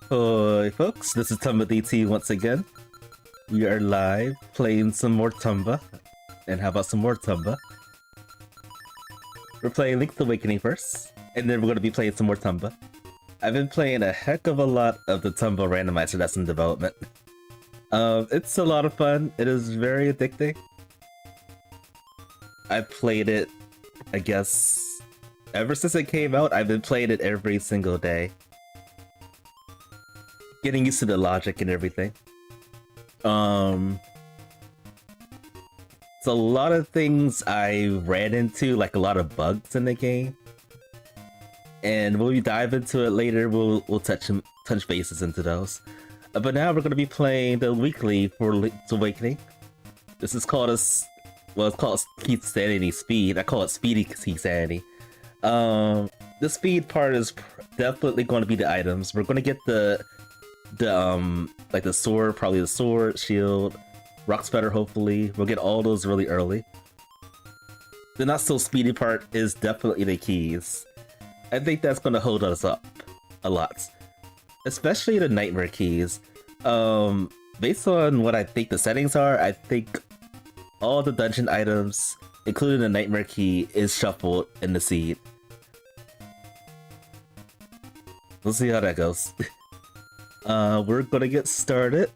Hi folks, this is Tomba DT once again. We are live playing some more Tomba. And how about some more Tomba? We're playing Link's Awakening first, and then we're going to be playing some more Tomba. I've been playing a heck of a lot of the Tomba randomizer that's in development. It's a lot of fun. It is very addicting. I've played it, I guess, ever since it came out. I've been playing it every single day. Getting used to the logic and everything. It's a lot of things I ran into, like a lot of bugs in the game. And when we dive into it later, we'll touch bases into those. But now we're going to be playing the weekly for Link's Awakening. This is called it's called Keysanity Speed. I call it Speedy Keysanity. The speed part is definitely going to be the items. We're going to get like the sword, probably the sword, shield, rock sputter, hopefully. We'll get all those really early. The not so speedy part is definitely the keys. I think that's going to hold us up a lot. Especially the nightmare keys. Based on what I think the settings are, I think all the dungeon items, including the nightmare key, is shuffled in the seed. We'll see how that goes. We're gonna get started.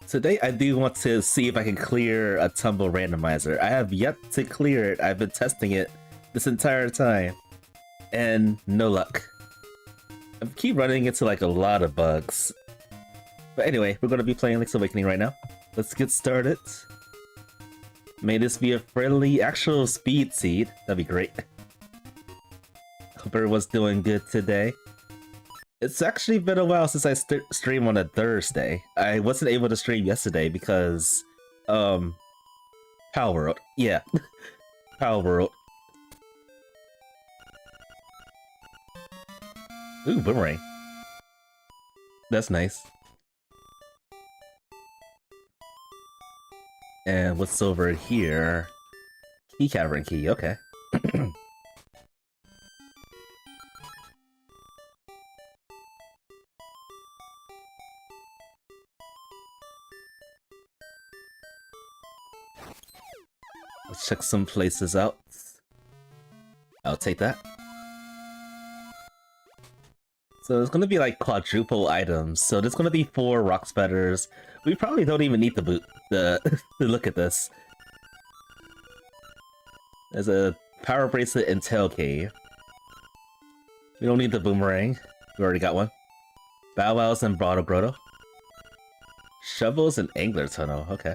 Today I do want to see if I can clear a Tomba randomizer. I have yet to clear it. I've been testing it this entire time. And no luck. I keep running into like a lot of bugs. But anyway, we're gonna be playing Link's Awakening right now. Let's get started. May this be a friendly actual speed seed. That'd be great. Hope everyone's doing good today. It's actually been a while since I streamed on a Thursday. I wasn't able to stream yesterday because, Power World. Yeah, Power World. Ooh, boomerang. That's nice. And what's over here? Key cavern key, okay. Let's check some places out. I'll take that. So there's gonna be like quadruple items. So there's gonna be 4 rock sputters. We probably don't even need to look at this. There's a power bracelet and tail cave. We don't need the boomerang. We already got one. Bow Wows and Bottle Grotto. Shovels and Angler Tunnel. Okay.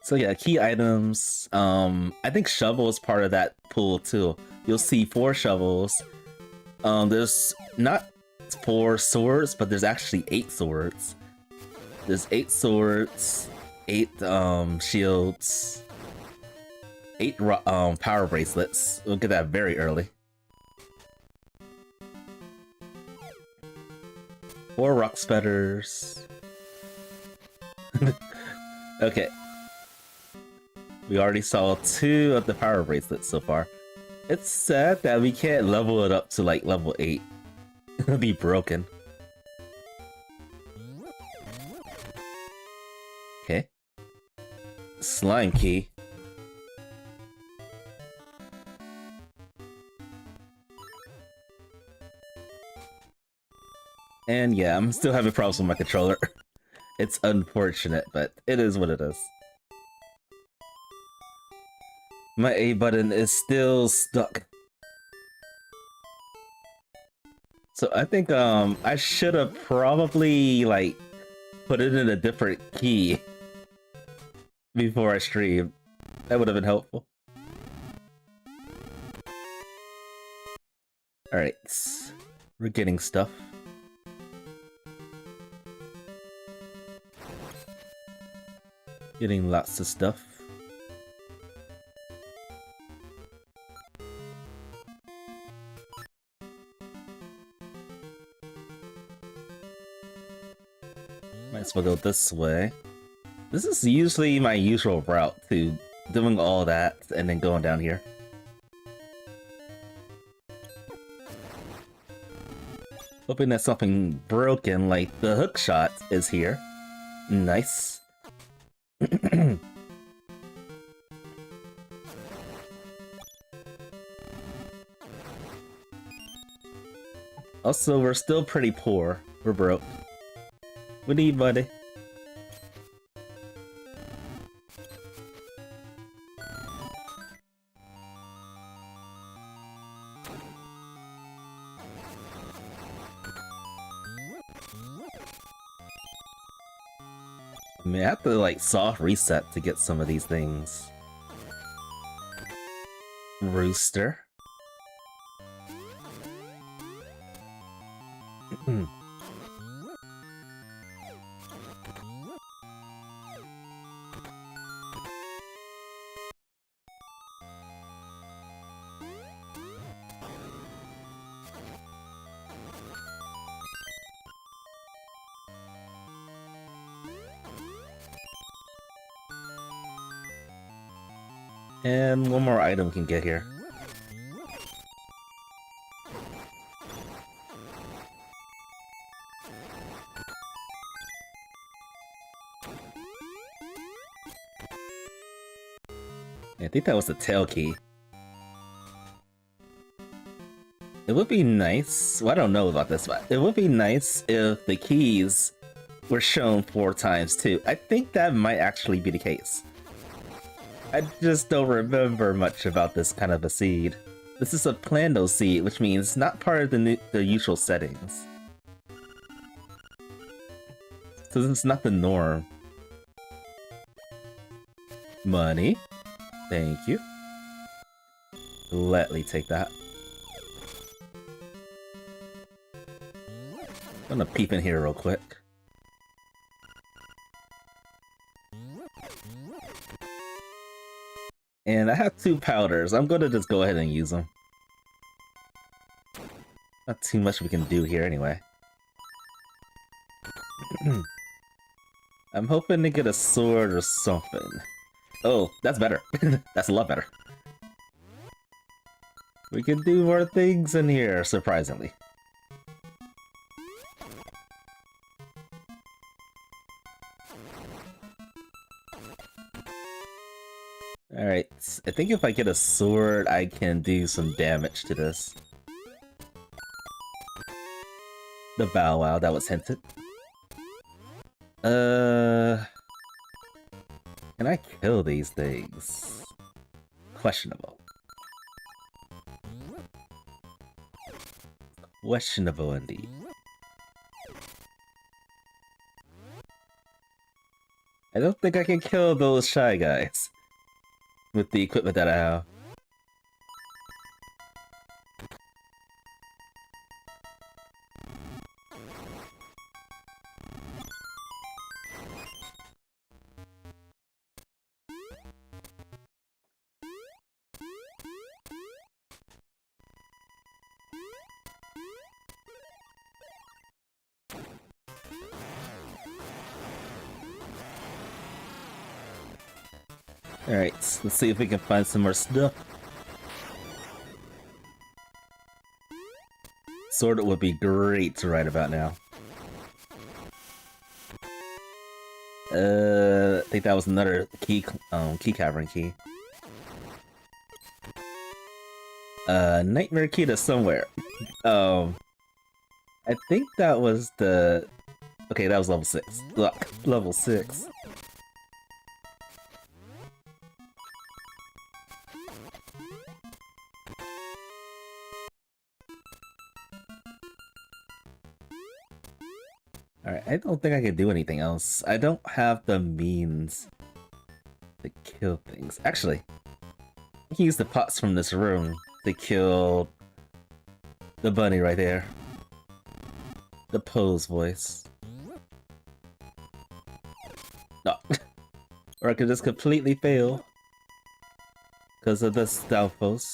So yeah, key items. I think shovel is part of that pool too. You'll see 4 shovels. There's not 4 swords, but there's actually 8 swords. There's 8 swords, 8 shields, 8 power bracelets. We'll get that very early. 4 rock sputters. Okay. We already saw 2 of the power bracelets so far. It's sad that we can't level it up to like level 8. It'll be broken. Okay. slime key. And yeah, I'm still having problems with my controller. It's unfortunate, but it is what it is. My A button is still stuck. So I think I should have probably like put it in a different key before I streamed. That would have been helpful. Alright, we're getting stuff. Getting lots of stuff. Might as well go this way. This is usually my usual route to doing all that and then going down here. Hoping that something broken like the hook shot is here. Nice. Also, we're still pretty poor. We're broke. We need money. I mean, I have to like soft reset to get some of these things. Rooster. And one more item we can get here. I think that was the tail key. It would be nice, well, I don't know about this, but it would be nice if the keys were shown 4 times too. I think that might actually be the case. I just don't remember much about this kind of a seed. This is a plando seed, which means not part of the usual settings. So this is not the norm. Money. Thank you. Let me take that. I'm gonna peep in here real quick. And I have 2 powders. I'm gonna just go ahead and use them. Not too much we can do here anyway. I'm hoping to get a sword or something. Oh, that's better. That's a lot better. We can do more things in here, surprisingly. Alright, I think if I get a sword, I can do some damage to this. The Bow Wow, that was hinted. Can I kill these things? Questionable. Questionable indeed. I don't think I can kill those Shy Guys with the equipment that I have. Alright, let's see if we can find some more stuff. Sword would be great to write about now. think that was another key cavern key. Nightmare key to somewhere. I think that was the... Okay, that was level 6. Look, level 6. Alright, I don't think I can do anything else. I don't have the means to kill things. Actually, I can use the pots from this room to kill the bunny right there. The pose voice. No. Or I could just completely fail because of the Stalfos.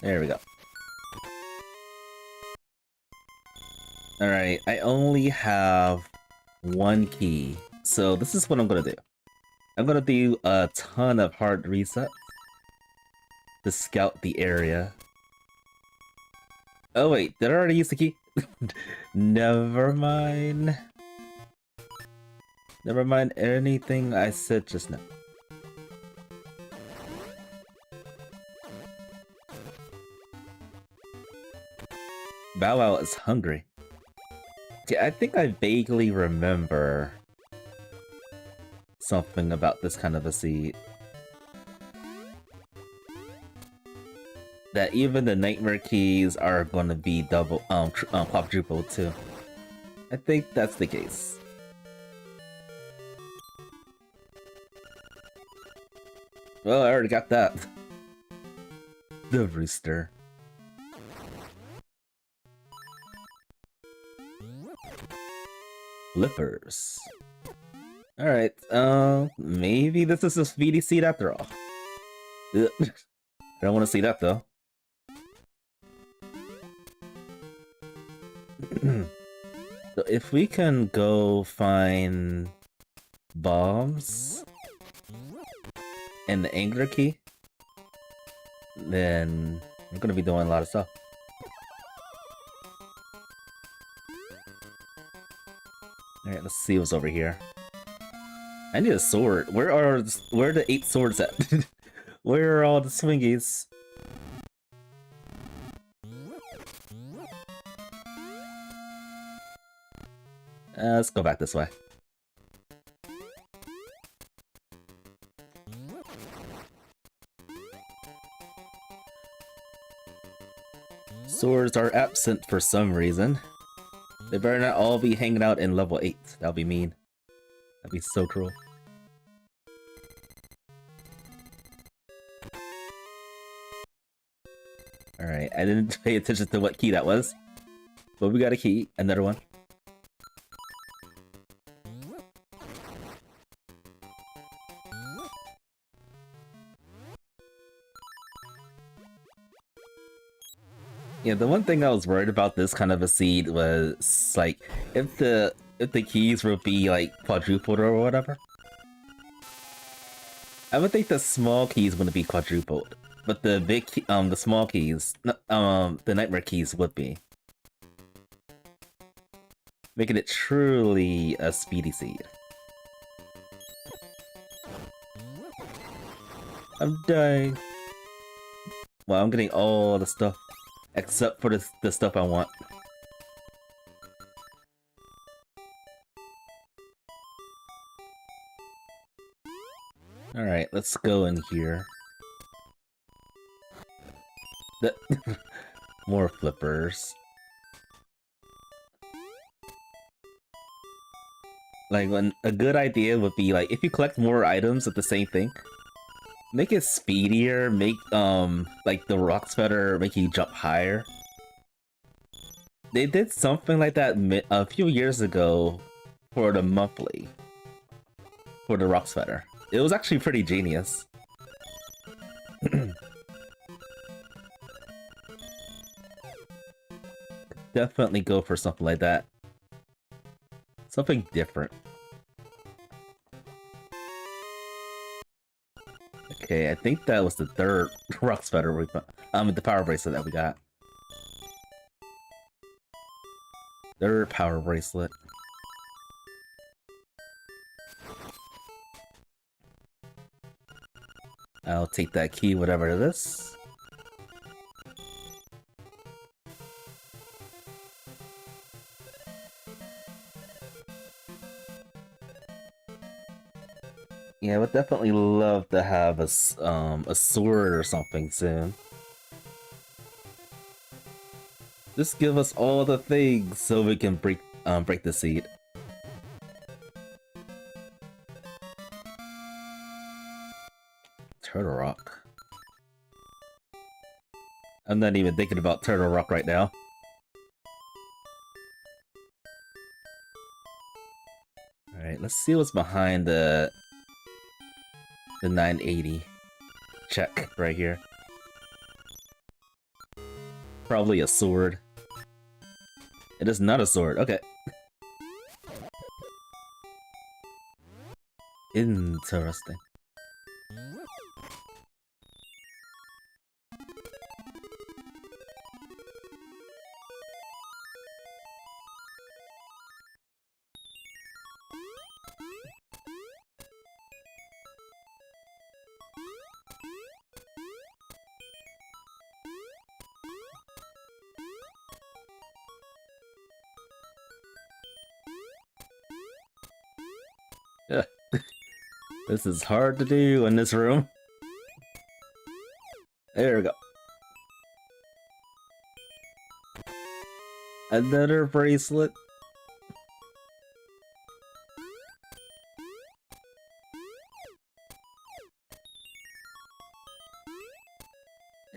There we go. Alright, I only have one key, so this is what I'm gonna do. I'm gonna do a ton of hard resets to scout the area. Oh wait, did I already use the key? Never mind. Never mind anything I said just now. Bow Wow is hungry. Okay, I think I vaguely remember something about this kind of a seed. That even the nightmare keys are going to be double, quadruple too. I think that's the case. Well, I already got that. The rooster. Flippers. Alright, maybe this is a speedy seed after all. Ugh. I don't want to see that though. So if we can go find bombs and the angler key, then we're gonna be doing a lot of stuff. Alright, let's see what's over here. I need a sword. Where are the 8 swords at? Where are all the swingies? Let's go back this way. Swords are absent for some reason. They better not all be hanging out in level 8. That'll be mean. That'd be so cruel. Alright, I didn't pay attention to what key that was. But we got a key, another one. Yeah, the one thing I was worried about this kind of a seed was like if the keys would be like quadrupled or whatever. I would think the small keys wouldn't be quadrupled, but the big key, the small keys, the nightmare keys would be, making it truly a speedy seed. I'm dying. Well, I'm getting all the stuff. Except for the stuff I want. Alright, let's go in here. More flippers. Like, when a good idea would be, like, if you collect more items of the same thing, make it speedier, make, like, the rock sweater make you jump higher. They did something like that a few years ago for the monthly. For the rock sweater. It was actually pretty genius. Definitely go for something like that. Something different. Okay, I think that was the third rock sweater we found. The power bracelet that we got. Third power bracelet. I'll take that key, whatever it is. Yeah, I would definitely love to have a sword or something soon. Just give us all the things so we can break the seed. Turtle Rock. I'm not even thinking about Turtle Rock right now. Alright, let's see what's behind the 980 check right here. Probably a sword. It is not a sword, okay. Interesting. This is hard to do in this room. There we go. Another bracelet.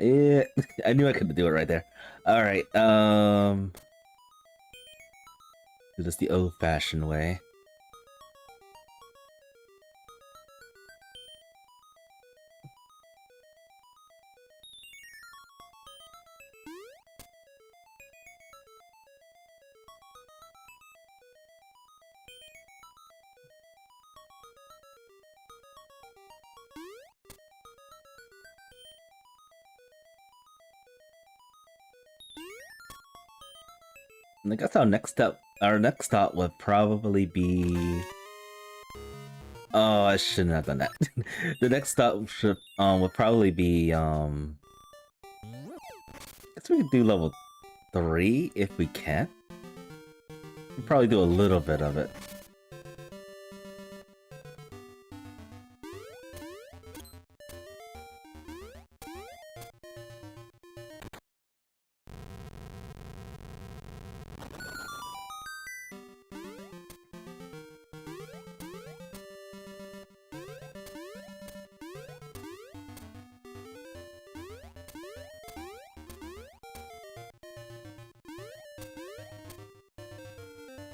Yeah, I knew I couldn't do it right there. Alright, do this the old-fashioned way. I guess our next stop would probably be... Oh, I shouldn't have done that. The next stop would probably be I guess we could do level 3 if we can. We'll probably do a little bit of it.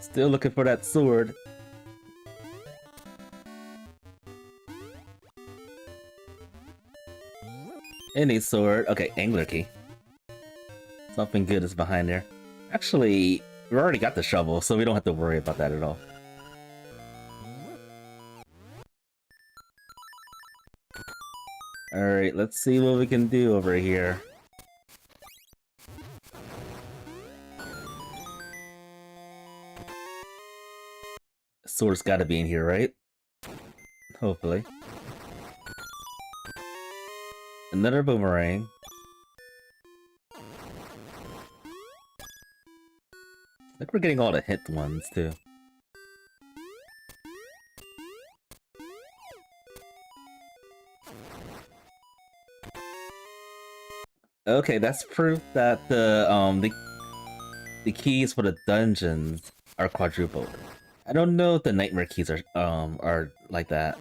Still looking for that sword. Any sword. Okay, angler key. Something good is behind there. Actually, we already got the shovel, so we don't have to worry about that at all. Alright, let's see what we can do over here. Sword's gotta be in here, right? Hopefully. Another boomerang. I think we're getting all the hit ones, too. Okay, that's proof that the keys for the dungeons are quadrupled. I don't know if the nightmare keys are like that.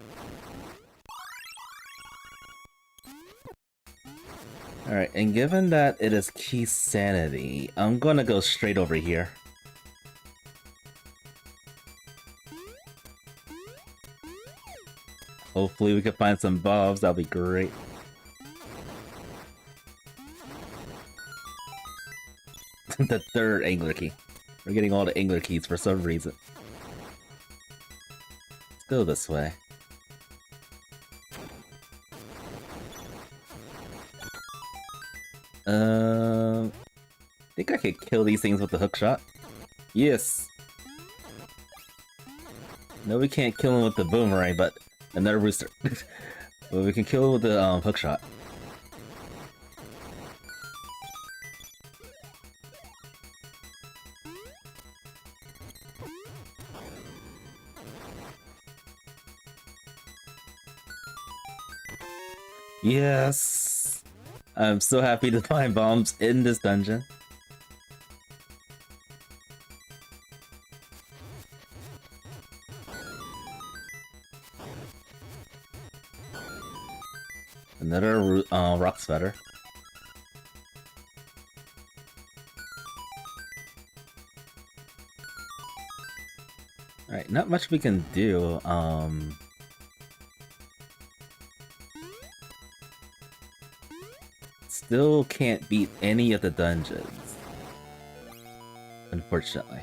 Alright, and given that it is Keysanity, I'm gonna go straight over here. Hopefully we can find some bobs, that'll be great. The third angler key. We're getting all the angler keys for some reason. Let's go this way. I think I could kill these things with the hook shot. Yes! No, we can't kill them with the boomerang, but another rooster. But we can kill the hookshot. Yes! I'm so happy to find bombs in this dungeon. Another rock sweater. Alright, not much we can do. Still can't beat any of the dungeons, unfortunately.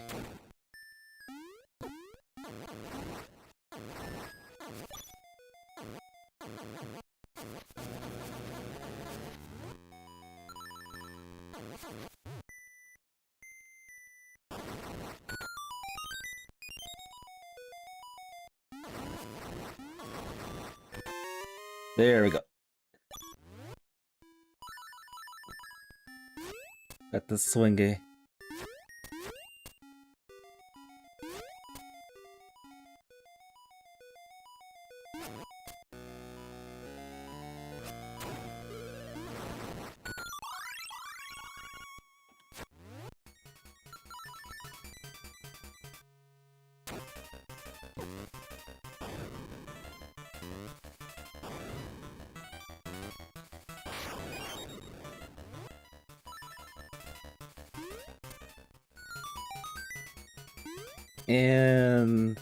There we go. Got the swingy. And let's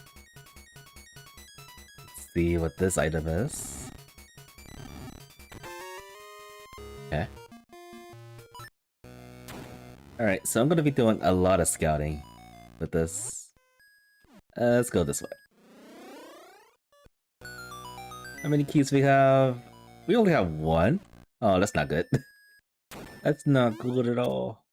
see what this item is. Okay. Alright, so I'm gonna be doing a lot of scouting with this. Let's go this way. How many keys we have? We only have one. Oh, that's not good. That's not good at all.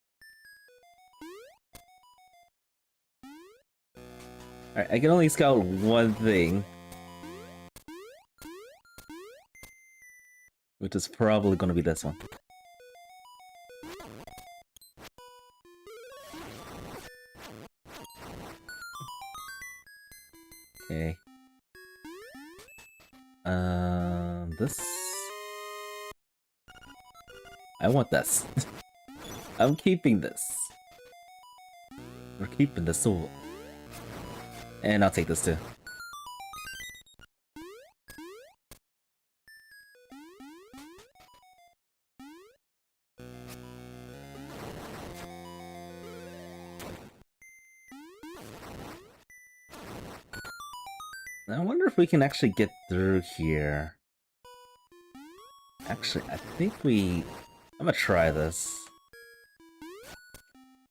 Alright, I can only scout one thing. Which is probably gonna be this one. Okay. This... I want this. I'm keeping this. We're keeping the soul. And I'll take this too. I wonder if we can actually get through here. Actually, I think I'm gonna try this.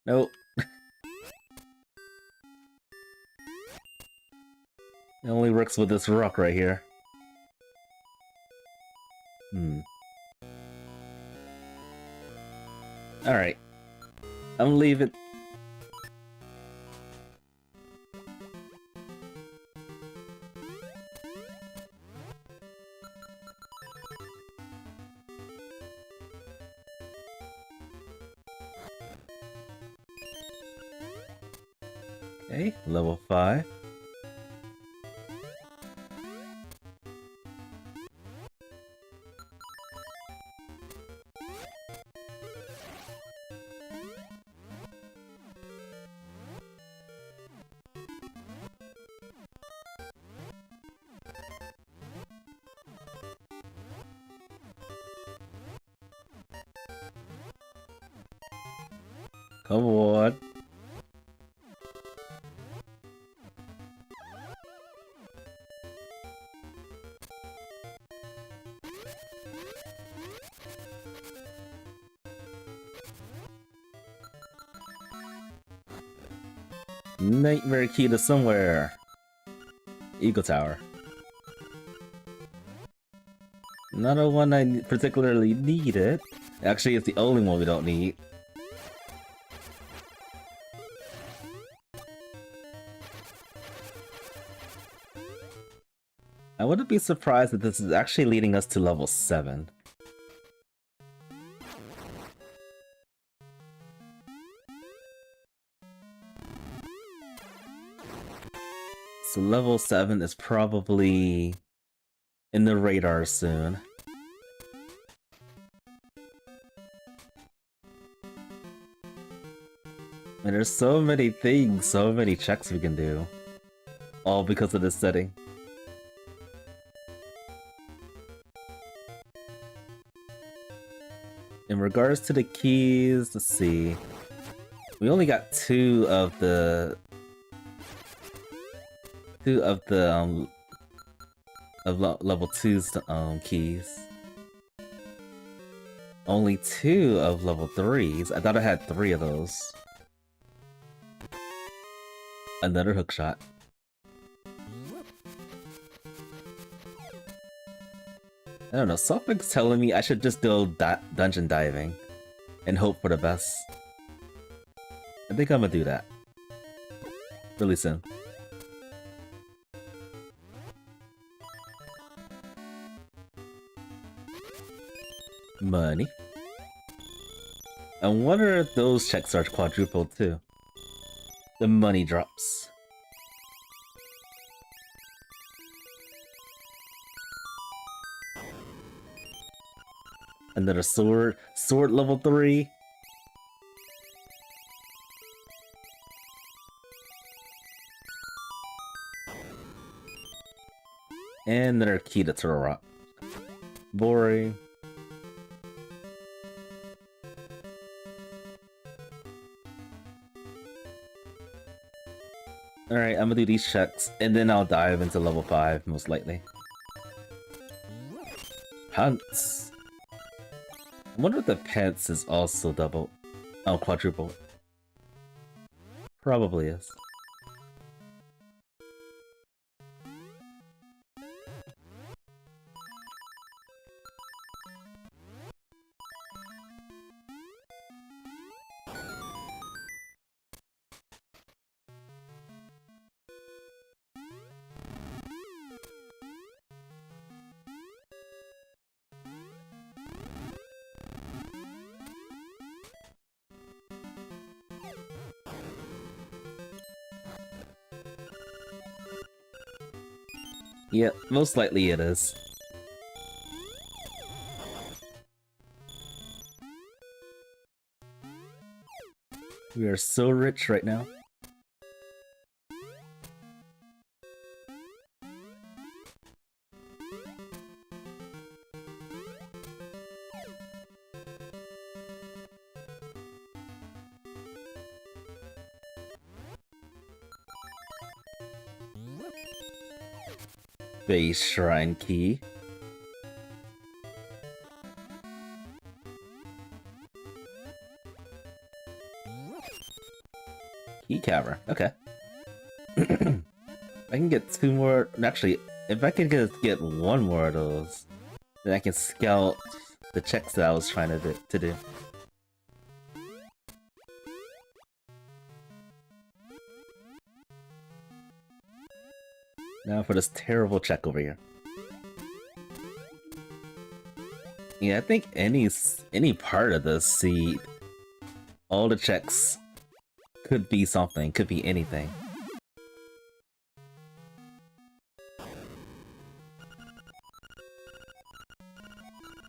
Nope. It only works with this rock right here. Alright. I'm leaving. Okay, level 5. Come on. Nightmare key to somewhere. Eagle Tower. Not a one I particularly needed. Actually, it's the only one we don't need. I I wouldn't be surprised if this is actually leading us to level 7. So level 7 is probably in the radar soon. And there's so many things, so many checks we can do. All because of this setting. In regards to the keys, let's see. We only got two of the level 2's keys. Only 2 of level 3's. I thought I had 3 of those. Another hookshot. I don't know, something's telling me I should just do dungeon diving and hope for the best. I think I'm gonna do that. Really soon. Money. I wonder if those checks are quadrupled too. The money drops. Another sword. Sword level 3. And another key to Turtle Rock. Boring. Alright, I'm gonna do these checks, and then I'll dive into level 5, most likely. Hunts. I wonder if the pants is also double. Oh, quadruple. Probably is. Yeah, most likely it is. We are so rich right now. Base Shrine Key. Key Cavern, okay. I can get 2 more. Actually, if I can get 1 more of those, then I can scout the checks that I was trying to do. Now for this terrible check over here. Yeah, I think any part of the seed, all the checks could be something, could be anything.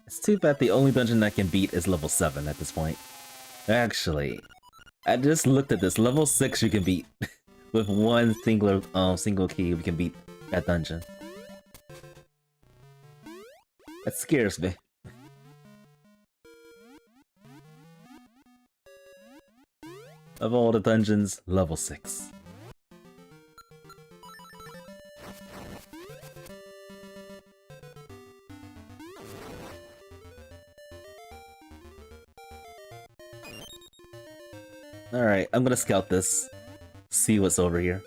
It's too bad the only dungeon I can beat is level 7 at this point. Actually, I just looked at this. Level 6 you can beat. With one single key, we can beat that dungeon. That scares me. Of all the dungeons, level 6. Alright, I'm gonna scout this. See what's over here.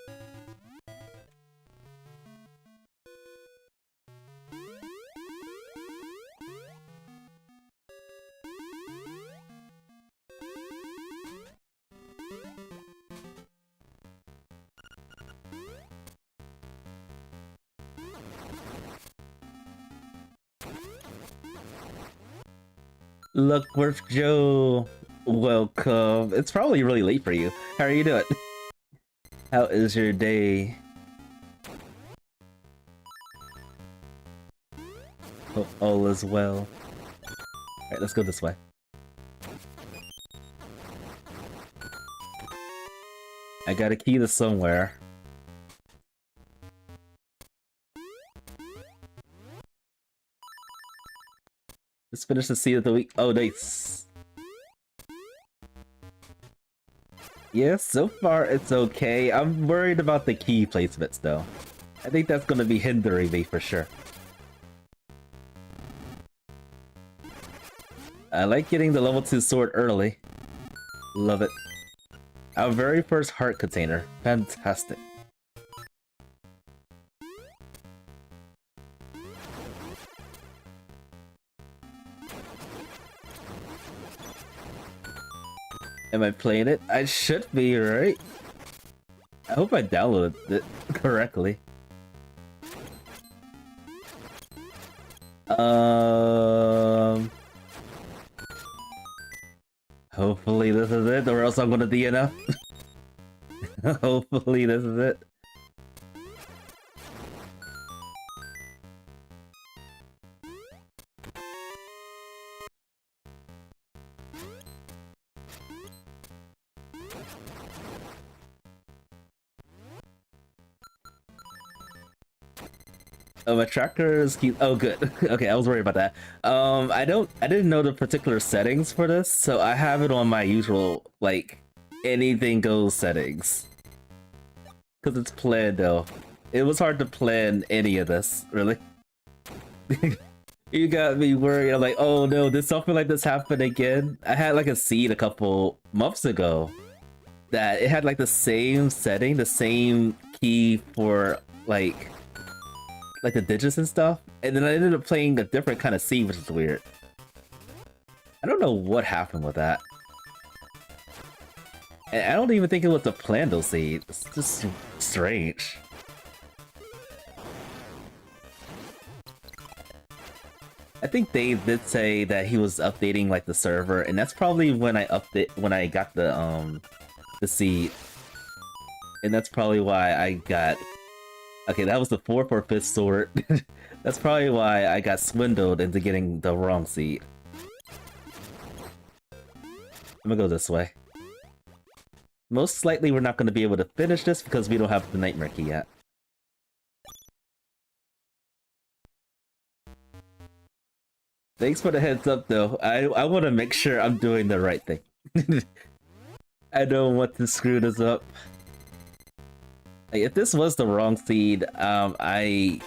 Lookworth Joe, welcome. It's probably really late for you. How are you doing? How is your day? Hope all is well. Alright, let's go this way. I got a key to somewhere. Just finished the seed of the week. Oh, nice. Yeah, so far it's okay. I'm worried about the key placements though. I think that's gonna be hindering me for sure. I like getting the level 2 sword early. Love it. Our very first heart container. Fantastic. Am I playing it? I should be, right? I hope I downloaded it correctly. Hopefully this is it, or else I'm gonna DNF. Hopefully this is it. Oh, my trackers keep. Oh, good. Okay, I was worried about that. I didn't know the particular settings for this, so I have it on my usual like anything goes settings. Cause it's planned though. It was hard to plan any of this, really. You got me worried. I'm like, oh no, did something like this happen again? I had like a seed a couple months ago that it had like the same setting, the same key for like the digits and stuff, and then I ended up playing a different kind of seed, which is weird. I don't know what happened with that. And I don't even think it was a Plando seed. It's just strange. I think Dave did say that he was updating like the server, and that's probably when I got the seed. And that's probably why I got. Okay, that was the 4th or 5th sword. That's probably why I got swindled into getting the wrong seed. I'm gonna go this way. Most likely we're not gonna be able to finish this because we don't have the Nightmare Key yet. Thanks for the heads up though. I want to make sure I'm doing the right thing. I don't want to screw this up. Like, if this was the wrong seed, I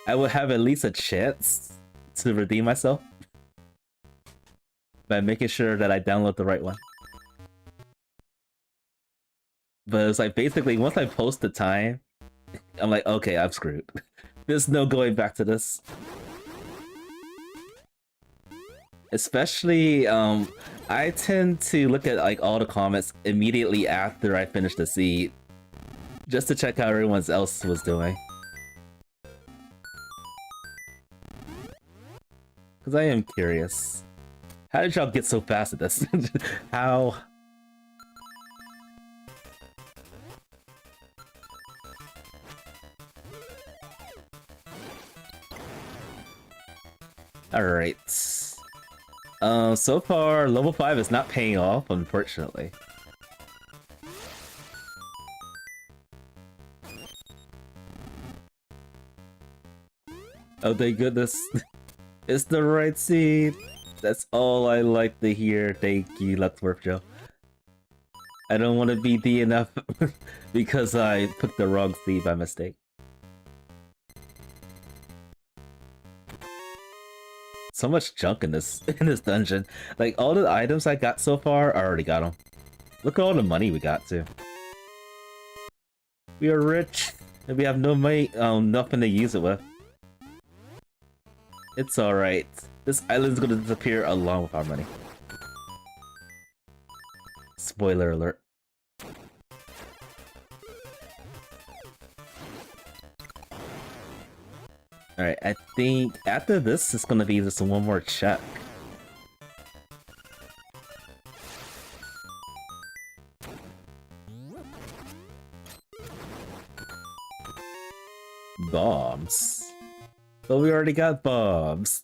would have at least a chance to redeem myself by making sure that I download the right one. But it's like basically once I post the time, I'm like, okay, I'm screwed. There's no going back to this. Especially, I tend to look at like all the comments immediately after I finish the seed, just to check how everyone else was doing. Because I am curious. How did y'all get so fast at this? How? Alright. So far, level 5 is not paying off, unfortunately. Oh, thank goodness. It's the right seed. That's all I like to hear. Thank you, Luxworth Joe. I don't want to be DNF because I put the wrong seed by mistake. So much junk in this dungeon. Like, all the items I got so far, I already got them. Look at all the money we got too. We are rich, and we have no money, nothing to use it with. It's alright. This island's gonna disappear along with our money. Spoiler alert. Alright, I think after this, it's gonna be just one more check. Bombs? But we already got bombs.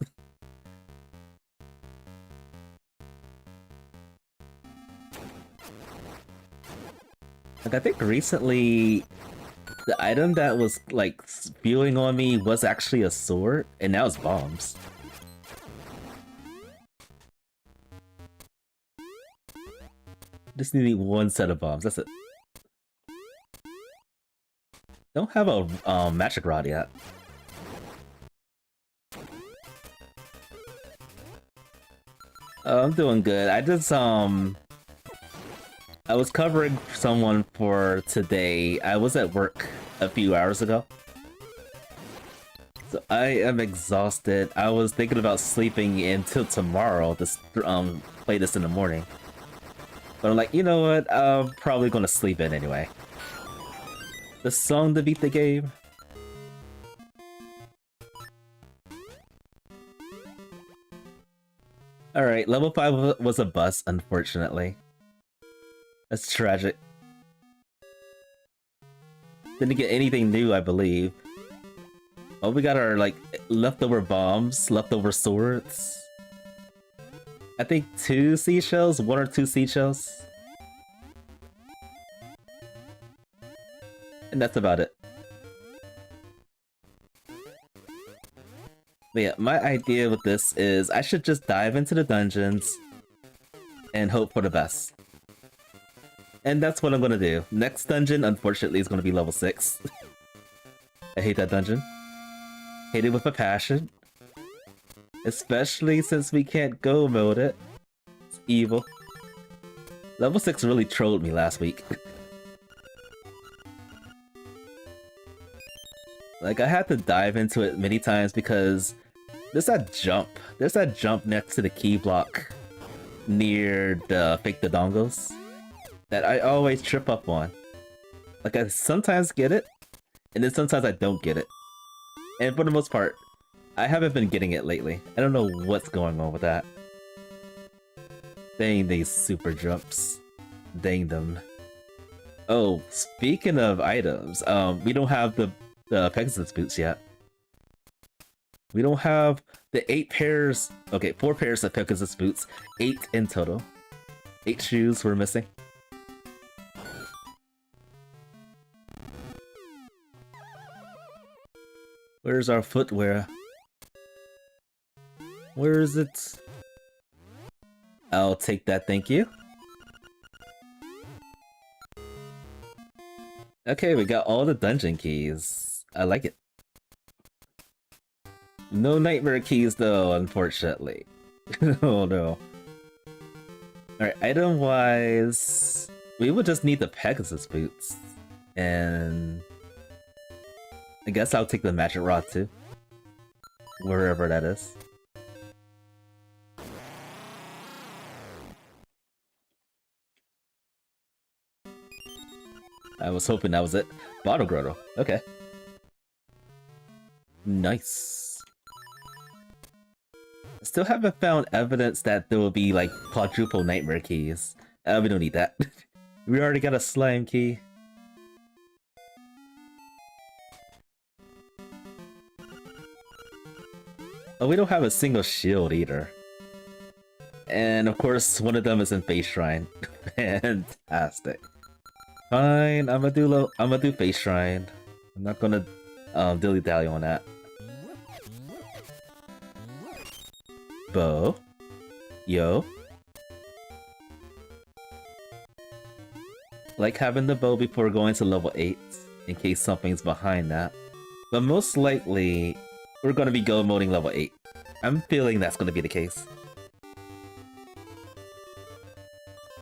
Like, I think recently, the item that was, like, spewing on me was actually a sword, and now it's bombs. Just need one set of bombs, that's it. Don't have a magic rod yet. I'm doing good. I just, I was covering someone for today. I was at work a few hours ago. So I am exhausted. I was thinking about sleeping until tomorrow to play this in the morning. But I'm like, you know what? I'm probably gonna sleep in anyway. The song to beat the game. Alright, level 5 was a bust, unfortunately. That's tragic. Didn't get anything new, I believe. Oh, we got our, like, leftover bombs, leftover swords. I think 2 seashells, 1 or 2 seashells. And that's about it. But yeah, my idea with this is I should just dive into the dungeons and hope for the best. And that's what I'm gonna do. Next dungeon, unfortunately, is gonna be level 6. I hate that dungeon. Hate it with a passion. Especially since we can't go mode it. It's evil. Level 6 really trolled me last week. Like, I had to dive into it many times because there's that jump. There's that jump next to the key block near the fake dodongos that I always trip up on. Like, I sometimes get it, and then sometimes I don't get it. And for the most part, I haven't been getting it lately. I don't know what's going on with that. Dang these super jumps. Dang them. Oh, speaking of items, we don't have the Pegasus boots yet. We don't have the 8 pairs, okay, 4 pairs of Pegasus boots, 8 in total. 8 shoes we're missing. Where's our footwear? Where is it? I'll take that, thank you. Okay, we got all the dungeon keys. I like it. No nightmare keys though, unfortunately. Oh no. Alright, item-wise, we would just need the Pegasus boots. And I guess I'll take the magic rod too. Wherever that is. I was hoping that was it. Bottle grotto. Okay. Nice. I still haven't found evidence that there will be like quadruple nightmare keys. We don't need that. We already got a slime key. Oh, we don't have a single shield either. And of course, one of them is in Face Shrine. Fantastic. Fine, I'm gonna do Face Shrine. I'm not gonna dilly-dally on that. Bow. Yo. Like having the bow before going to level 8, in case something's behind that. But most likely, we're gonna be go moding level 8. I'm feeling that's gonna be the case.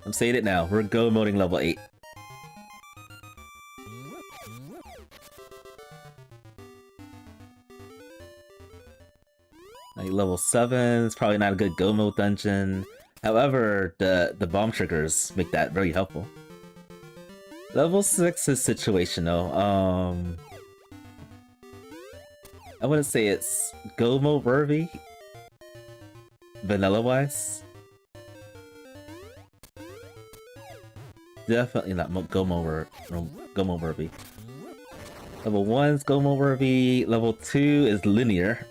I'm saying it now, we're go moding level 8. Like level 7 is probably not a good go mode dungeon. However, the bomb triggers make that very helpful. Level 6 is situational. I wouldn't say it's go mode worthy, vanilla wise. Definitely not go mode worthy. Level 1's Gomo worthy, level 2 is linear.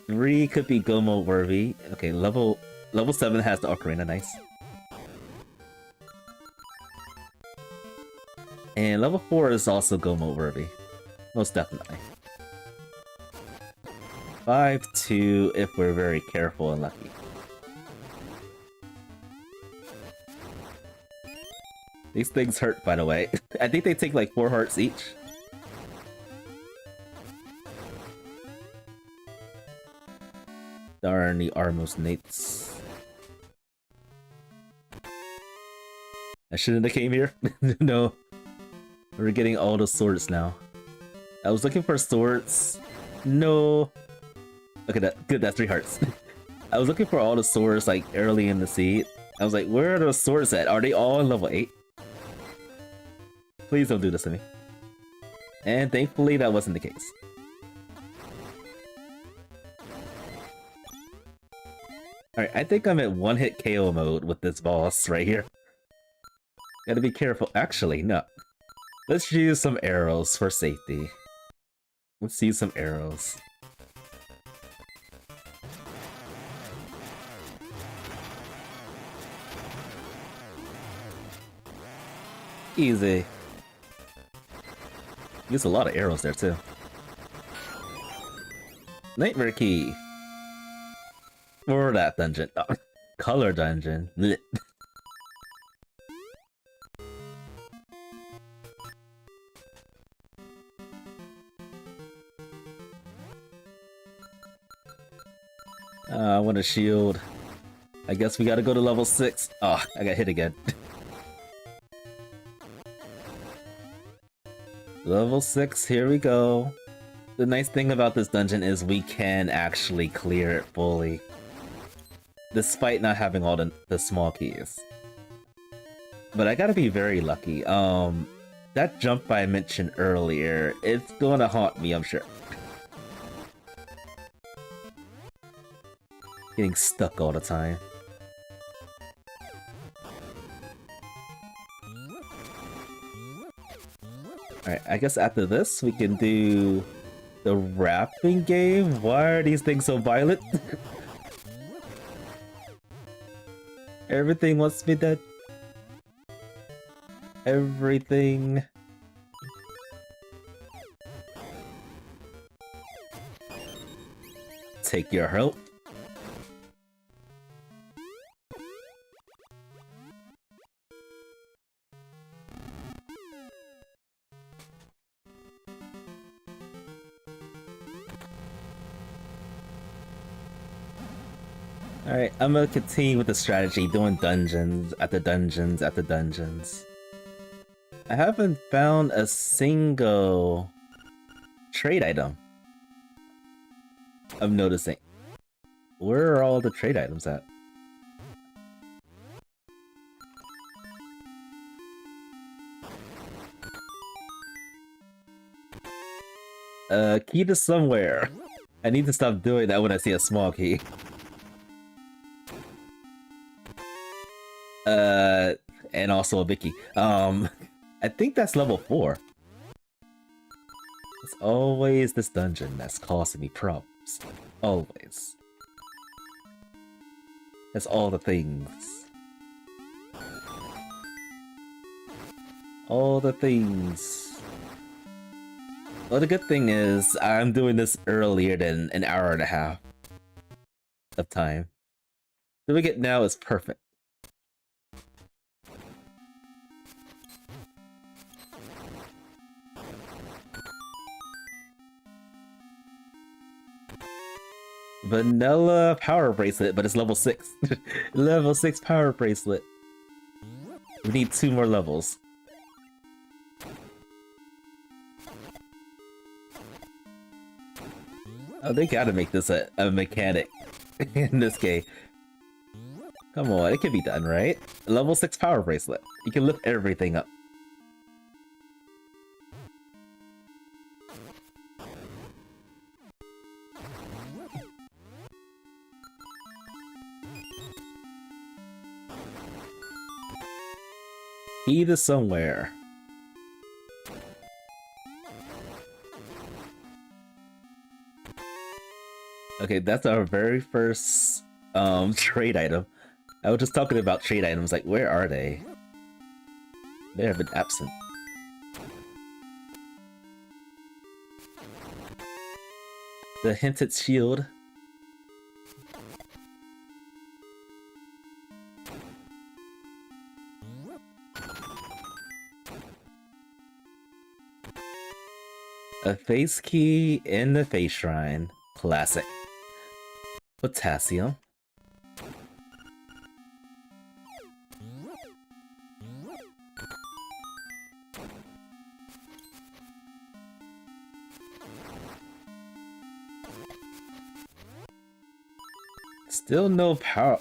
3 could be Gomo worthy. Okay, level 7 has the Ocarina, nice. And level 4 is also Gomo worthy. Most definitely. 5-2 if we're very careful and lucky. These things hurt, by the way. I think they take like 4 hearts each. Darn the Armos Nates. I shouldn't have came here. No. We're getting all the swords now. I was looking for swords. No. Look at that. Good, that's 3 hearts. I was looking for all the swords like early in the seed. I was like, where are those swords at? Are they all in level 8? Please don't do this to me. And thankfully that wasn't the case. Alright, I think I'm at one-hit KO mode with this boss right here. Gotta be careful. Actually, no. Let's use some arrows for safety. Let's use some arrows. Easy. Use a lot of arrows there too. Nightmare key. For that dungeon. Oh, color dungeon. Blech. I want a shield. I guess we gotta go to level 6. Oh, I got hit again. Level 6, here we go. The nice thing about this dungeon is we can actually clear it fully. Despite not having all the small keys. But I gotta be very lucky. That jump I mentioned earlier, it's gonna haunt me, I'm sure. Getting stuck all the time. Alright, I guess after this we can do the rapping game? Why are these things so violent? Everything wants to be dead. Everything. Take your help. Alright, I'm gonna continue with the strategy, doing dungeons after dungeons after dungeons. I haven't found a single trade item. I'm noticing. Where are all the trade items at? Key to somewhere. I need to stop doing that when I see a small key. And also a Vicky. I think that's level 4. It's always this dungeon that's causing me problems. Always. That's all the things. All the things. Well, the good thing is, I'm doing this earlier than an hour and a half of time. Doing it now is perfect. Vanilla power bracelet, but it's level 6. Level 6 power bracelet. We need 2 more levels. Oh, they gotta make this a mechanic in this game. Come on, it can be done, right? Level 6 power bracelet. You can lift everything up. Key to somewhere. Okay, that's our very first trade item. I was just talking about trade items, like where are they? They have been absent. The hinted shield. A face key in the face shrine. Classic. Potassium. Still no power,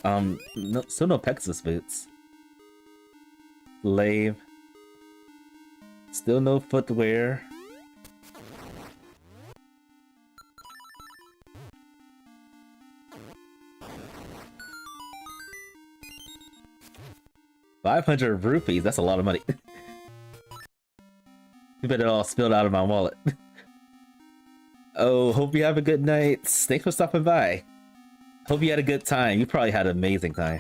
still no Pegasus boots. Slave. Still no footwear. $500 rupees, that's a lot of money. You bet it all spilled out of my wallet. Oh, hope you have a good night. Thanks for stopping by. Hope you had a good time. You probably had an amazing time.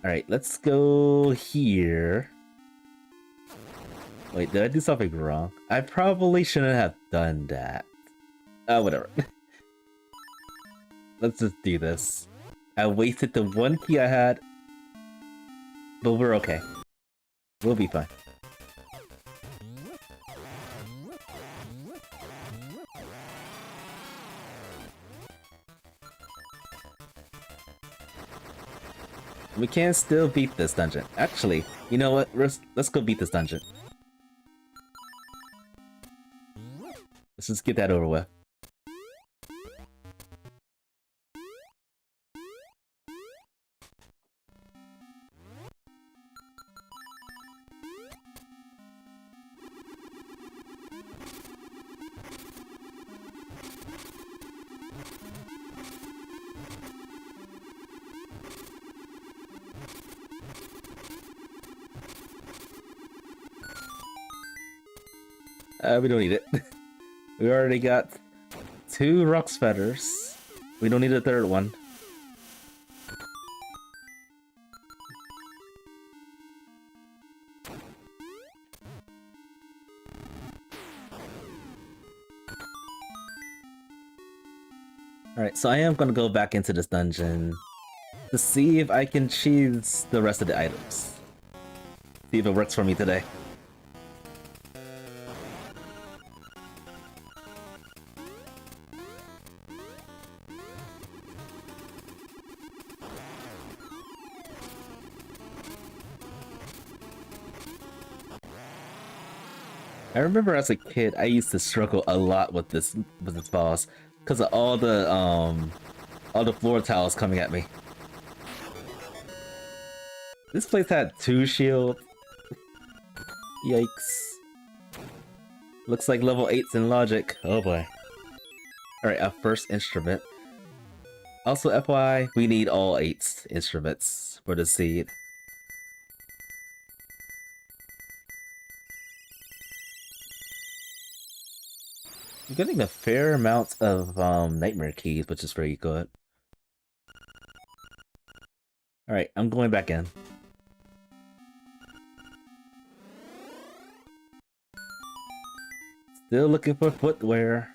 Alright, let's go here. Wait, did I do something wrong? I probably shouldn't have done that. Whatever. Let's just do this. I wasted the one key I had, but we're okay. We'll be fine. We can still beat this dungeon. Actually, you know what? Let's go beat this dungeon. Let's just get that over with. We don't need it. We already got 2 Rocks Feathers. We don't need a third one. Alright, so I am gonna go back into this dungeon to see if I can cheese the rest of the items. See if it works for me today. I remember as a kid, I used to struggle a lot with this boss because of all the floor tiles coming at me. This place had 2 shields. Yikes. Looks like level 8's in logic. Oh boy. Alright, our first instrument. Also, FYI, we need all 8 instruments for the seed. I'm getting a fair amount of nightmare keys, which is pretty good. Alright, I'm going back in. Still looking for footwear.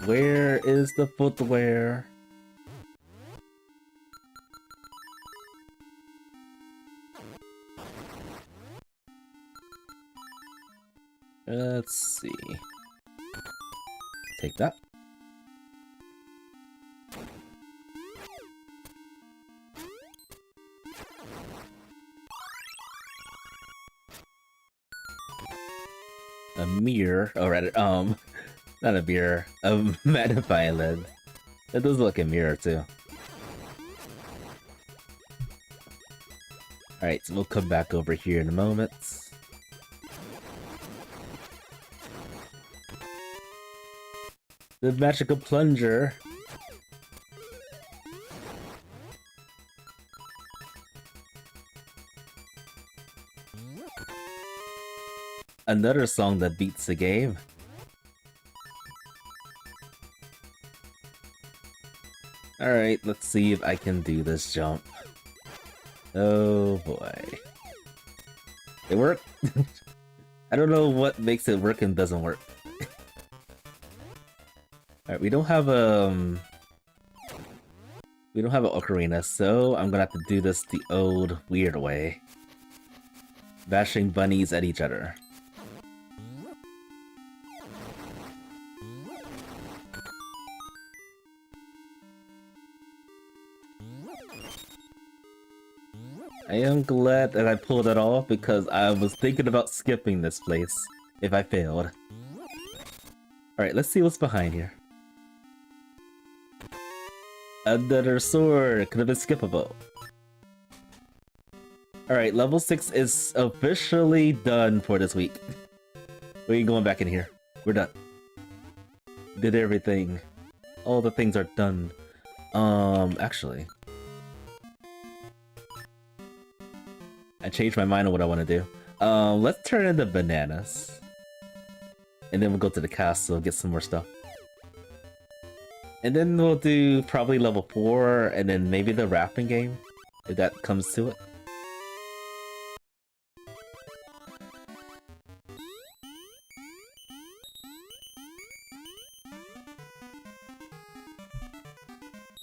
Where is the footwear? Let's see. Take that. A mirror, or rather, not a mirror, a magnifying lens. It does look like a mirror too. Alright, so we'll come back over here in a moment. The magical plunger. Another song that beats the game. Alright, let's see if I can do this jump. Oh boy. It worked? I don't know what makes it work and doesn't work. Alright, we don't have an ocarina, so I'm gonna have to do this the old weird way. Bashing bunnies at each other. I am glad that I pulled it off because I was thinking about skipping this place if I failed. Alright, let's see what's behind here. Another sword! Could have been skippable. Alright, level 6 is officially done for this week. We ain't going back in here. We're done. Did everything. All the things are done. Actually. I changed my mind on what I want to do. Let's turn into bananas. And then we'll go to the castle and get some more stuff. And then we'll do probably level 4 and then maybe the rafting game, if that comes to it.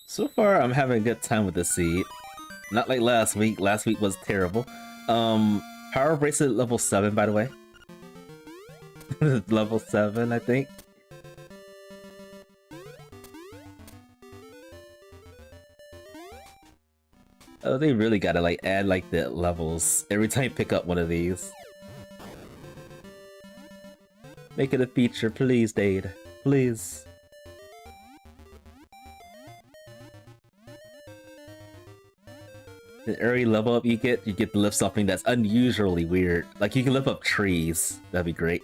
So far, I'm having a good time with this seed. Not like last week. Last week was terrible. Power Bracelet level 7, by the way. Level 7, I think. Oh, they really gotta like add like the levels every time you pick up one of these. Make it a feature, please, Dade. Please. The every level up you get to lift something that's unusually weird. Like you can lift up trees. That'd be great.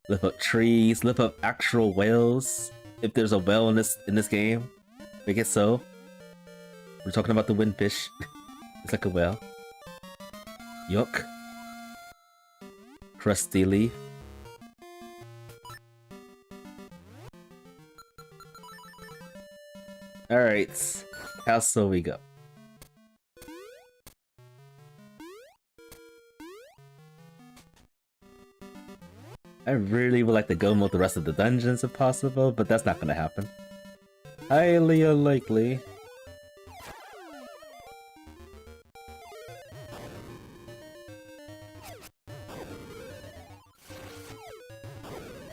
Lift up trees, lift up actual whales. If there's a whale in this game, make it so. We're talking about the windfish. It's like a whale. Yuck. Crusty leaf. Alright. Castle we go. I really would like to go mode the rest of the dungeons if possible, but that's not gonna happen. Highly unlikely.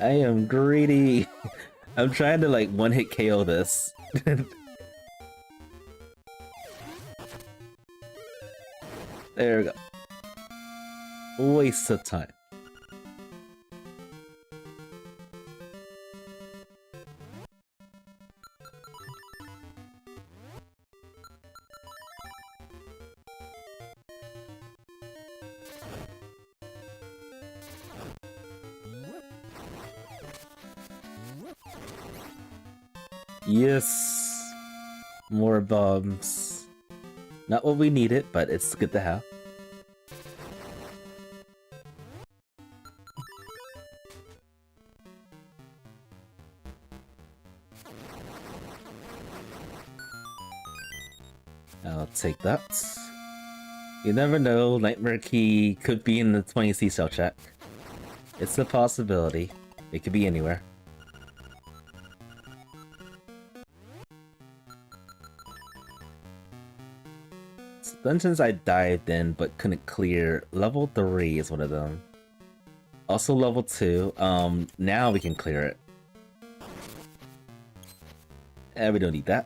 I am greedy. I'm trying to like one-hit KO this. There we go. Waste of time. Yes, more bombs. Not what we needed, but it's good to have. I'll take that. You never know, Nightmare Key could be in the 20C cell check. It's a possibility. It could be anywhere. Dungeons I dived in but couldn't clear. Level 3 is one of them. Also level 2. Now we can clear it. And we don't need that.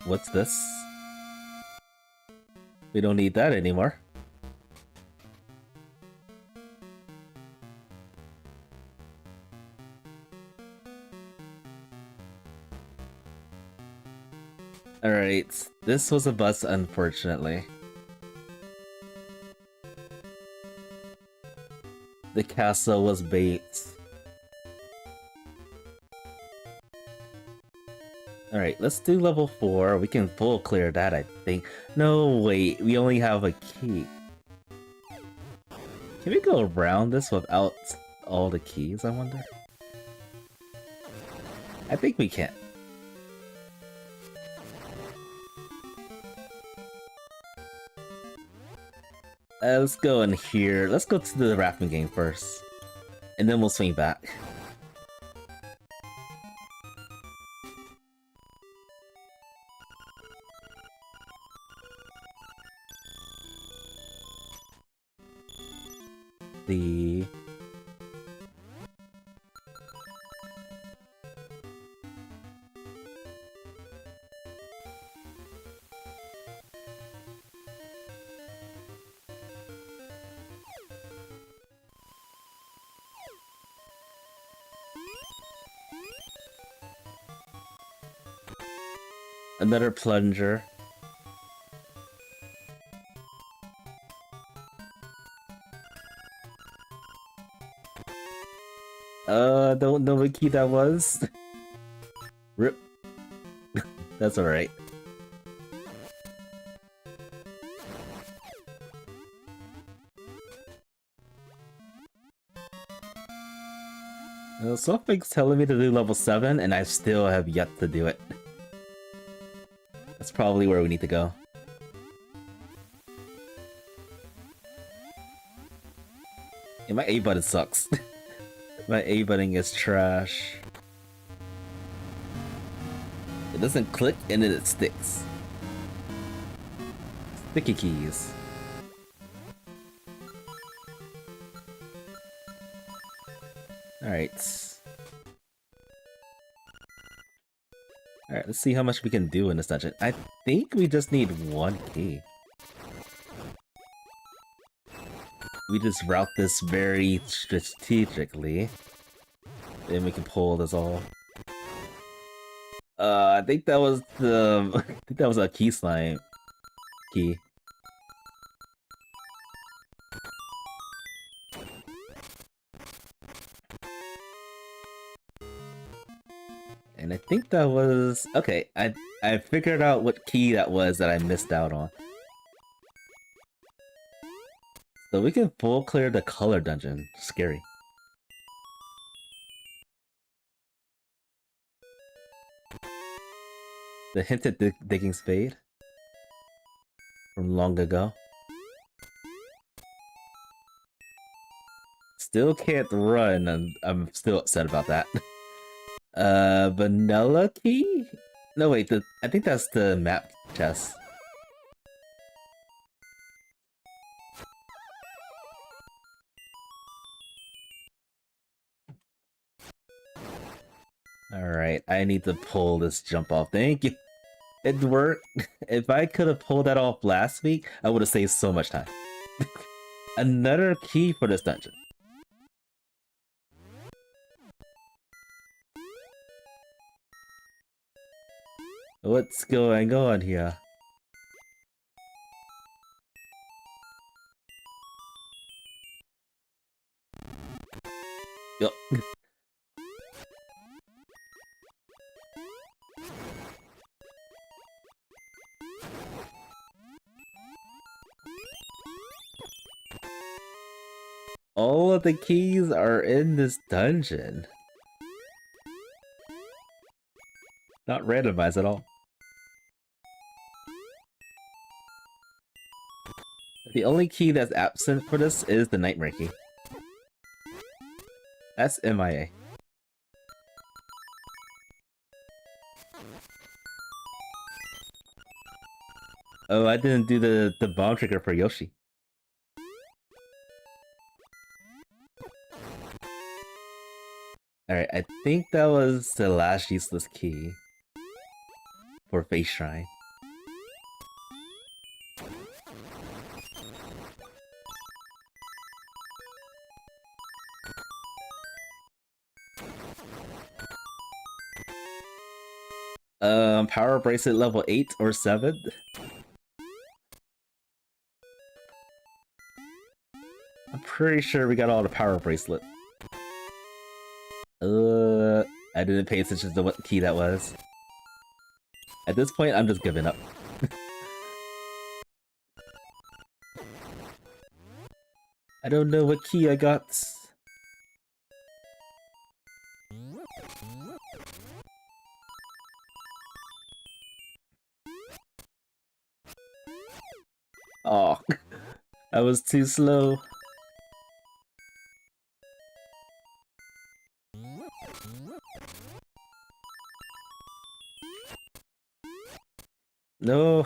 What's this? We don't need that anymore. Alright, this was a bust, unfortunately. The castle was bait. Alright, let's do level 4. We can full clear that, I think. No, wait, we only have a key. Can we go around this without all the keys, I wonder? I think we can. Let's go in here. Let's go to the rafting game first. And then we'll swing back. The... Another plunger. Don't know what key that was. Rip. That's alright. Something's telling me to do level 7, and I still have yet to do it. That's probably where we need to go. Yeah, my A button sucks. My A button is trash. It doesn't click and then it sticks. Sticky keys. Alright. Alright, let's see how much we can do in this dungeon. I think we just need one key. We just route this very strategically. Then we can pull this all. I think that was the... I think that was a key slime key. And I think that was... Okay, I figured out what key that was that I missed out on. So we can full clear the color dungeon. Scary. The hinted digging spade from long ago. Still can't run, and I'm still upset about that. Vanilla key? No, wait, I think that's the map chest. Alright, I need to pull this jump off. Thank you. It worked. If I could have pulled that off last week, I would have saved so much time. Another key for this dungeon. What's going on here? Yup. All of the keys are in this dungeon. Not randomized at all. The only key that's absent for this is the Nightmare key. That's MIA. Oh, I didn't do the bomb trigger for Yoshi. Alright, I think that was the last useless key for Face Shrine. Power Bracelet level 8 or 7? I'm pretty sure we got all the Power Bracelet. I didn't pay attention to what key that was. At this point, I'm just giving up. I don't know what key I got. Oh, I was too slow. No.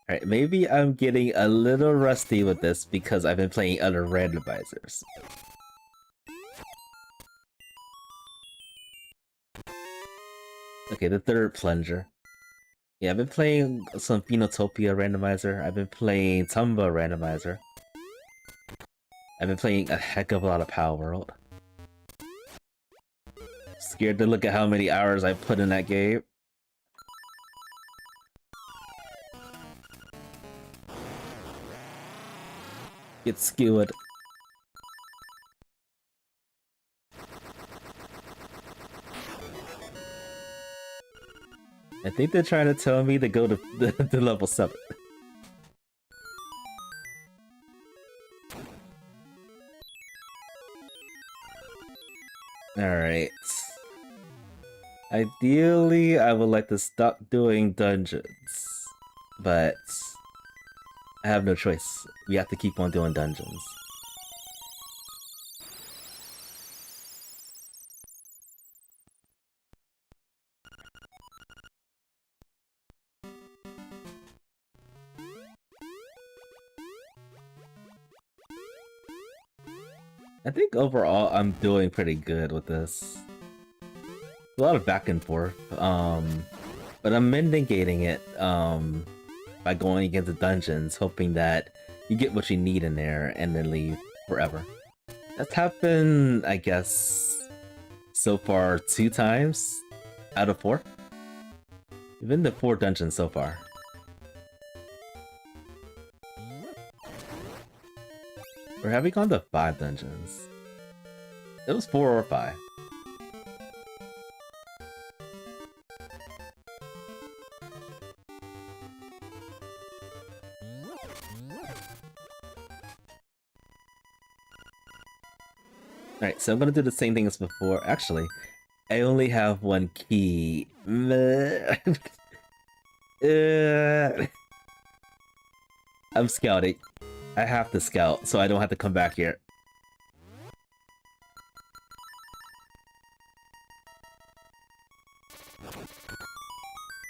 Alright, maybe I'm getting a little rusty with this because I've been playing other randomizers. Okay, the third plunger. Yeah, I've been playing some Phenotopia randomizer. I've been playing Tomba randomizer. I've been playing a heck of a lot of Power World. Scared to look at how many hours I put in that game. Get skewered. I think they're trying to tell me to go to the level 7. Alright. Ideally, I would like to stop doing dungeons, but I have no choice. We have to keep on doing dungeons. I think overall I'm doing pretty good with this. A lot of back and forth, but I'm mitigating it by going into dungeons, hoping that you get what you need in there and then leave forever. That's happened, I guess, so far 2 times out of 4. We've been to 4 dungeons so far. Or have we gone to 5 dungeons? It was 4 or 5. Alright, so I'm gonna do the same thing as before. Actually, I only have 1 key. I'm scouting. I have to scout, so I don't have to come back here.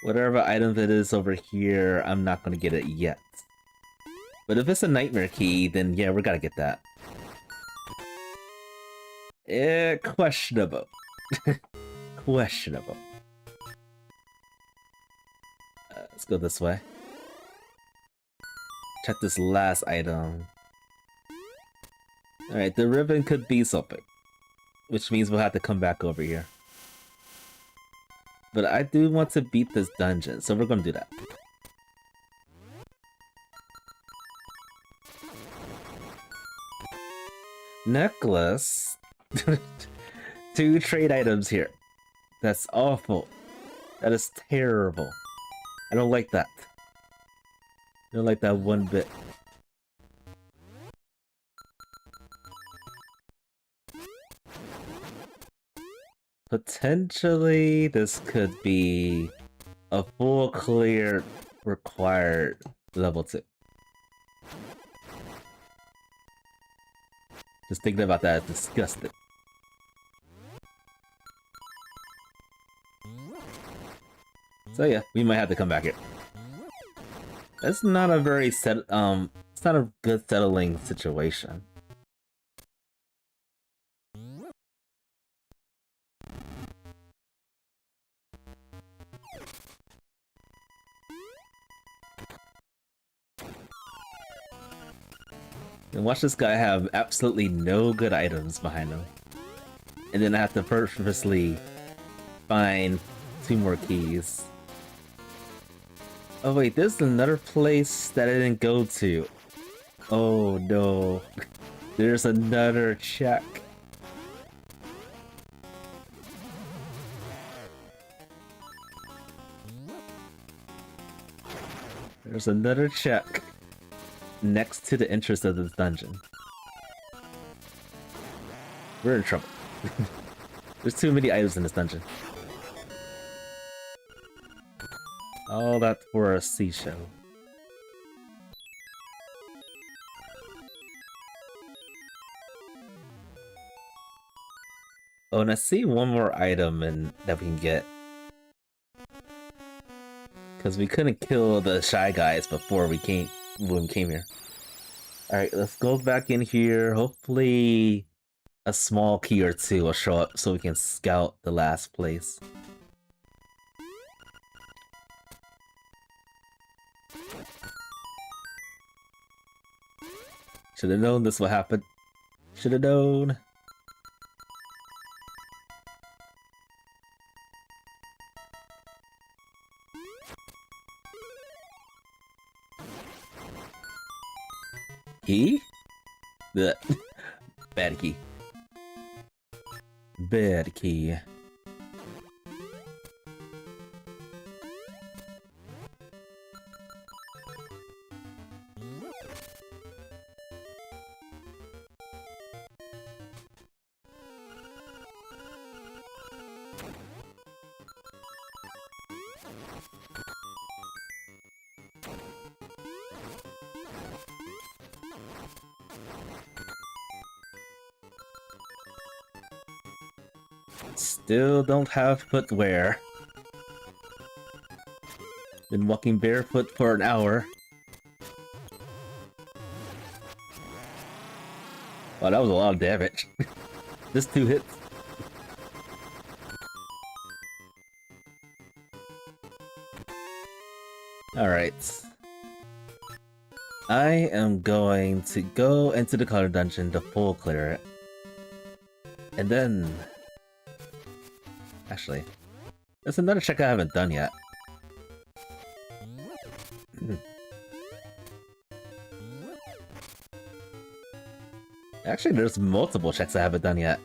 Whatever item it is over here, I'm not gonna get it yet. But if it's a nightmare key, then yeah, we gotta get that. Questionable. Questionable. Let's go this way. Check this last item. Alright, the ribbon could be something. Which means we'll have to come back over here. But I do want to beat this dungeon, so we're gonna do that. Necklace? 2 trade items here. That's awful. That is terrible. I don't like that. I don't like that one bit. Potentially, this could be a full clear required level 2. Just thinking about that is disgusting. So yeah, we might have to come back here. That's not a very it's not a good settling situation. And watch this guy have absolutely no good items behind him. And then I have to purposely Fine. 2 more keys. Oh wait, there's another place that I didn't go to. Oh no. There's another check. There's another check next to the entrance of this dungeon. We're in trouble. There's too many items in this dungeon. All that for a seashell. Oh, and I see one more item that we can get. Because we couldn't kill the Shy Guys before when we came here. Alright, let's go back in here. Hopefully a small key or 2 will show up so we can scout the last place. Should've known this would happen. Should've known. Key? Blech. Bad key. Bad key. Still don't have footwear. Been walking barefoot for an hour. Wow, that was a lot of damage. Just 2 hits. Alright. I am going to go into the color dungeon to full clear it. And then... Actually, there's another check I haven't done yet. Actually, there's multiple checks I haven't done yet.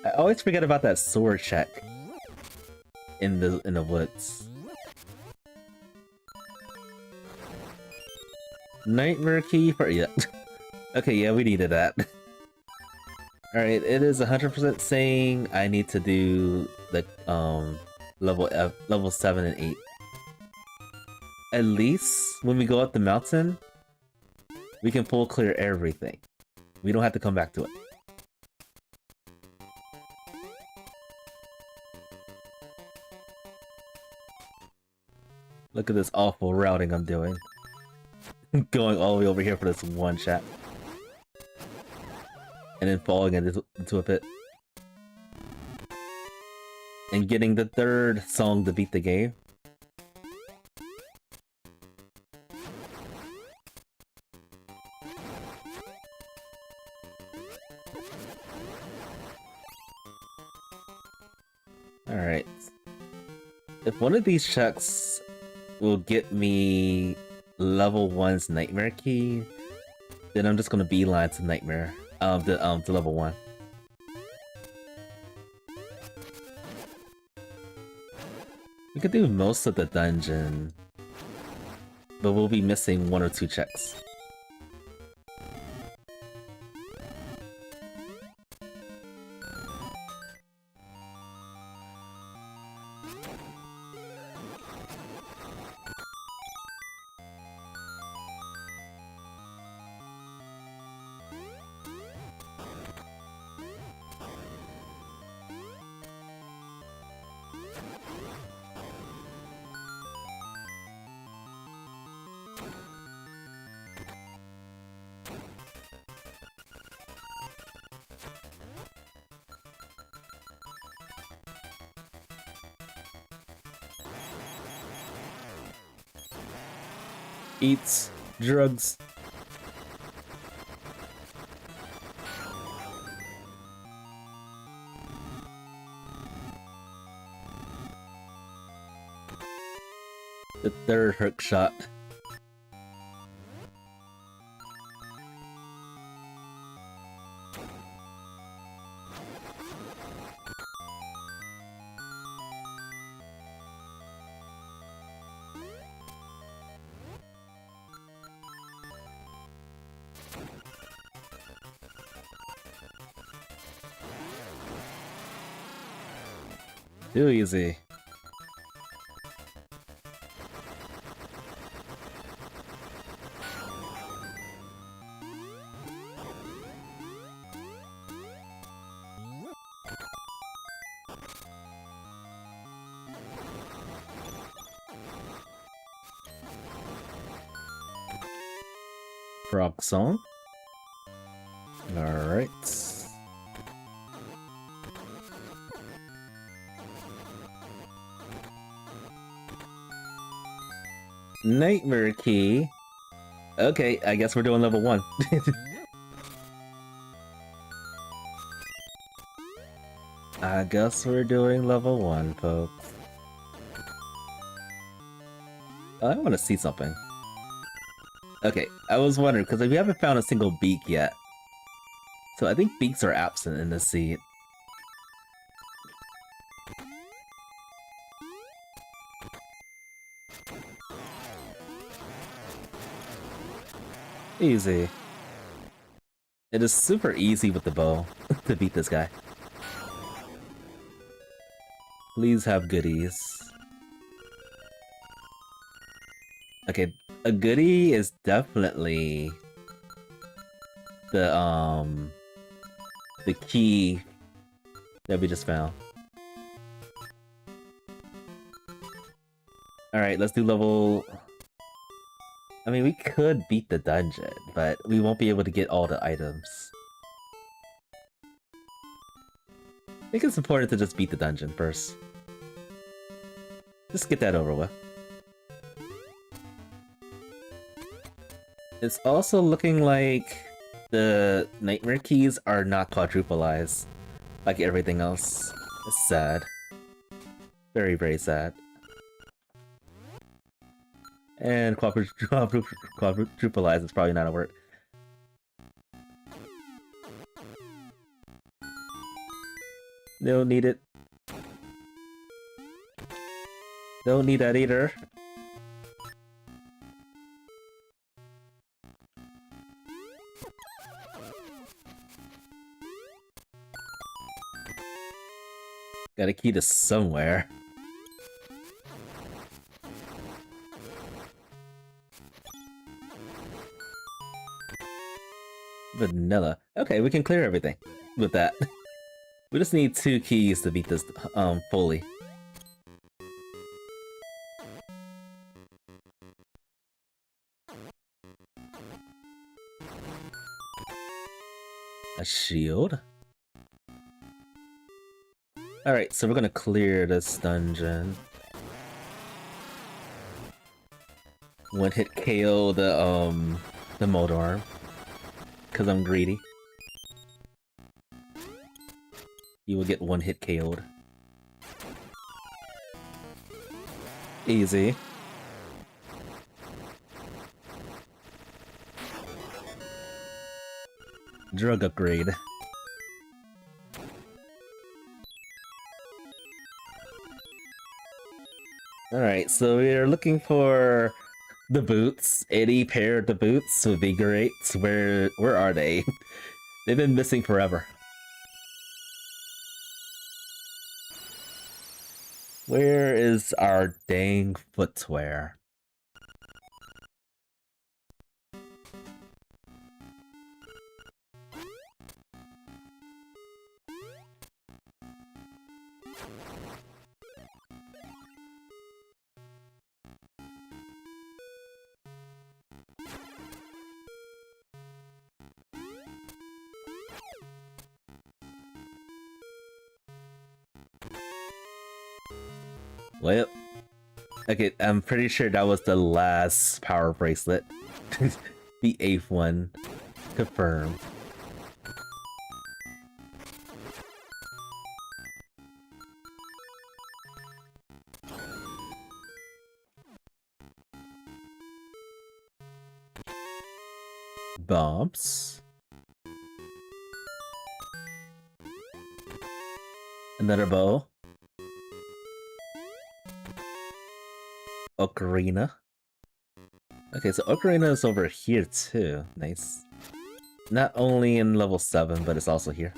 I always forget about that sword check in the woods. Nightmare key for yeah. Okay, yeah, we needed that. Alright, it is 100% saying I need to do the level 7 and 8. At least when we go up the mountain, we can full clear everything. We don't have to come back to it. Look at this awful routing I'm doing. Going all the way over here for this one shot. And then falling into a pit. And getting the 3rd song to beat the game. Alright. If one of these checks will get me level 1's Nightmare key, then I'm just gonna beeline to Nightmare. To level 1. We could do most of the dungeon, but we'll be missing 1 or 2 checks. Eats drugs. The third hook shot. Too easy. Frog song. Alright. Nightmare key. Okay, I guess we're doing level 1. I guess we're doing level 1, folks. I want to see something. Okay, I was wondering, because we haven't found a single beak yet. So I think beaks are absent in this seed. Easy. It is super easy with the bow to beat this guy. Please have goodies. Okay, a goodie is definitely the key that we just found. Alright, let's do level... I mean, we could beat the dungeon, but we won't be able to get all the items. I think it's important to just beat the dungeon first. Just get that over with. It's also looking like the nightmare keys are not quadrupleized like everything else. It's sad. Very, very sad. And quadrupleize is probably not a word. Don't need it. Don't need that either. Got a key to somewhere. Vanilla. Okay, we can clear everything with that. We just need 2 keys to beat this fully. A shield? Alright, so we're gonna clear this dungeon. One hit KO the mold arm. Cause I'm greedy. You will get 1 hit KO'd. Easy. Drug upgrade. Alright, so we are looking for the boots. Any pair of the boots would be great. Where are they? They've been missing forever. Where is our dang footwear? Well, okay, I'm pretty sure that was the last power bracelet. The 8th one. Confirmed. bombs. Another bow. Ocarina. Okay, so Ocarina is over here too. Nice. Not only in level 7, but it's also here.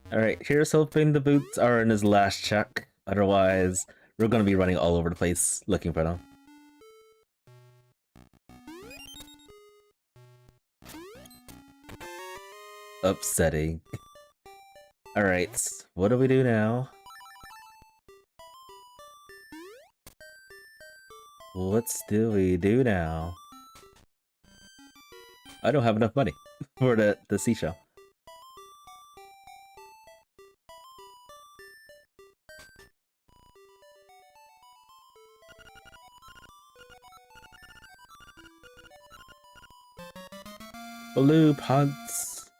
Alright, here's hoping the boots are in his last check. Otherwise, we're gonna be running all over the place looking for them. Upsetting. Alright, what do we do now? What do we do now? I don't have enough money for the seashell. Blue punts.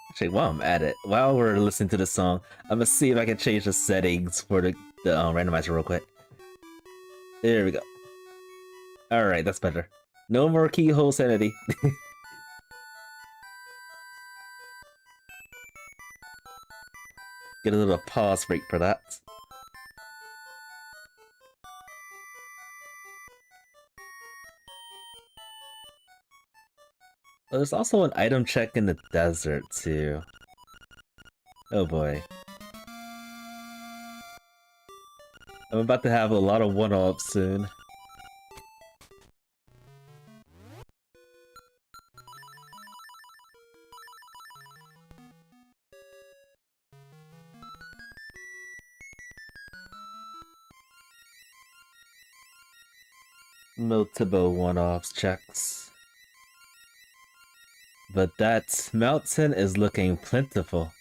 Actually, while I'm at it, while we're listening to the song, I'm gonna see if I can change the settings for the randomizer real quick. There we go. Alright, that's better. No more keyhole sanity. Get a little pause break for that. Oh, there's also an item check in the desert, too. Oh boy. I'm about to have a lot of one-ups soon. Multiple one-offs checks. But that mountain is looking plentiful.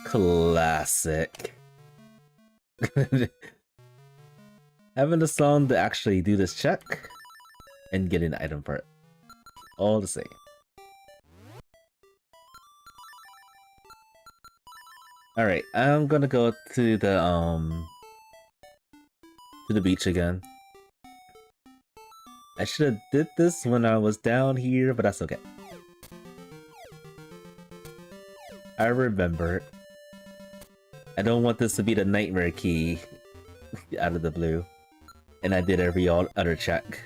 Classic. Having a song to actually do this check and get an item for it. All the same. Alright, I'm gonna go to the beach again. I should have did this when I was down here, but that's okay. I remember. I don't want this to be the nightmare key out of the blue. And I did every other check.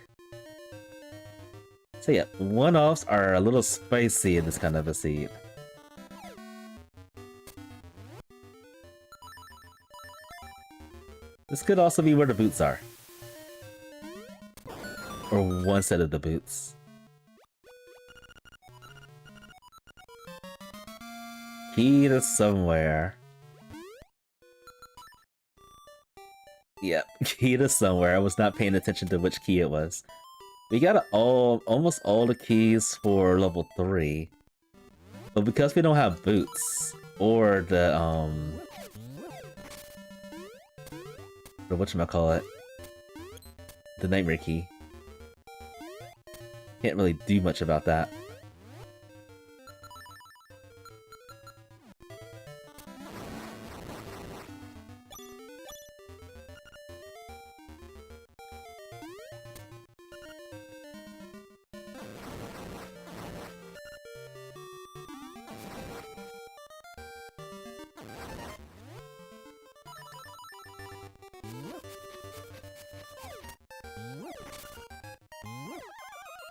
So yeah, one-offs are a little spicy in this kind of a scene. This could also be where the boots are. Or one set of the boots. Key to somewhere. Yep, key to somewhere. I was not paying attention to which key it was. We got almost all the keys for level 3. But because we don't have boots, or the whatchamacallit, the nightmare key, can't really do much about that.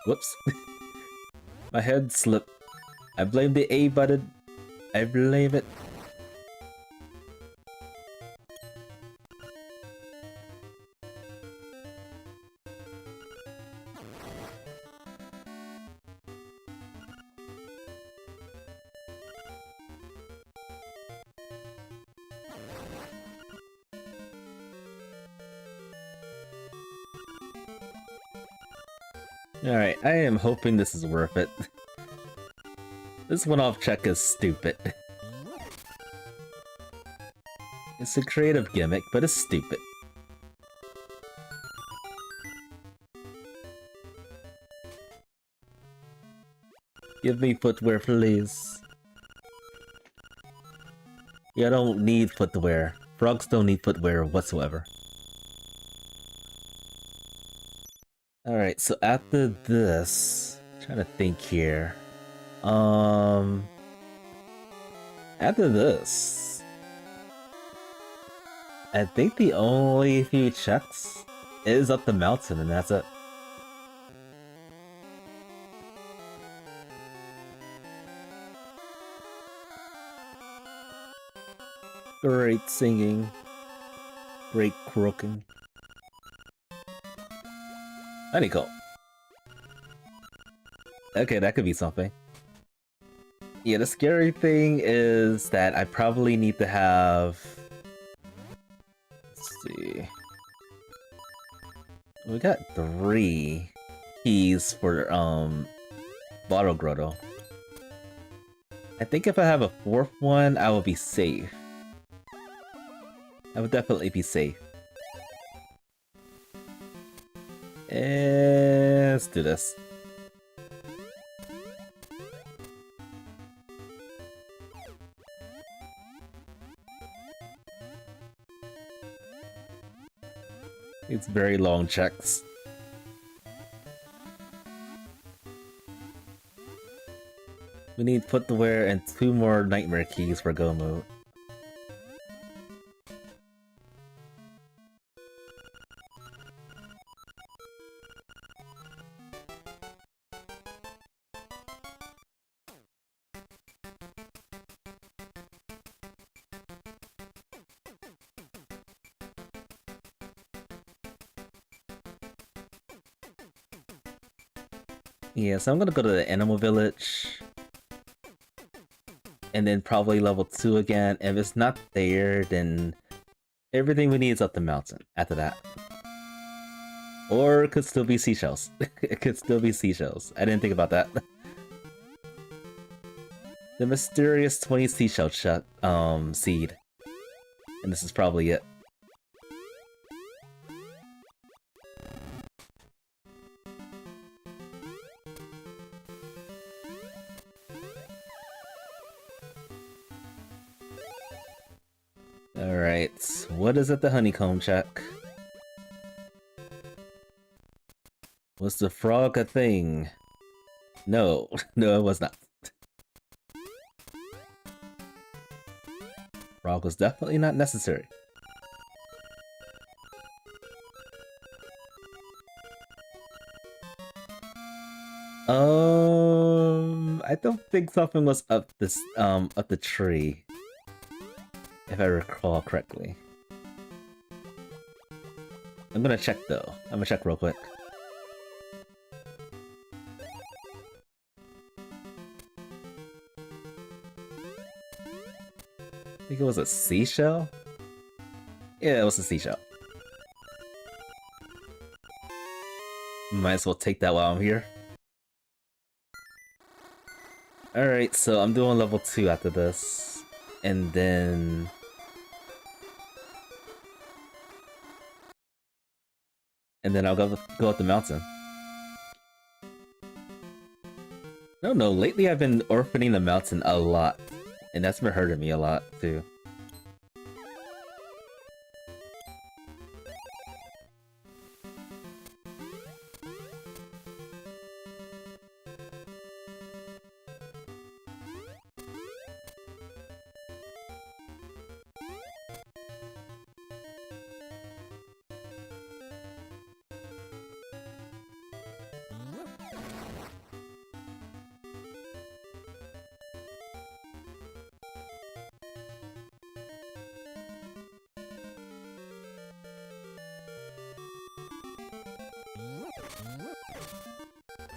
Whoops. My head slipped. I blame the A button. I blame it. Alright, I am hoping this is worth it. This one-off check is stupid. It's a creative gimmick, but it's stupid. Give me footwear, please. Yeah, I don't need footwear. Frogs don't need footwear whatsoever. Alright, so after this... trying to think here. After this... I think the only few checks is up the mountain, and that's it. Great singing. Great croaking. Honeycomb. Okay, that could be something. Yeah, the scary thing is that I probably need to have... let's see... we got 3 keys for, Bottle Grotto. I think if I have a 4th one, I will be safe. I would definitely be safe. And let's do this. It's very long checks. We need footwear and 2 more nightmare keys for go mode. Yeah, so I'm gonna go to the animal village. And then probably level 2 again. If it's not there, then everything we need is up the mountain after that. Or it could still be seashells. It could still be seashells. I didn't think about that. The mysterious 20 seashell seed. And this is probably it. Alright, what is it the honeycomb check? Was the frog a thing? No, no it was not. Frog was definitely not necessary. I don't think something was up this up the tree. If I recall correctly. I'm gonna check though. I'm gonna check real quick. I think it was a seashell? Yeah, it was a seashell. Might as well take that while I'm here. Alright, so I'm doing level 2 after this. And then... I'll go up the mountain. No, lately I've been orphaning the mountain a lot. And that's been hurting me a lot, too.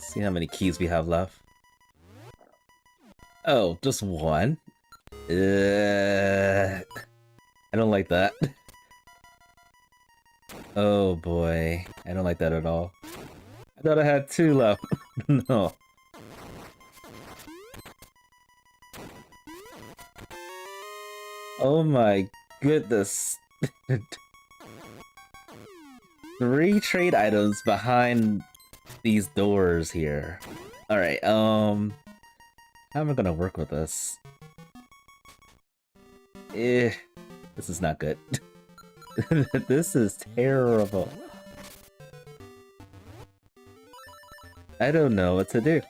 See how many keys we have left. Oh, just 1? I don't like that. Oh boy, I don't like that at all. I thought I had 2 left. No. Oh my goodness. 3 trade items behind these doors here. Alright, how am I gonna work with this? This is not good. This is terrible. I don't know what to do.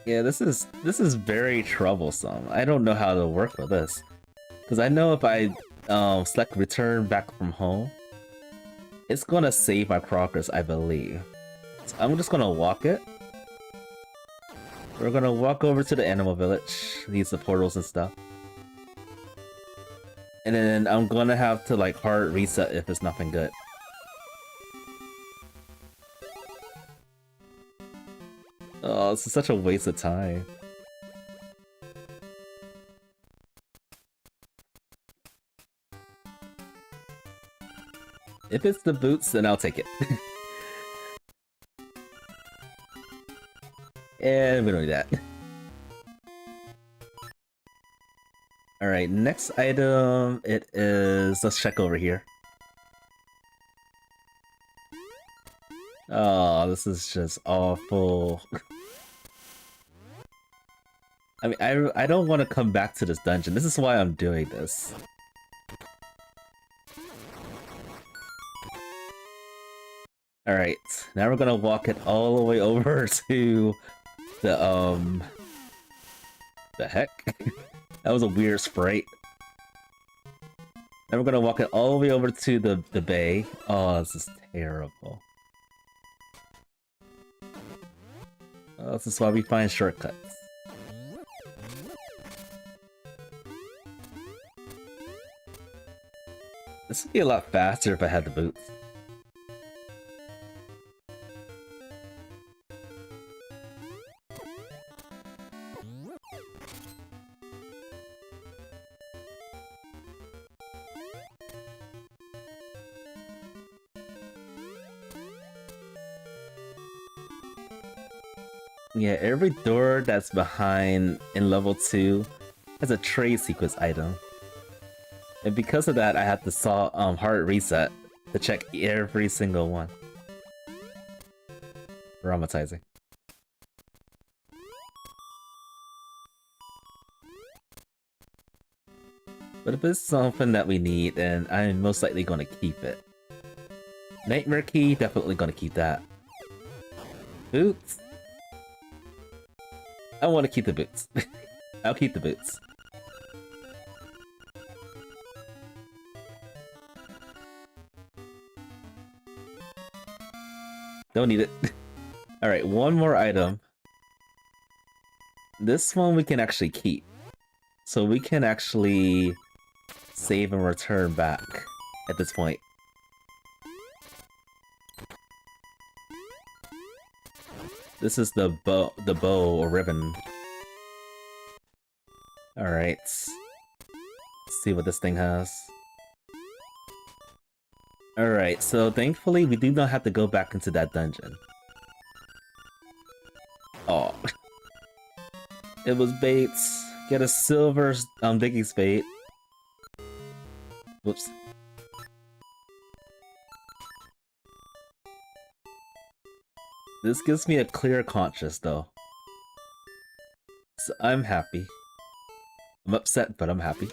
Yeah, this is very troublesome. I don't know how to work with this. Because I know if I select return back from home, it's gonna save my progress, I believe. So I'm just gonna walk it. We're gonna walk over to the animal village, use the portals and stuff. And then I'm gonna have to like hard reset if it's nothing good. Oh, this is such a waste of time. If it's the boots, then I'll take it. And we don't need that. Alright, next item, it is... Let's check over here. Oh, this is just awful. I mean, I don't want to come back to this dungeon. This is why I'm doing this. Alright, now we're gonna walk it all the way over to the heck? That was a weird sprite. Now we're gonna walk it all the way over to the bay. Oh, this is terrible. Oh, this is why we find shortcuts. This would be a lot faster if I had the boots. Yeah, every door that's behind in level 2 has a trade sequence item. And because of that, I had to hard reset to check every single one. Traumatizing. But if it's something that we need, then I'm most likely going to keep it. Nightmare Key, definitely going to keep that. Boots? I want to keep the boots. I'll keep the boots. Don't need it. Alright, one more item. This one we can actually keep. So we can actually save and return back at this point. This is the bow or ribbon. Alright. Let's see what this thing has. Alright, so thankfully we do not have to go back into that dungeon. Oh. It was baits. Get a silver digging spade. Whoops. This gives me a clear conscience, though. So I'm happy. I'm upset, but I'm happy.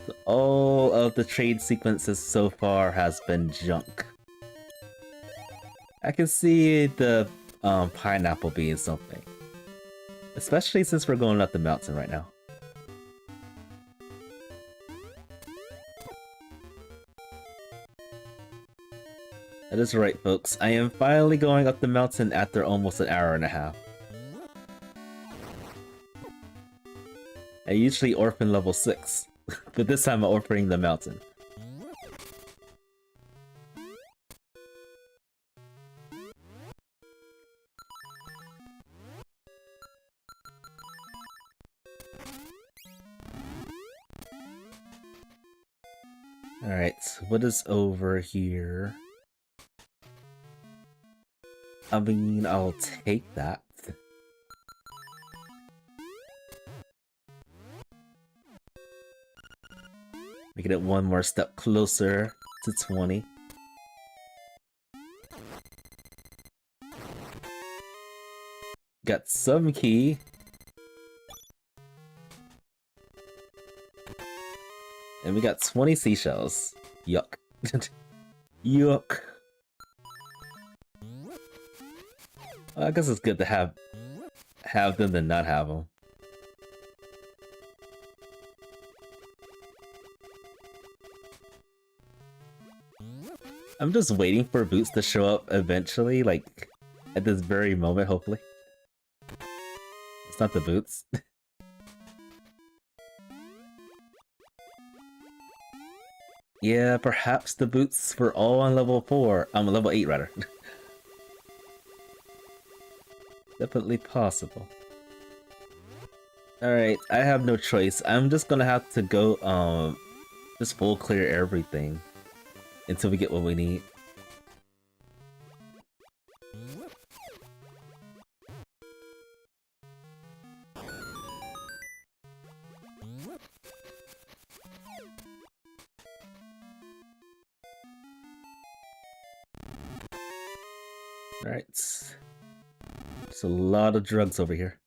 So all of the trade sequences so far has been junk. I can see the pineapple being something. Especially since we're going up the mountain right now. That is right, folks. I am finally going up the mountain after almost an hour and a half. I usually orphan level 6, but this time I'm orphaning the mountain. Alright, what is over here? I mean, I'll take that. Making it one more step closer to 20. Got some key. And we got 20 seashells. Yuck. Yuck. Well, I guess it's good to have them than not have them. I'm just waiting for boots to show up eventually, like at this very moment, hopefully. It's not the boots. Yeah, perhaps the boots were all on level 4. Level 8 rather. Definitely possible. Alright, I have no choice. I'm just gonna have to go, just full clear everything until we get what we need. Alright. There's a lot of drugs over here.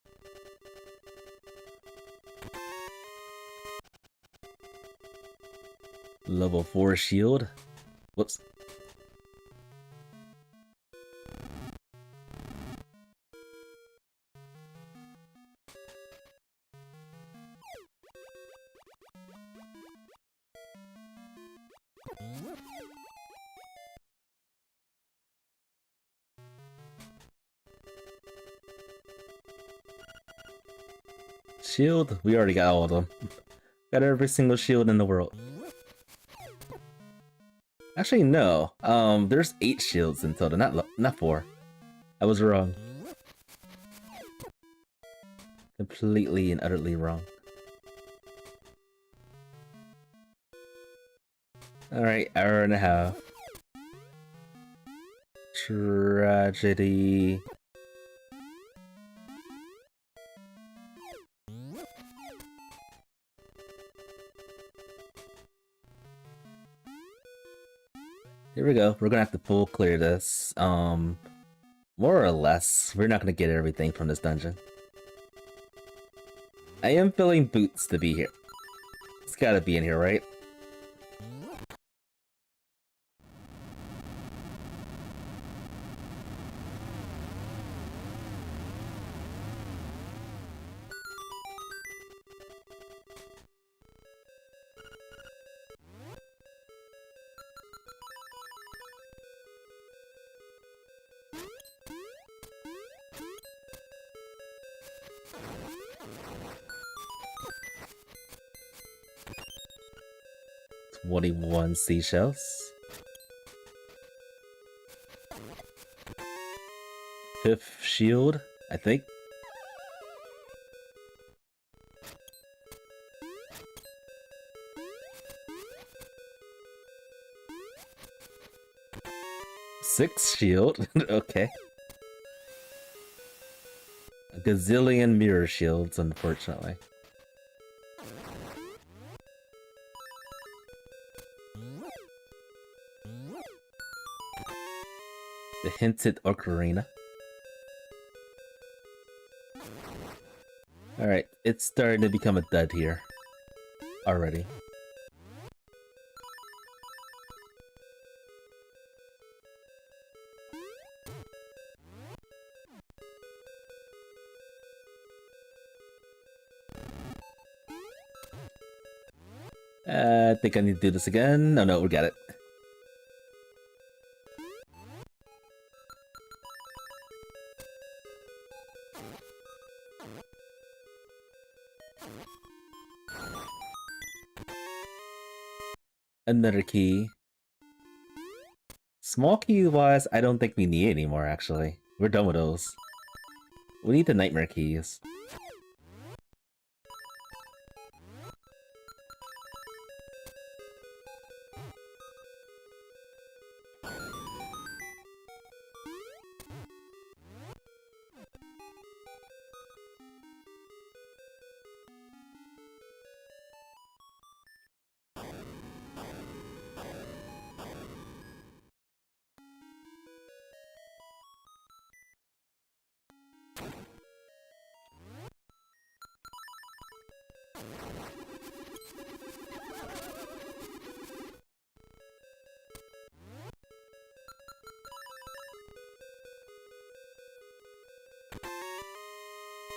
Level 4 shield. Whoops. Shield? We already got all of them. Got every single shield in the world. Actually, no. There's 8 shields in total, not 4. I was wrong. Completely and utterly wrong. Alright, hour and a half. Tragedy. Here we go. We're gonna have to full clear this. More or less. We're not gonna get everything from this dungeon. I am feeling boots to be here. It's gotta be in here, right? One seashells. 5th shield, I think. Sixth shield, okay. A gazillion mirror shields, unfortunately. The hinted ocarina. Alright, it's starting to become a dud here. Already. I think I need to do this again. No, we got it. Another key. Small key wise, I don't think we need anymore actually. We're done with those. We need the nightmare keys.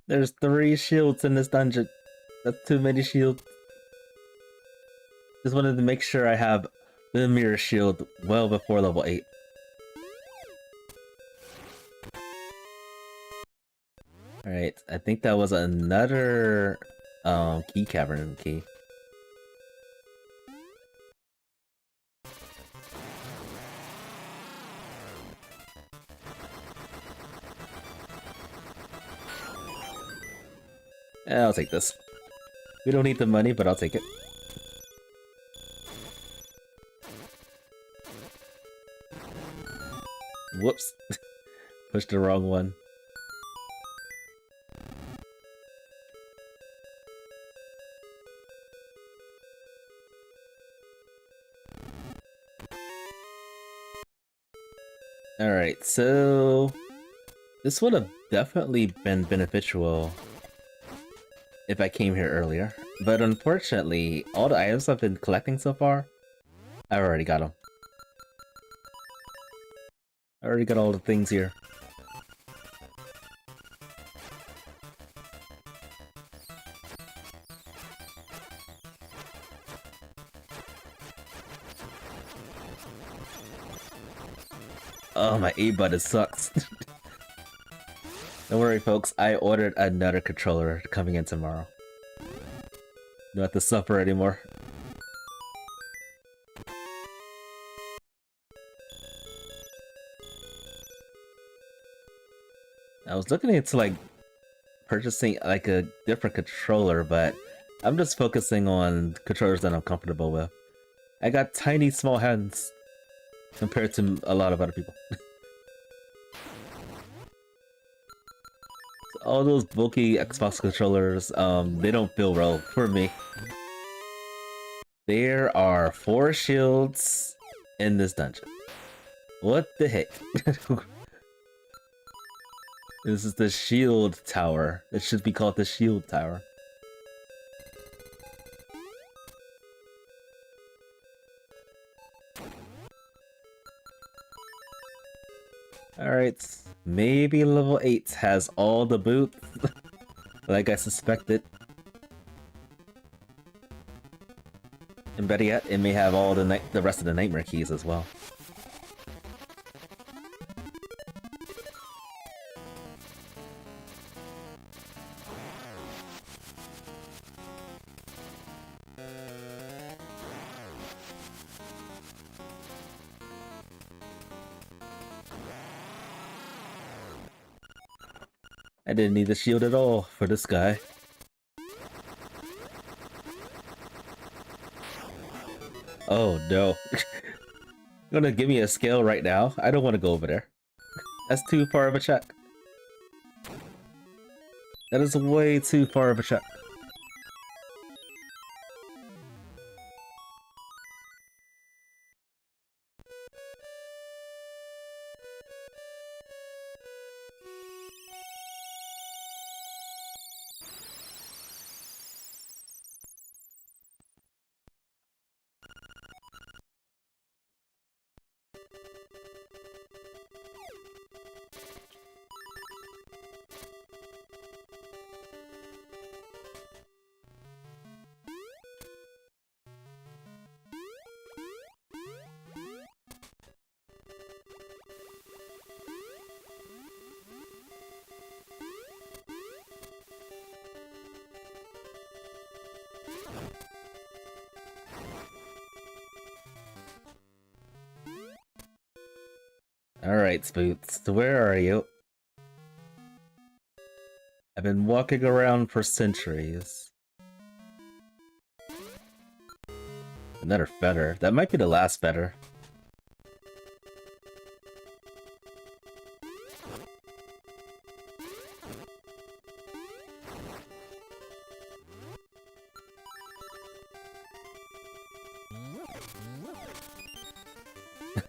There's 3 shields in this dungeon. That's too many shields. Just wanted to make sure I have the mirror shield well before level 8. Alright, I think that was another key cavern key. I'll take this. We don't need the money, but I'll take it. Whoops. Pushed the wrong one. Alright, so this would have definitely been beneficial if I came here earlier, but unfortunately, all the items I've been collecting so far, I've already got them. I already got all the things here. Oh, my A button sucks. Don't worry, folks. I ordered another controller coming in tomorrow. Don't have to suffer anymore. I was looking into like purchasing like a different controller, but I'm just focusing on controllers that I'm comfortable with. I got tiny small hands compared to a lot of other people. All those bulky Xbox controllers, they don't feel well for me. There are 4 shields in this dungeon. What the heck? This is the shield tower. It should be called the shield tower. Alright, maybe level 8 has all the boots, like I suspected. And better yet, it may have all the rest of the nightmare keys as well. I didn't need the shield at all for this guy. Oh no. You're gonna give me a scale right now? I don't want to go over there. That's too far of a check. That is way too far of a check. Alright, Spoots, where are you? I've been walking around for centuries. Another feather. That might be the last feather.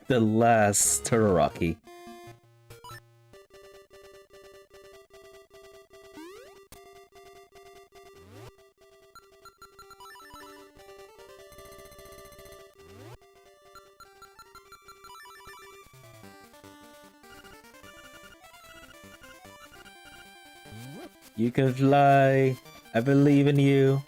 The last Turaraki. You can fly. I believe in you.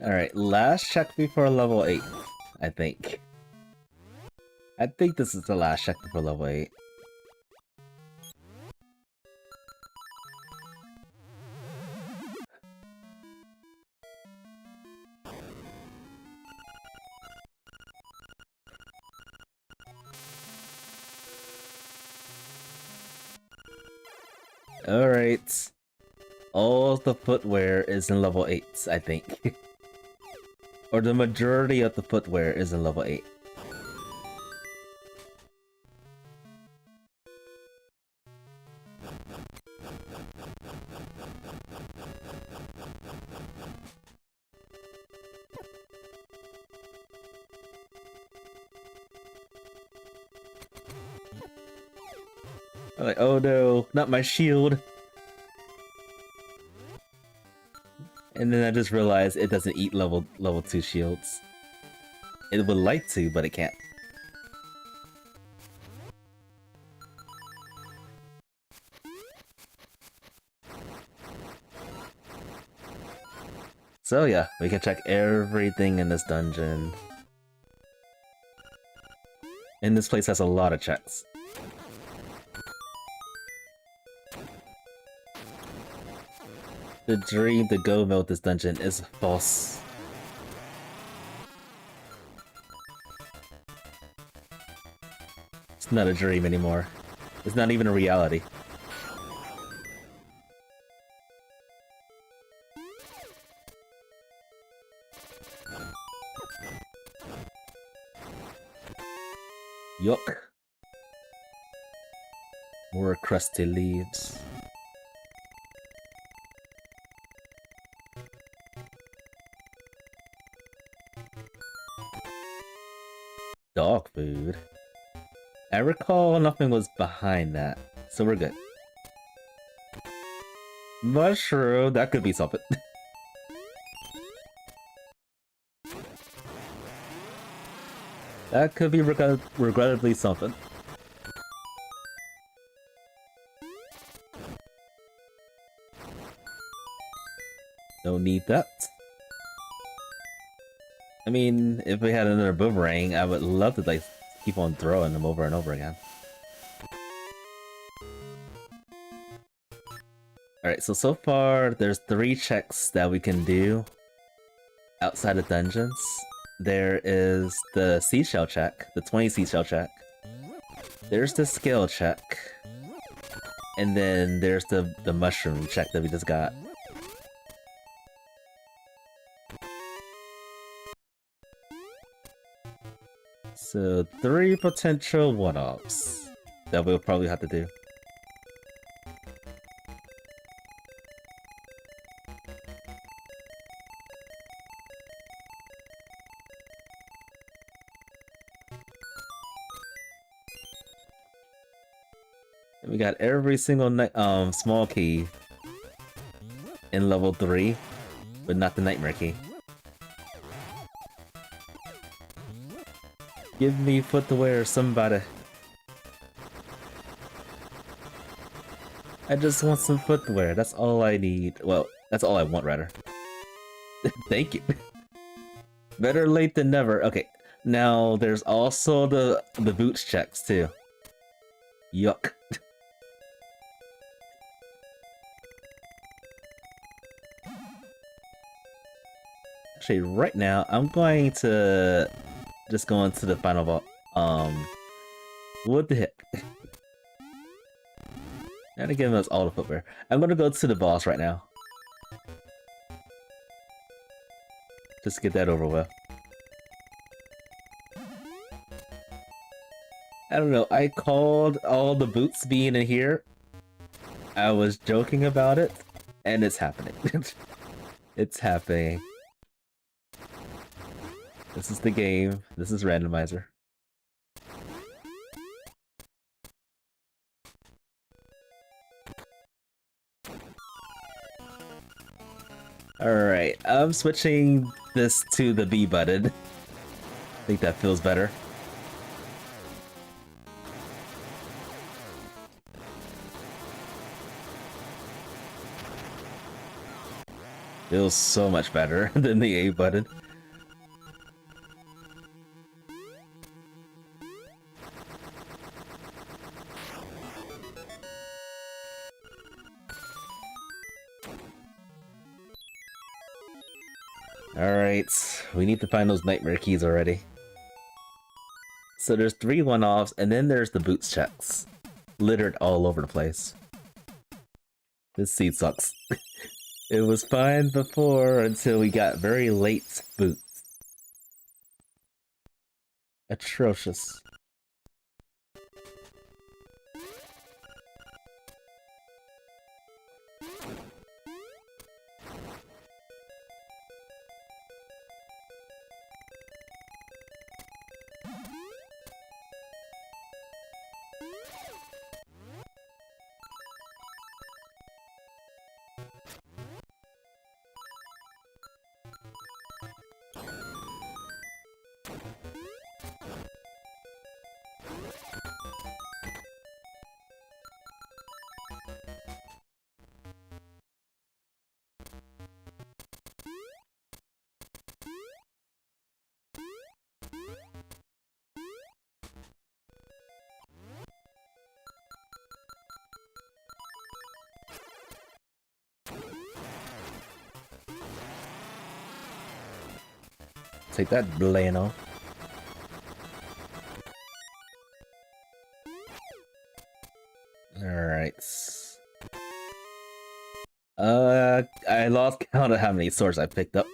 Alright, last check before level 8, I think. I think this is the last check before level 8. Alright. All the footwear is in level 8, I think. Or the majority of the footwear is in level 8. I'm like, oh no, not my shield. And then I just realized it doesn't eat level 2 shields. It would like to, but it can't. So yeah, we can check everything in this dungeon. And this place has a lot of checks. The dream to go mode this dungeon is false. It's not a dream anymore. It's not even a reality. Yuck. More crusty leaves. Dog food. I recall nothing was behind that, so we're good. Mushroom, that could be something. That could be regrettably something. Don't need that. I mean, if we had another boomerang, I would love to like keep on throwing them over and over again. Alright, so far there's 3 checks that we can do outside of dungeons. There is the seashell check, the 20 seashell check. There's the skill check. And then there's the mushroom check that we just got. So 3 potential one-offs that we'll probably have to do. And we got every single small key in level 3, but not the nightmare key. Give me footwear, somebody. I just want some footwear. That's all I need. Well, that's all I want, rather. Thank you. Better late than never. Okay, now there's also the boots checks too. Yuck. Actually, right now I'm going to just go into the final vault. What the heck? And again, that's all the footwear. I'm gonna go to the boss right now. Just get that over with. don't know, I called all the boots being in here. I was joking about it, and it's happening. It's happening. This is the game. This is Randomizer. Alright, I'm switching this to the B button. I think that feels better. Feels so much better than the A button. Alright, we need to find those nightmare keys already. So there's 3 one-offs, and then there's the boots checks. Littered all over the place. This seed sucks. It was fine before until we got very late boots. Atrocious. Take that, Blano. Alright. I lost count of how many swords I picked up.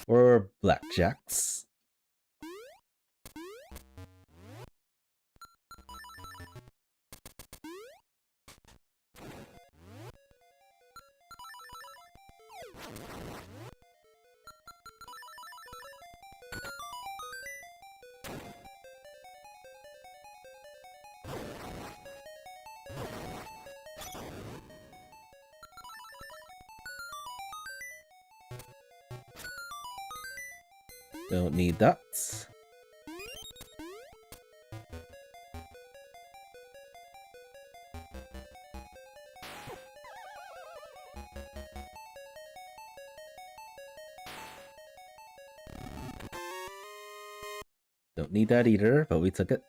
Or blackjacks. Don't need that. Don't need that either, but we took it.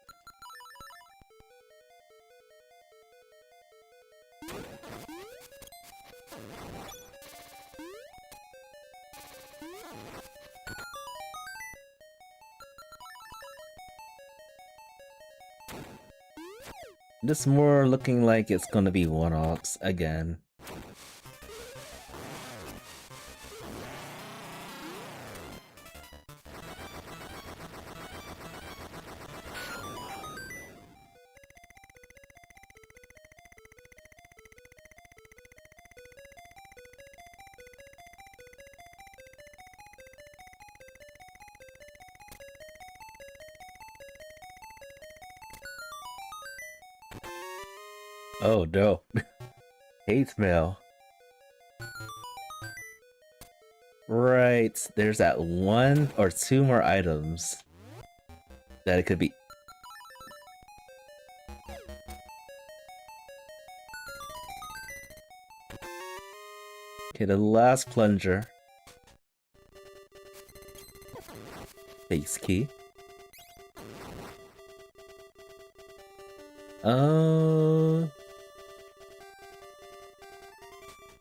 This more looking like it's gonna be one-offs again. Oh no. Hate mail. Right, there's that 1 or 2 more items that it could be. Okay, the last plunger. Face key.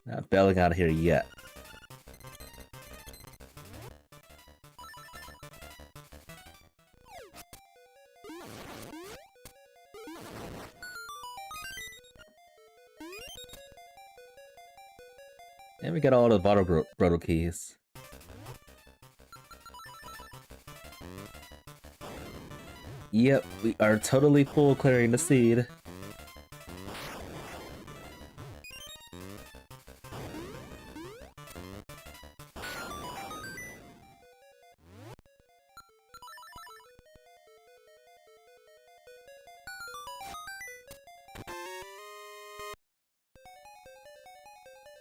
Not bailing out of here yet. And we got all the bottle grotto keys. Yep, we are totally full clearing the seed.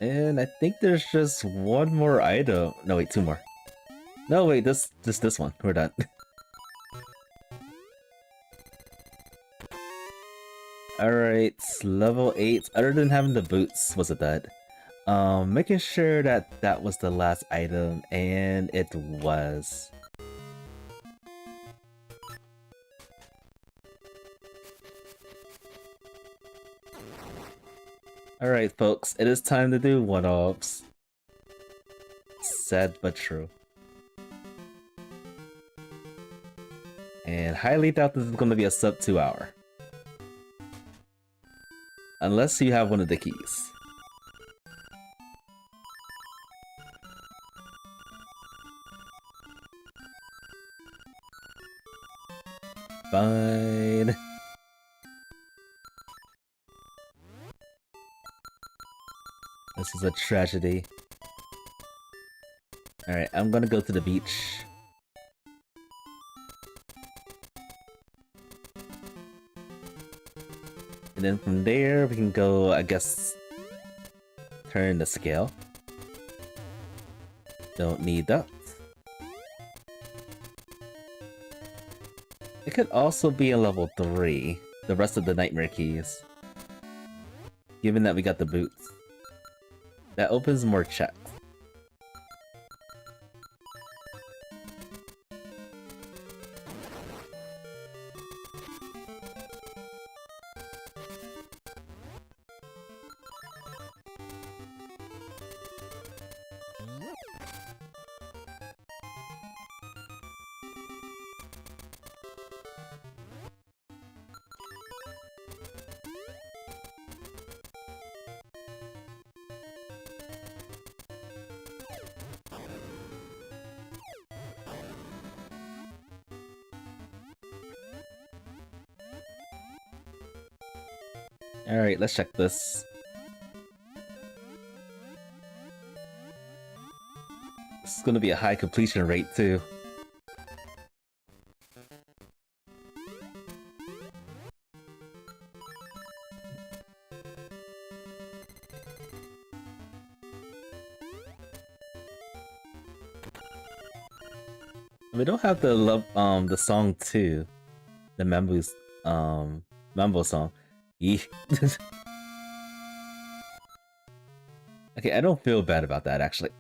And I think there's just one more item. No, wait, two more. No, wait, just this one. We're done. Alright, level 8. Other than having the boots, was it that? Making sure that that was the last item, and it was. Alright, folks, it is time to do one-offs. Sad but true. And highly doubt this is going to be a sub 2 hour. Unless you have one of the keys. Fine. This is a tragedy. Alright, I'm gonna go to the beach. And then from there, we can go, I guess, turn the scale. Don't need that. It could also be in level 3, the rest of the nightmare keys. Given that we got the boots. That opens more chests. Alright, let's check this. This is gonna be a high completion rate too. We don't have the the song 2. The Mambo's Mambo song. Eeh. Okay, I don't feel bad about that actually.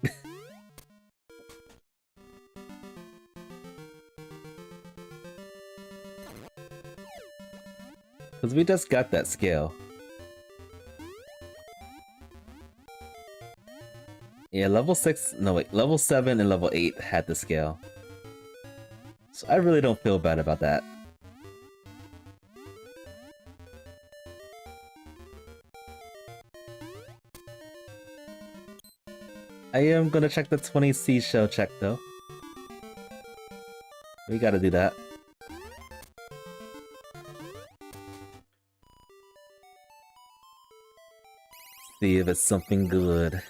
Cause we just got that scale. Yeah, level 6, no wait, level 7 and level 8 had the scale. So I really don't feel bad about that. I am gonna check the 20 seashell check though. We gotta do that. See if it's something good.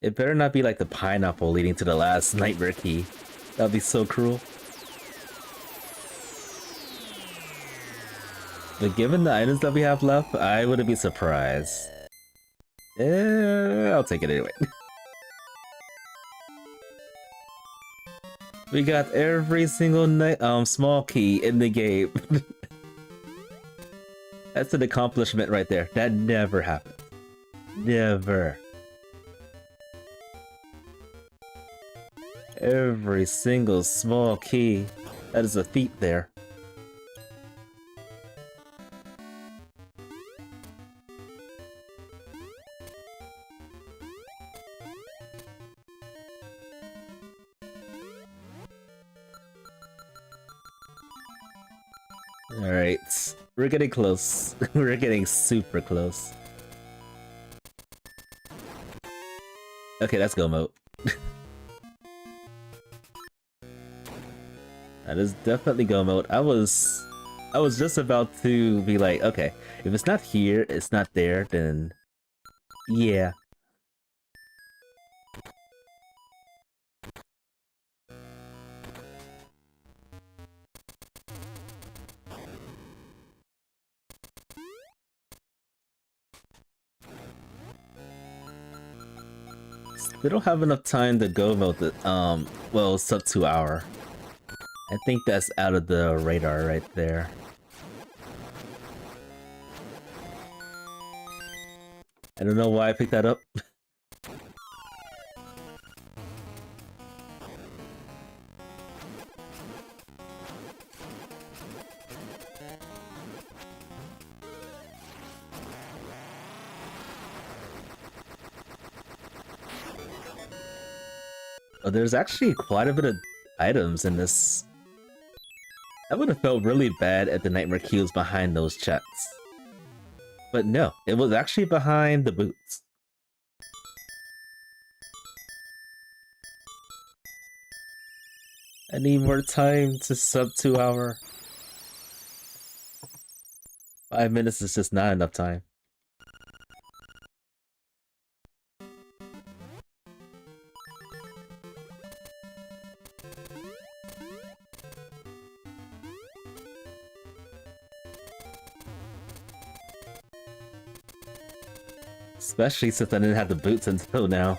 It better not be like the pineapple leading to the last nightmare key. That'd be so cruel. But given the items that we have left, I wouldn't be surprised. I'll take it anyway. We got every single small key in the game. That's an accomplishment right there. That never happened. Never. Every single small key. That is a feat there. Alright, we're getting close. We're getting super close. Okay, let's go, Moat. That is definitely go mode. I was just about to be like, okay, if it's not here, it's not there, then yeah. We don't have enough time to go mode the well, sub 2 hour. I think that's out of the radar right there. I don't know why I picked that up. Oh, there's actually quite a bit of items in this. I would have felt really bad if the Nightmare Key was behind those chests. But no, it was actually behind the boots. I need more time to sub 2 hour. 5 minutes is just not enough time. Especially since I didn't have the boots until now.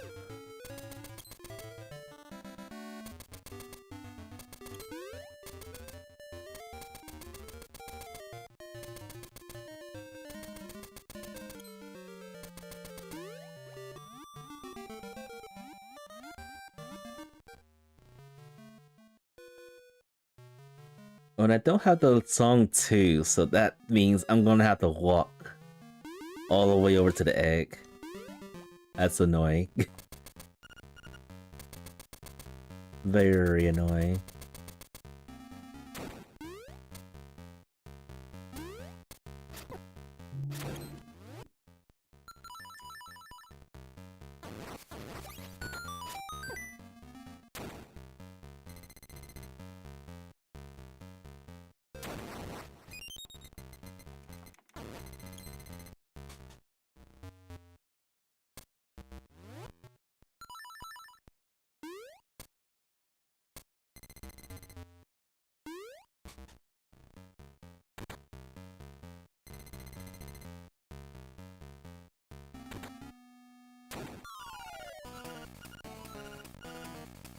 And I don't have the song 2, so that means I'm gonna have to walk all the way over to the egg. That's annoying. Very annoying.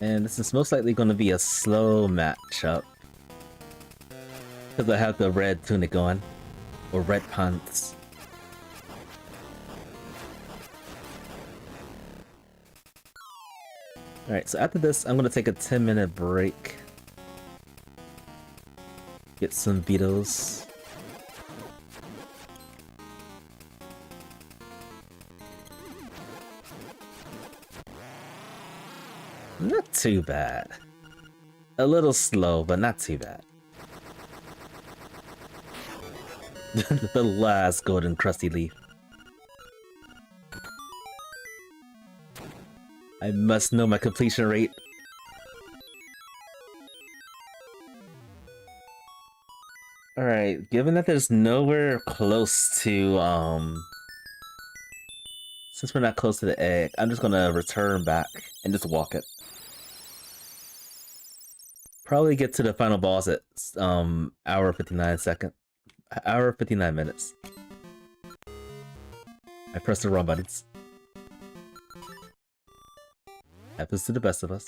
And this is most likely going to be a slow matchup. Because I have the red tunic on. Or red pants. Alright, so after this, I'm going to take a 10-minute break. Get some Beatles. Not too bad. A little slow, but not too bad. The last golden crusty leaf. I must know my completion rate. Alright, given that there's nowhere close to, since we're not close to the egg, I'm just gonna return back and just walk it. Probably get to the final boss at hour 59 minutes. I pressed the wrong buttons. Happens to the best of us.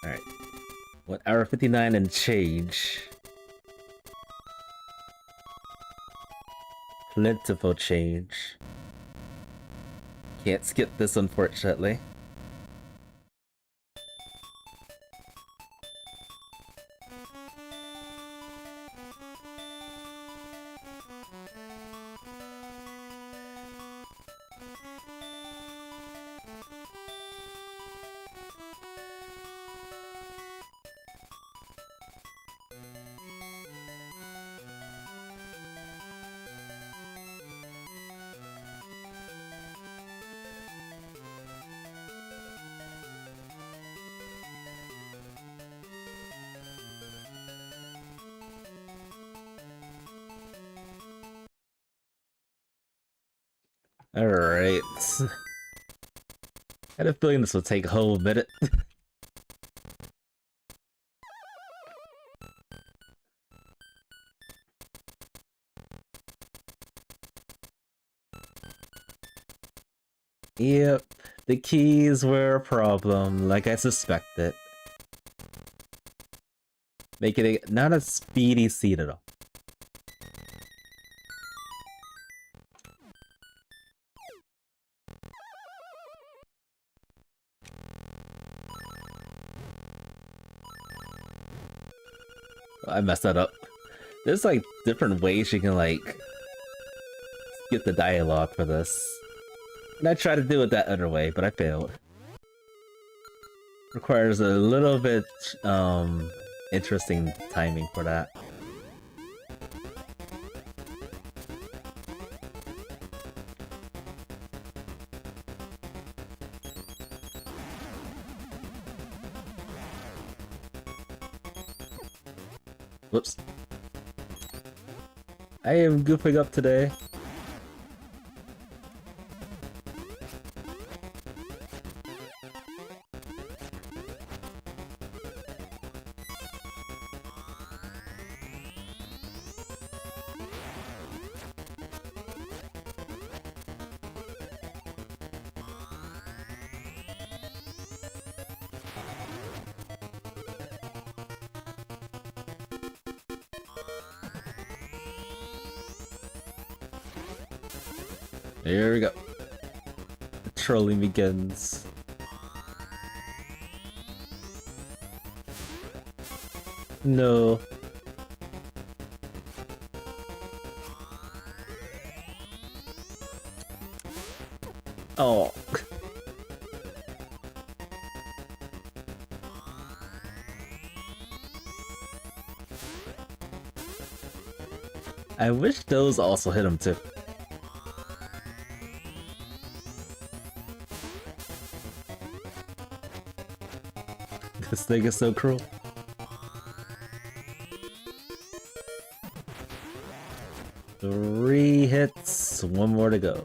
Alright. 1 hour 59 and change. Plentiful change. Can't skip this, unfortunately. Alright. I had a feeling this would take a whole minute. Yep, the keys were a problem, like I suspected. Making it not a speedy seat at all. I messed that up. There's like different ways you can like get the dialogue for this. And I tried to do it that other way, but I failed. Requires a little bit interesting timing for that. Whoops. I am goofing up today. Here we go. The trolling begins. No. Oh. I wish those also hit him too. This thing is so cruel. Three hits, one more to go.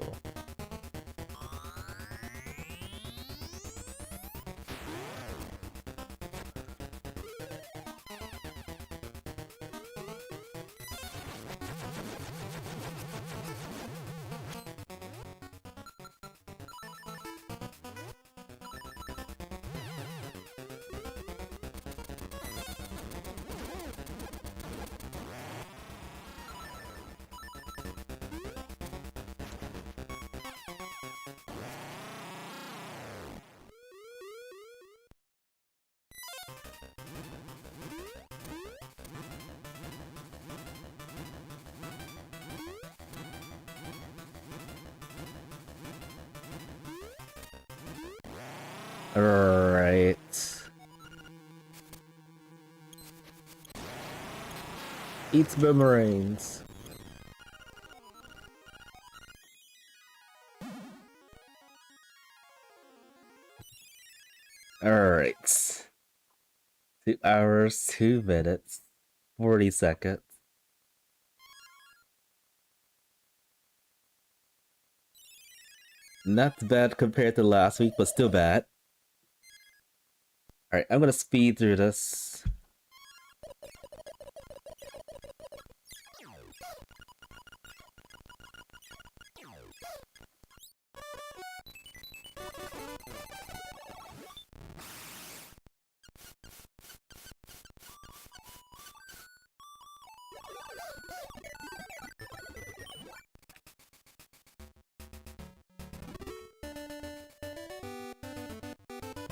Alright. Eats boomerangs. Alright. 2 hours, 2 minutes, 40 seconds. Not bad compared to last week, but still bad. Alright, I'm gonna speed through this.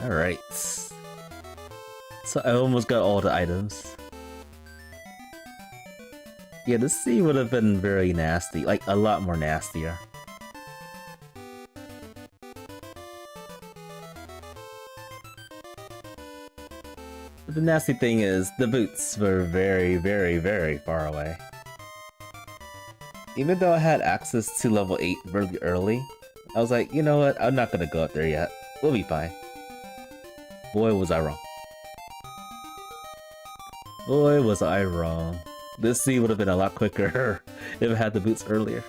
Alright. So I almost got all the items. Yeah, this sea would have been very nasty, like a lot more nastier. But the nasty thing is, the boots were very, very, very far away. Even though I had access to level 8 really early, I was like, you know what, I'm not gonna go up there yet. We'll be fine. Boy, was I wrong. Boy, was I wrong. This sea would have been a lot quicker if I had the boots earlier.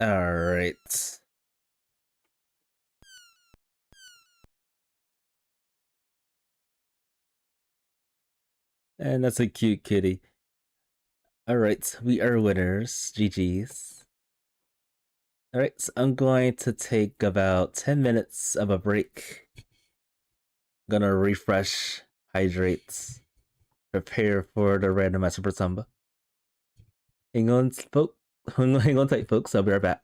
Alright. And that's a cute kitty. Alright, we are winners. GG's. Alright, so I'm going to take about 10 minutes of a break. Gonna refresh, hydrate, prepare for the randomizer for Tomba. Hang on, hang on tight, folks. I'll be right back.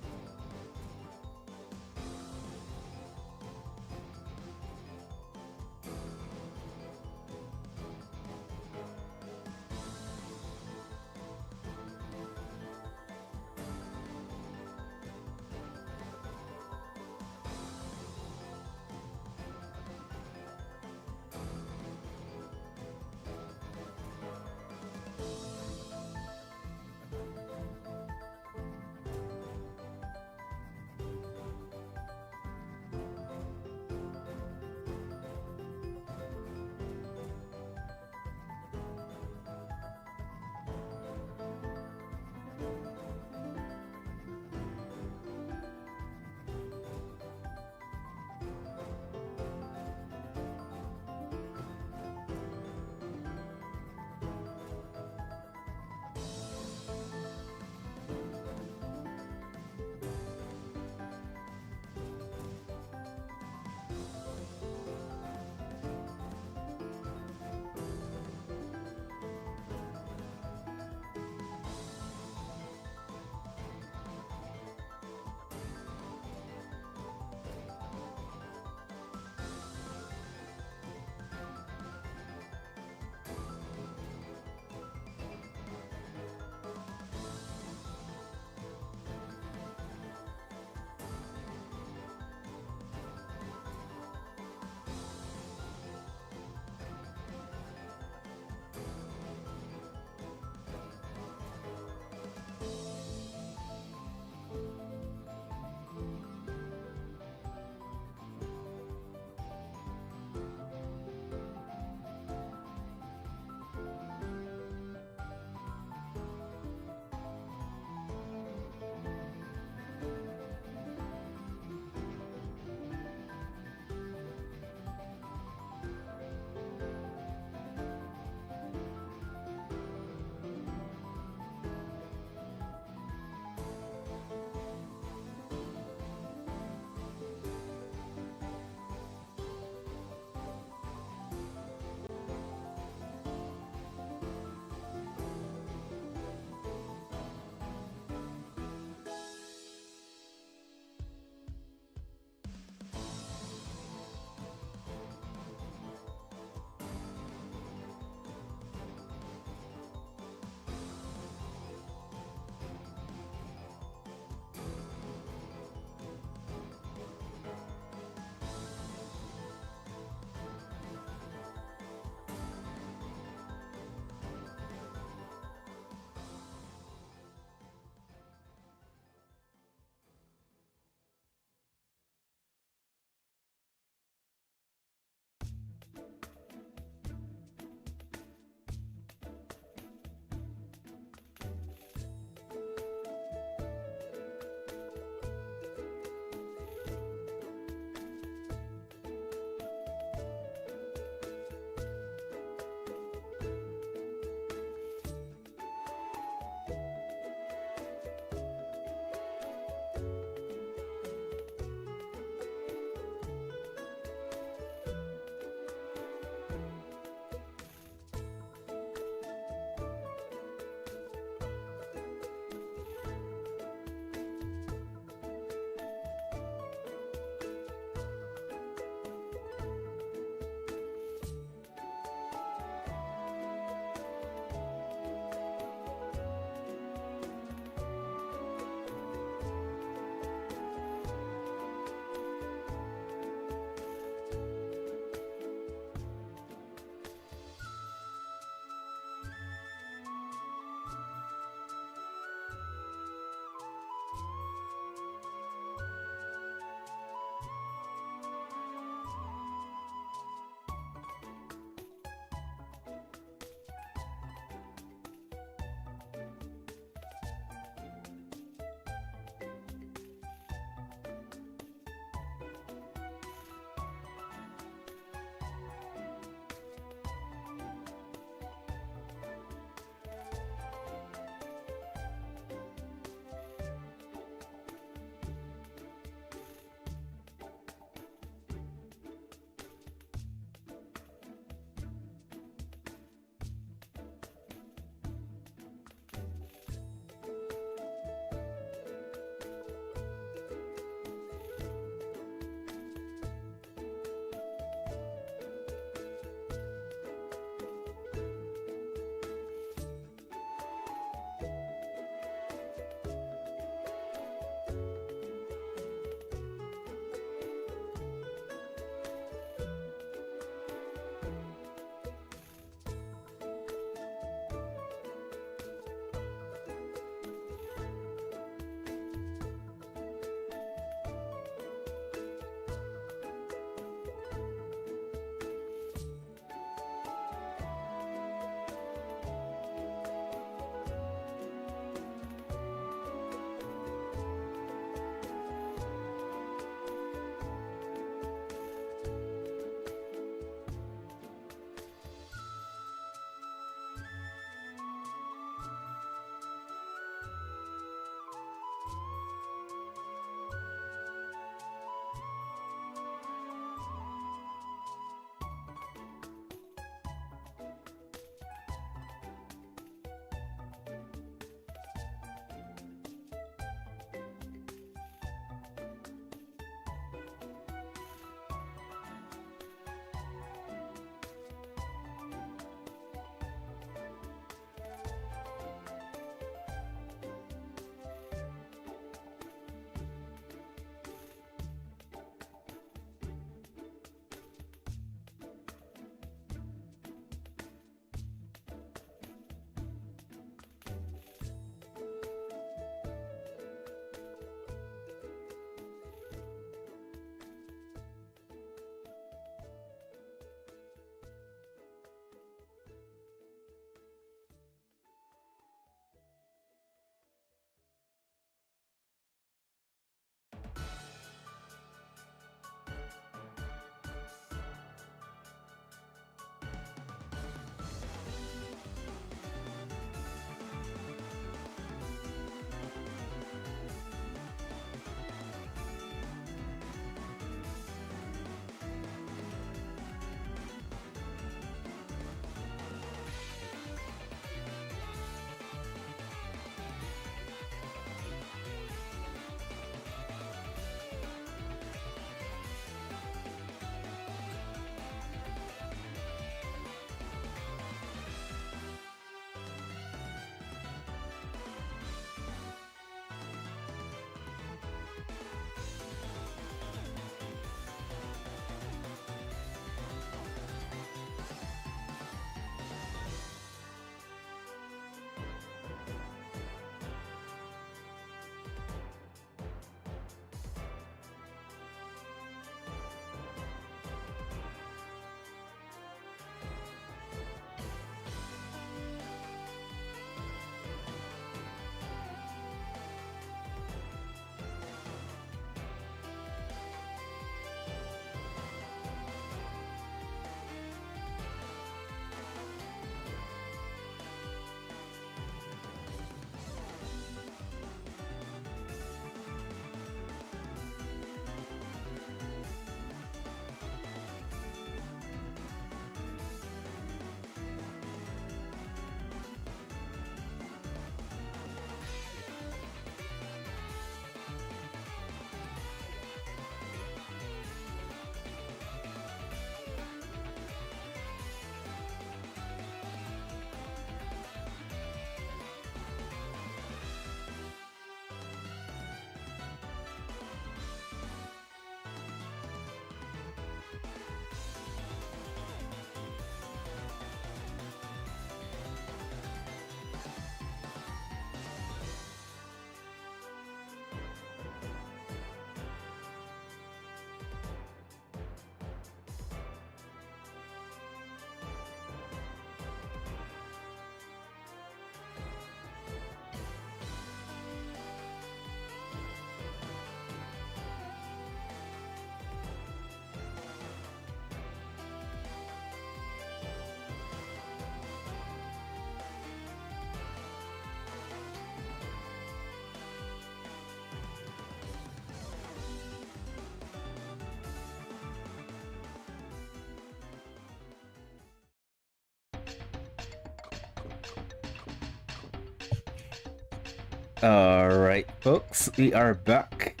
Alright, folks, we are back.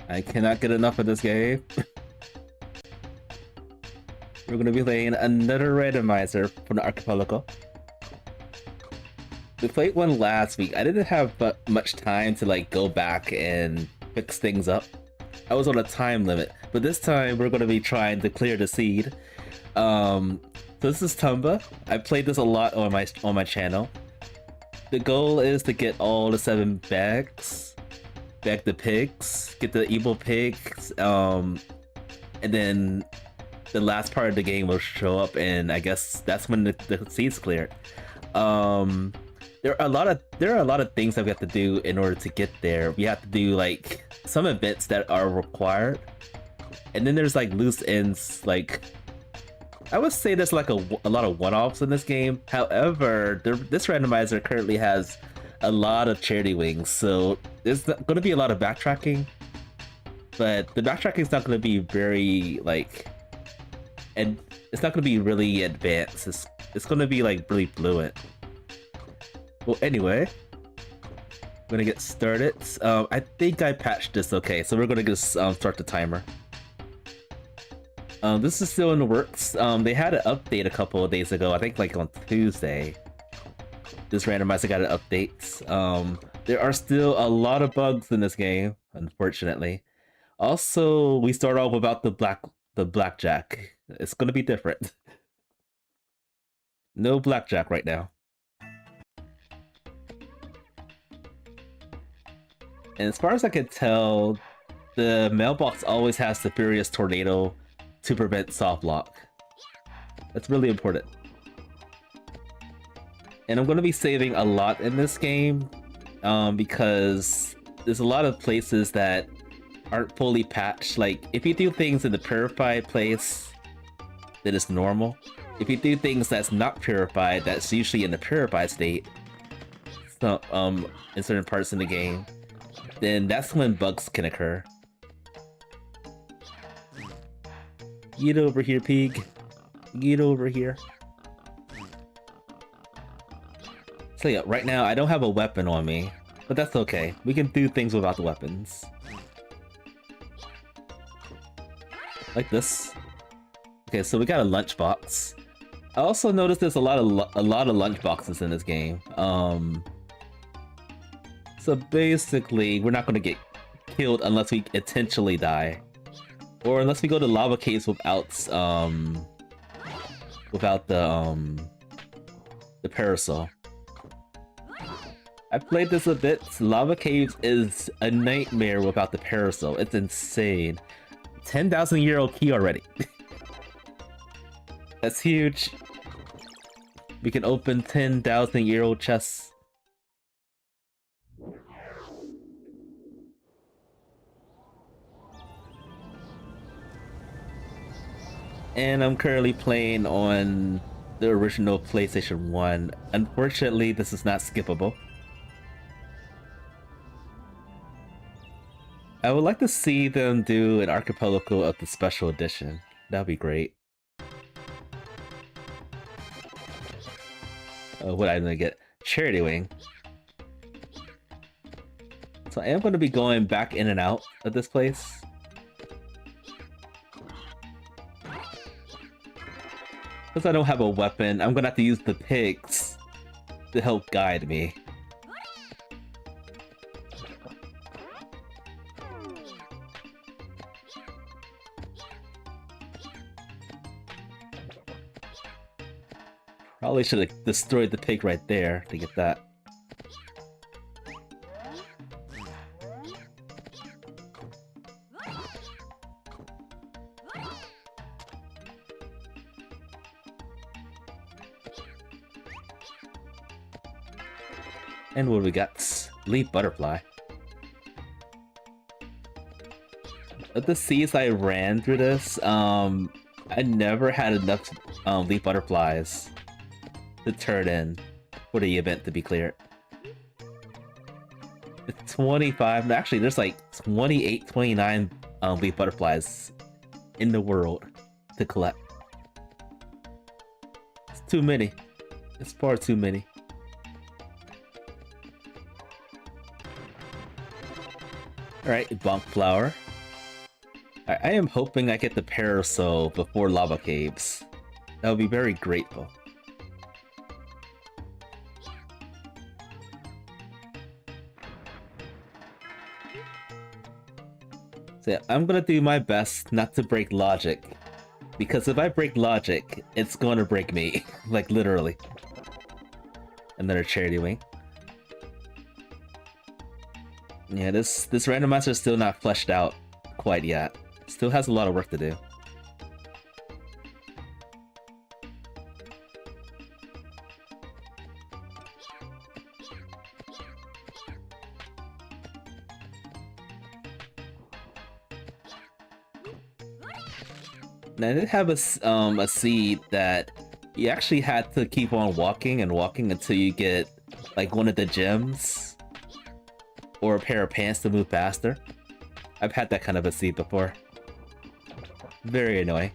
I cannot get enough of this game. We're gonna be playing another randomizer from the Archipelago. We played one last week. I didn't have much time to like go back and fix things up. I was on a time limit, but this time we're gonna be trying to clear the seed. So this is Tomba. I played this a lot on my channel. The goal is to get all the 7 bags, bag the pigs, get the evil pigs, and then the last part of the game will show up, and I guess that's when the seed's cleared. There are a lot of things that we have to do in order to get there. We have to do like some events that are required, and then there's like loose ends. Like I would say there's like a lot of one-offs in this game. However, this randomizer currently has a lot of charity wings, so there's going to be a lot of backtracking. But the backtracking is not going to be very like, and it's not going to be really advanced. It's going to be like really fluent. Well, anyway, I'm gonna get started. I think I patched this okay, so we're gonna just start the timer. This is still in the works. They had an update a couple of days ago, I think like on Tuesday. This randomizer got an update. There are still a lot of bugs in this game, unfortunately. Also, we start off without the blackjack. It's gonna be different. No blackjack right now. And as far as I can tell, the mailbox always has the Furious Tornado to prevent soft lock. That's really important. And I'm going to be saving a lot in this game because there's a lot of places that aren't fully patched. Like, if you do things in the purified place, then it's normal. If you do things that's not purified, that's usually in the purified state, so, in certain parts in the game, then that's when bugs can occur. Get over here, pig. Get over here. So yeah, right now I don't have a weapon on me, but that's okay. We can do things without the weapons. Like this. Okay, so we got a lunchbox. I also noticed there's a lot of lunchboxes in this game. So basically, we're not going to get killed unless we intentionally die, or unless we go to lava caves without the parasol. I played this a bit. Lava caves is a nightmare without the parasol. It's insane. 10,000-year-old key already. That's huge. We can open 10,000-year-old chests. And I'm currently playing on the original PlayStation 1. Unfortunately, this is not skippable. I would like to see them do an Archipelago of the Special Edition. That'd be great. What I'm gonna get? Charity Wing. So I am going to be going back in and out of this place. Because I don't have a weapon, I'm gonna have to use the pigs to help guide me. Probably should have destroyed the pig right there to get that. And what we got? Leaf Butterfly. Of the seas I ran through this, I never had enough Leaf Butterflies to turn in for the event to be cleared. It's 25, actually there's like 28, 29 Leaf Butterflies in the world to collect. It's too many. It's far too many. Alright, bonk flower. I am hoping I get the parasol before lava caves. That would be very grateful. So yeah, I'm gonna do my best not to break logic. Because if I break logic, it's gonna break me. Like, literally. Another charity wing. Yeah, this randomizer is still not fleshed out quite yet. Still has a lot of work to do. And I did have a seed that you actually had to keep on walking and walking until you get like one of the gems or a pair of pants to move faster. I've had that kind of a seed before. Very annoying.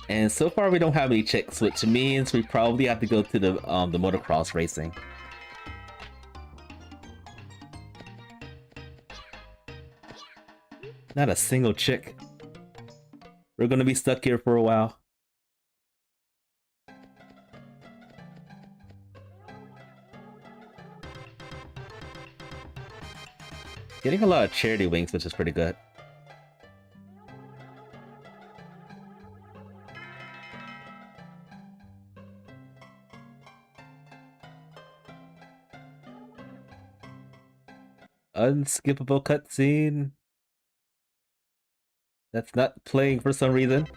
And so far we don't have any chicks, which means we probably have to go to the motocross racing. Not a single chick. We're gonna be stuck here for a while. Getting a lot of charity wings, which is pretty good. Unskippable cutscene. That's not playing for some reason.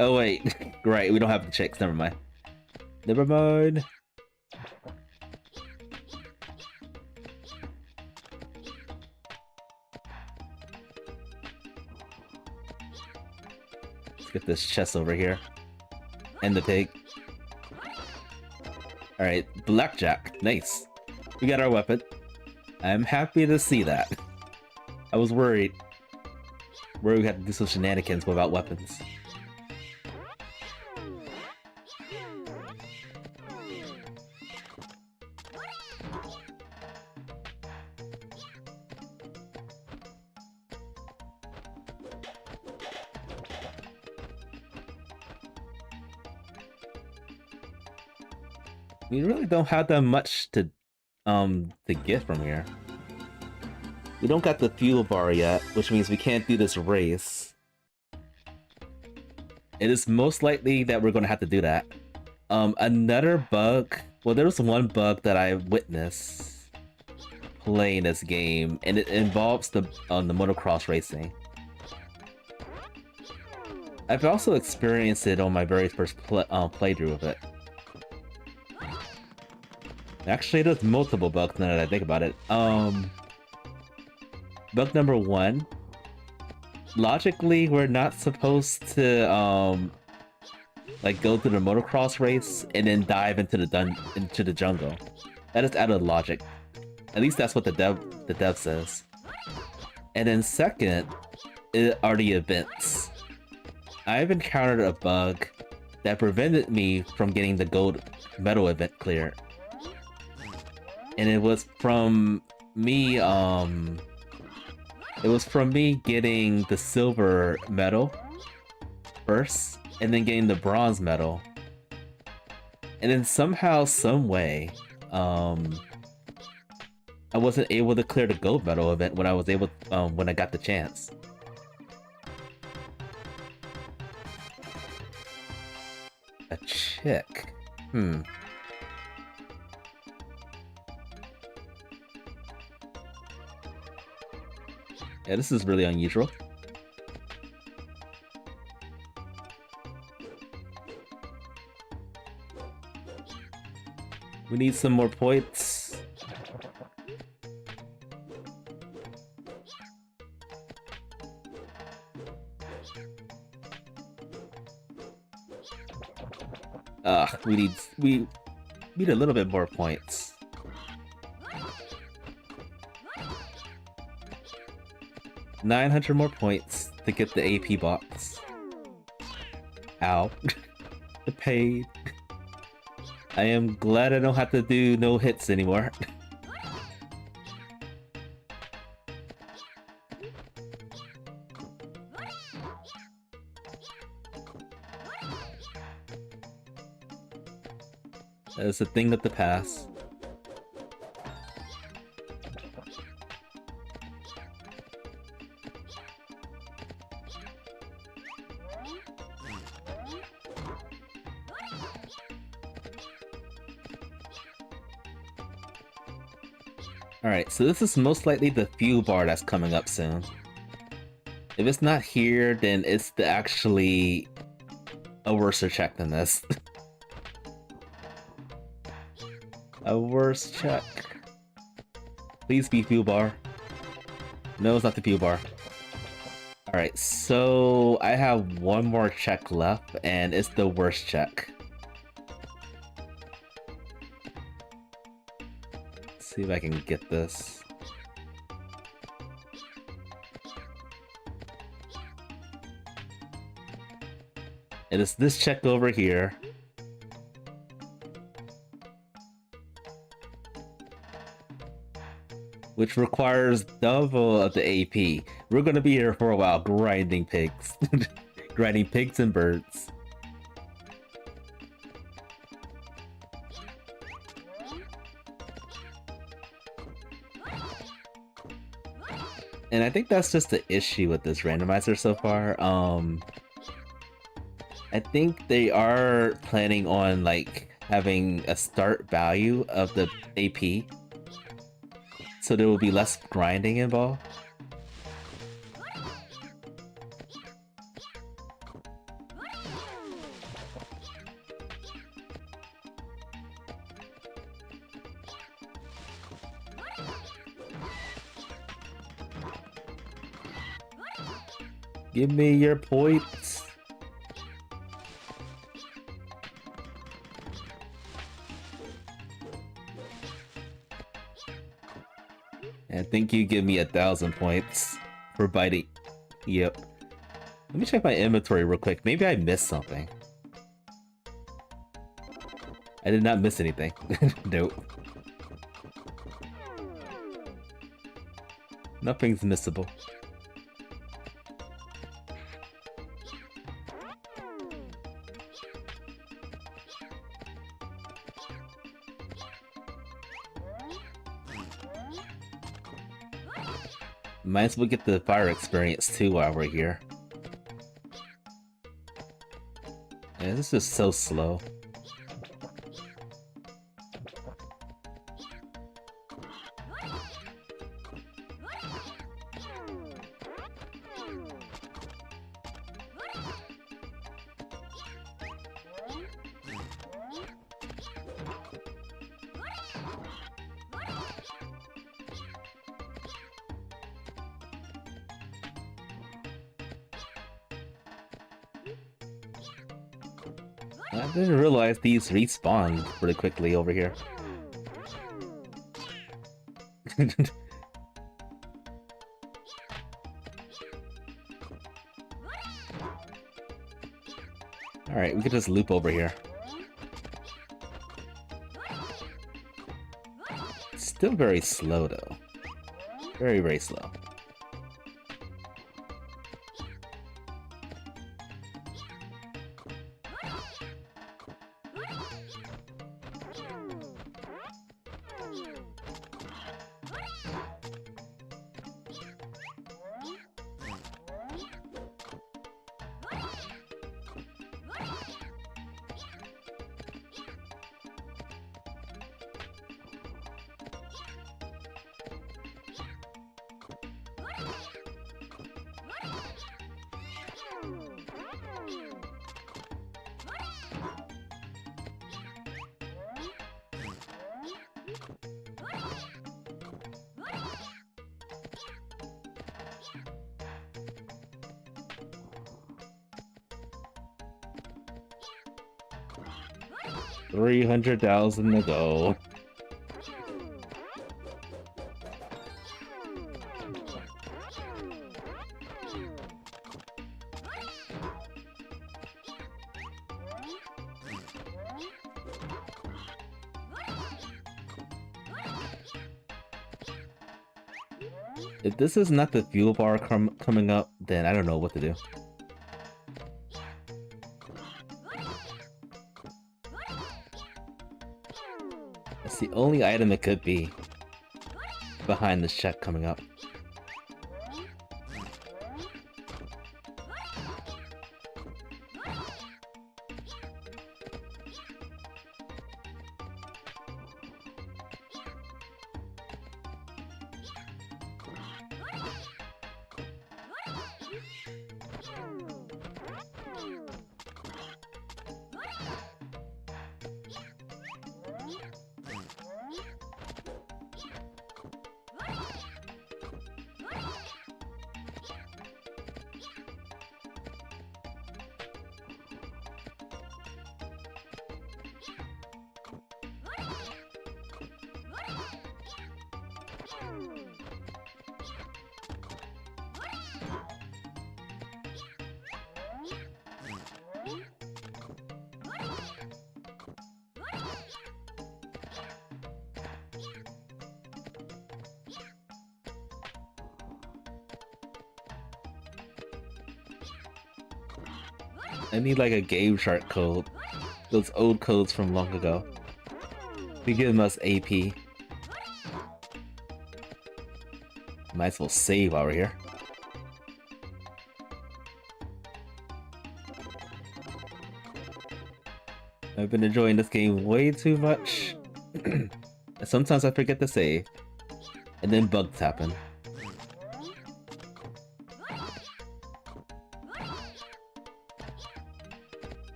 Oh wait, right, we don't have the chicks, never mind. Never mind. Let's get this chest over here. And the pig. Alright, blackjack, nice. We got our weapon. I'm happy to see that. I was worried. We had to do some shenanigans without weapons. We really don't have that much to get from here. We don't got the fuel bar yet, which means we can't do this race. It is most likely that we're gonna have to do that. Another bug. Well, there was one bug that I witnessed playing this game, and it involves the motocross racing. I've also experienced it on my very first playthrough of it. Actually, there's multiple bugs now that I think about it. Bug number 1. Logically, we're not supposed to like go through the motocross race and then dive into the jungle. That is out of logic. At least that's what the dev says. And then second are the events. I've encountered a bug that prevented me from getting the gold medal event cleared. And it was from me getting the silver medal first, and then getting the bronze medal. And then somehow, some way, I wasn't able to clear the gold medal event when I got the chance. A chick. Yeah, this is really unusual. We need some more points. We need a little bit more points. $900 more points to get the AP box. Ow. The pain. I am glad I don't have to do no hits anymore. That's a thing of the past. Alright, so this is most likely the fuel bar that's coming up soon. If it's not here, then it's actually a worser check than this. A worse check. Please be fuel bar. No, it's not the fuel bar. Alright, so I have one more check left, and it's the worst check. Let's see if I can get this. It is this check over here. Which requires double of the AP. We're gonna be here for a while grinding pigs. Grinding pigs and birds. And I think that's just the issue with this randomizer so far. I think they are planning on like having a start value of the AP. So there will be less grinding involved. Give me your points. I think you give me 1,000 points for biting. Yep. Let me check my inventory real quick. Maybe I missed something. I did not miss anything. Nope. Nothing's missable. Might as well get the fire experience too while we're here. Yeah, this is so slow. I didn't realize these respawn pretty quickly over here. Alright, we could just loop over here. Still very slow though. Very, very slow. $300,000 to go. If this is not the fuel bar coming up, then I don't know what to do. It's the only item it could be behind this check coming up. I need like a Game Shark code. Those old codes from long ago. To give us AP. Might as well save while we're here. I've been enjoying this game way too much. Sometimes I forget to save. And then bugs happen.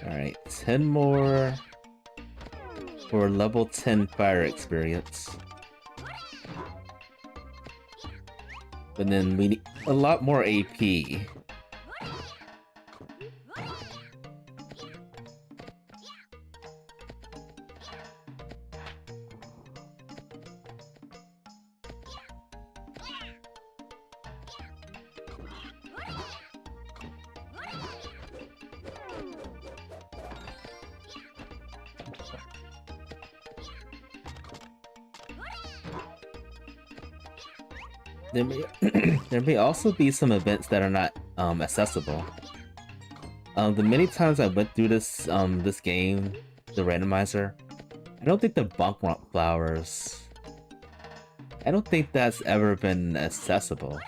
Alright, 10 more for level 10 fire experience. But then we need a lot more AP. There may also be some events that are not accessible. The many times I went through this this game, the randomizer, I don't think the bonk rock flowers. I don't think that's ever been accessible.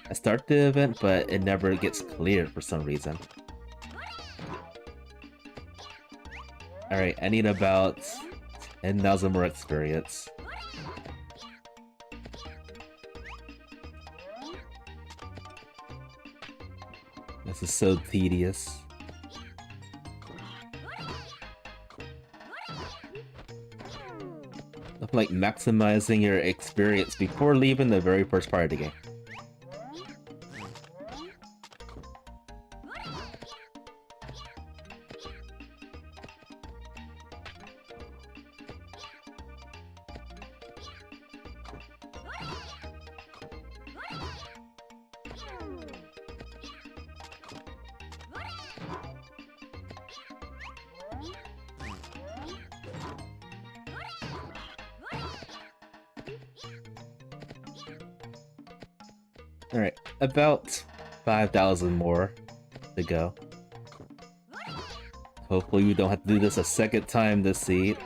I start the event, but it never gets cleared for some reason. Alright, I need about 10,000 more experience. This is so tedious. I'm like maximizing your experience before leaving the very first part of the game. Alright, about 5,000 more to go. Hopefully we don't have to do this a second time this seed.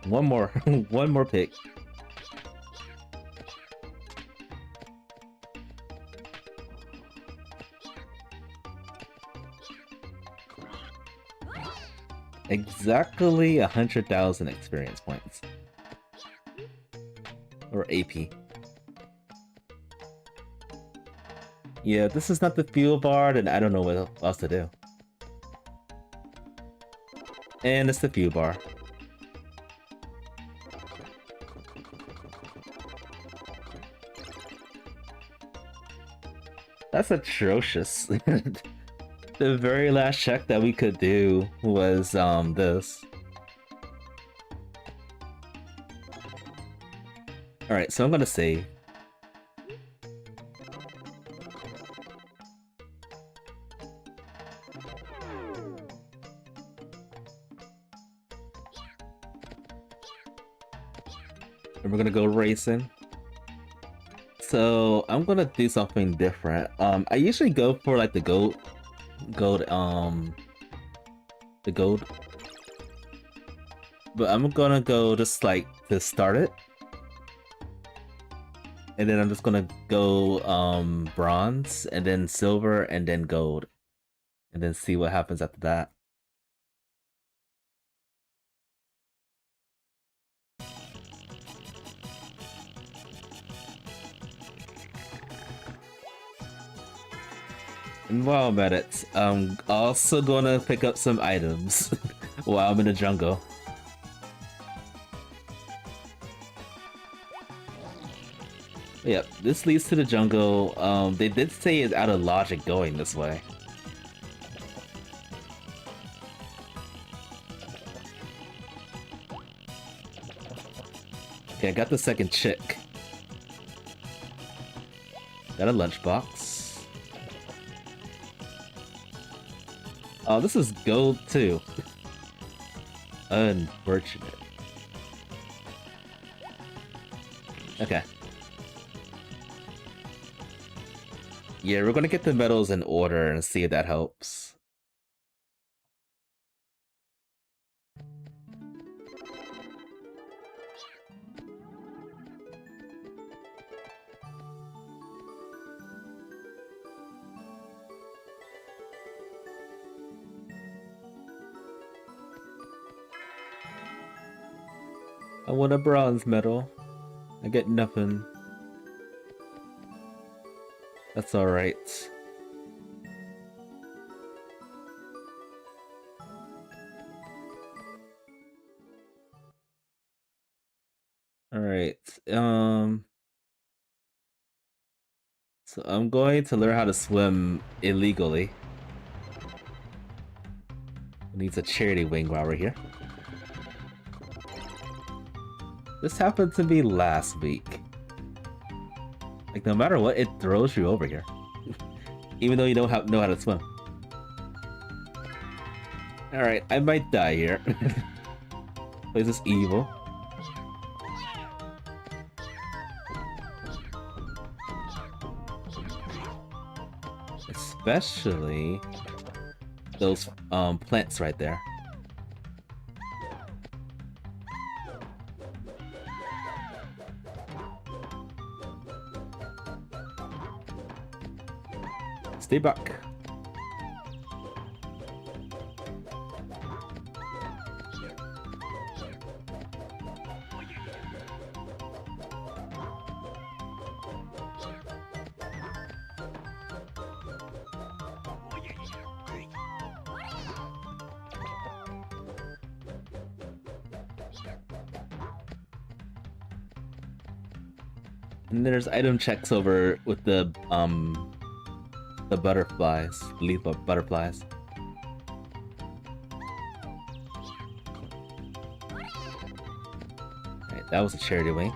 One more, one more pick. Exactly 100,000 experience points. Or AP. Yeah, if this is not the fuel bar, then I don't know what else to do. And it's the fuel bar. That's atrocious. The very last check that we could do was this. Alright, so I'm gonna save. And we're gonna go racing. So I'm gonna do something different. I usually go for like the gold, but I'm gonna go just like to start it, and then I'm just gonna go bronze, and then silver, and then gold, and then see what happens after that. And while I'm at it, I'm also gonna pick up some items while I'm in the jungle. Yep, this leads to the jungle. They did say it's out of logic going this way. Okay, I got the second chick. Got a lunchbox. Oh, this is gold too. Unfortunate. Okay. Yeah, we're gonna get the medals in order and see if that helps. I want a bronze medal. I get nothing. That's alright. Alright, so I'm going to learn how to swim illegally. Needs a charity wing while we're here. This happened to me last week. Like, no matter what, it throws you over here. Even though you don't know how to swim. Alright, I might die here. Place is evil. Especially those plants right there. Stay back. And there's item checks over with the butterflies, leaf butterflies. Alright, that was a charity wing.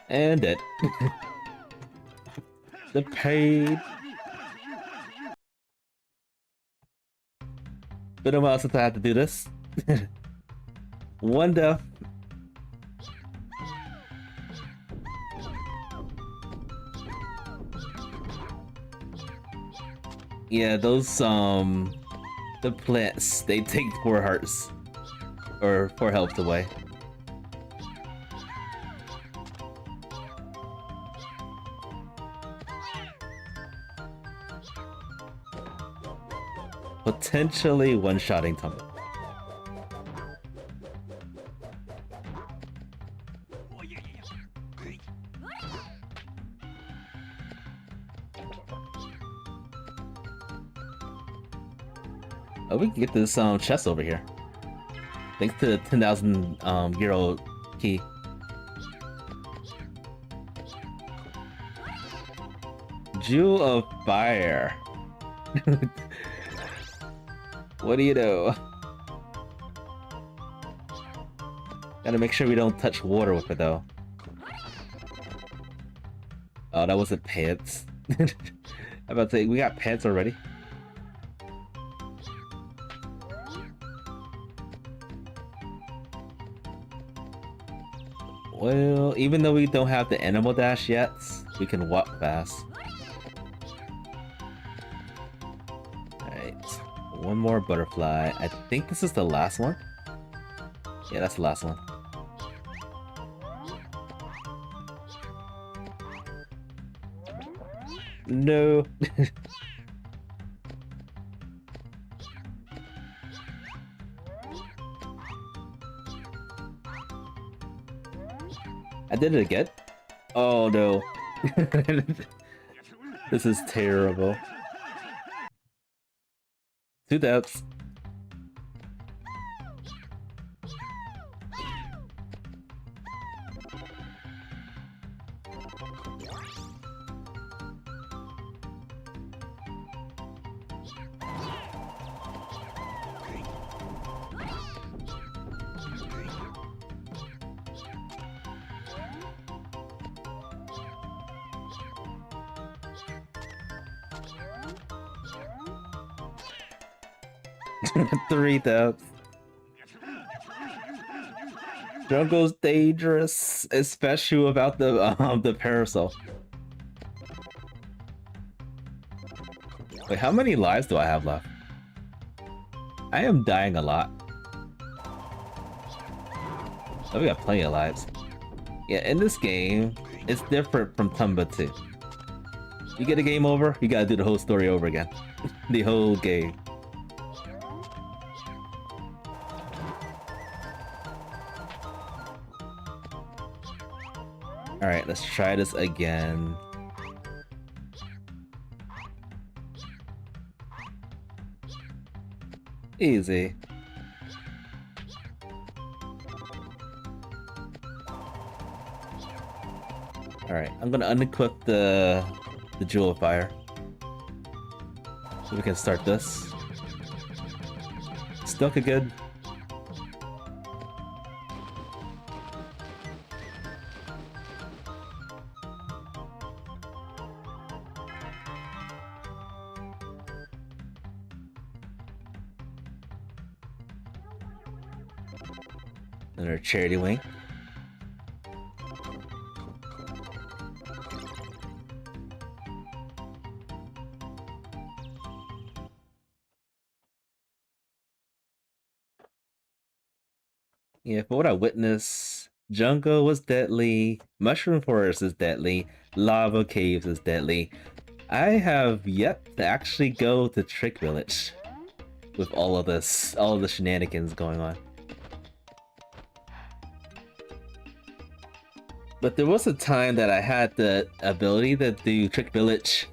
And dead. The paid. Been a while since I had to do this. One death. Yeah, those the plants, they take 4 hearts or 4 health away. Potentially one-shotting Tomba. Oh, we can get this chest over here. Thanks to the 10,000 euro key. Jewel of Fire. What do you know? Gotta make sure we don't touch water with it though. Oh, that wasn't pants. I'm about to say, we got pants already. Well, even though we don't have the animal dash yet, we can walk fast. Alright, one more butterfly. I think this is the last one. Yeah, that's the last one. No. I did it again? Oh no. This is terrible. 2 depths. Three depths. Jungle's dangerous, especially without the parasol. Wait, how many lives do I have left? I am dying a lot. Oh, we got plenty of lives. Yeah, in this game, it's different from Tomba 2. You get a game over, you gotta do the whole story over again. The whole game. Alright, let's try this again. Easy. Alright, I'm gonna unequip the Jewel of Fire. So we can start this. Still good. Another charity wing. Yeah, for what I witnessed, jungle was deadly, mushroom forest is deadly, lava caves is deadly. I have yet to actually go to Trick Village with all of this, all of the shenanigans going on. But there was a time that I had the ability to do Trick Village.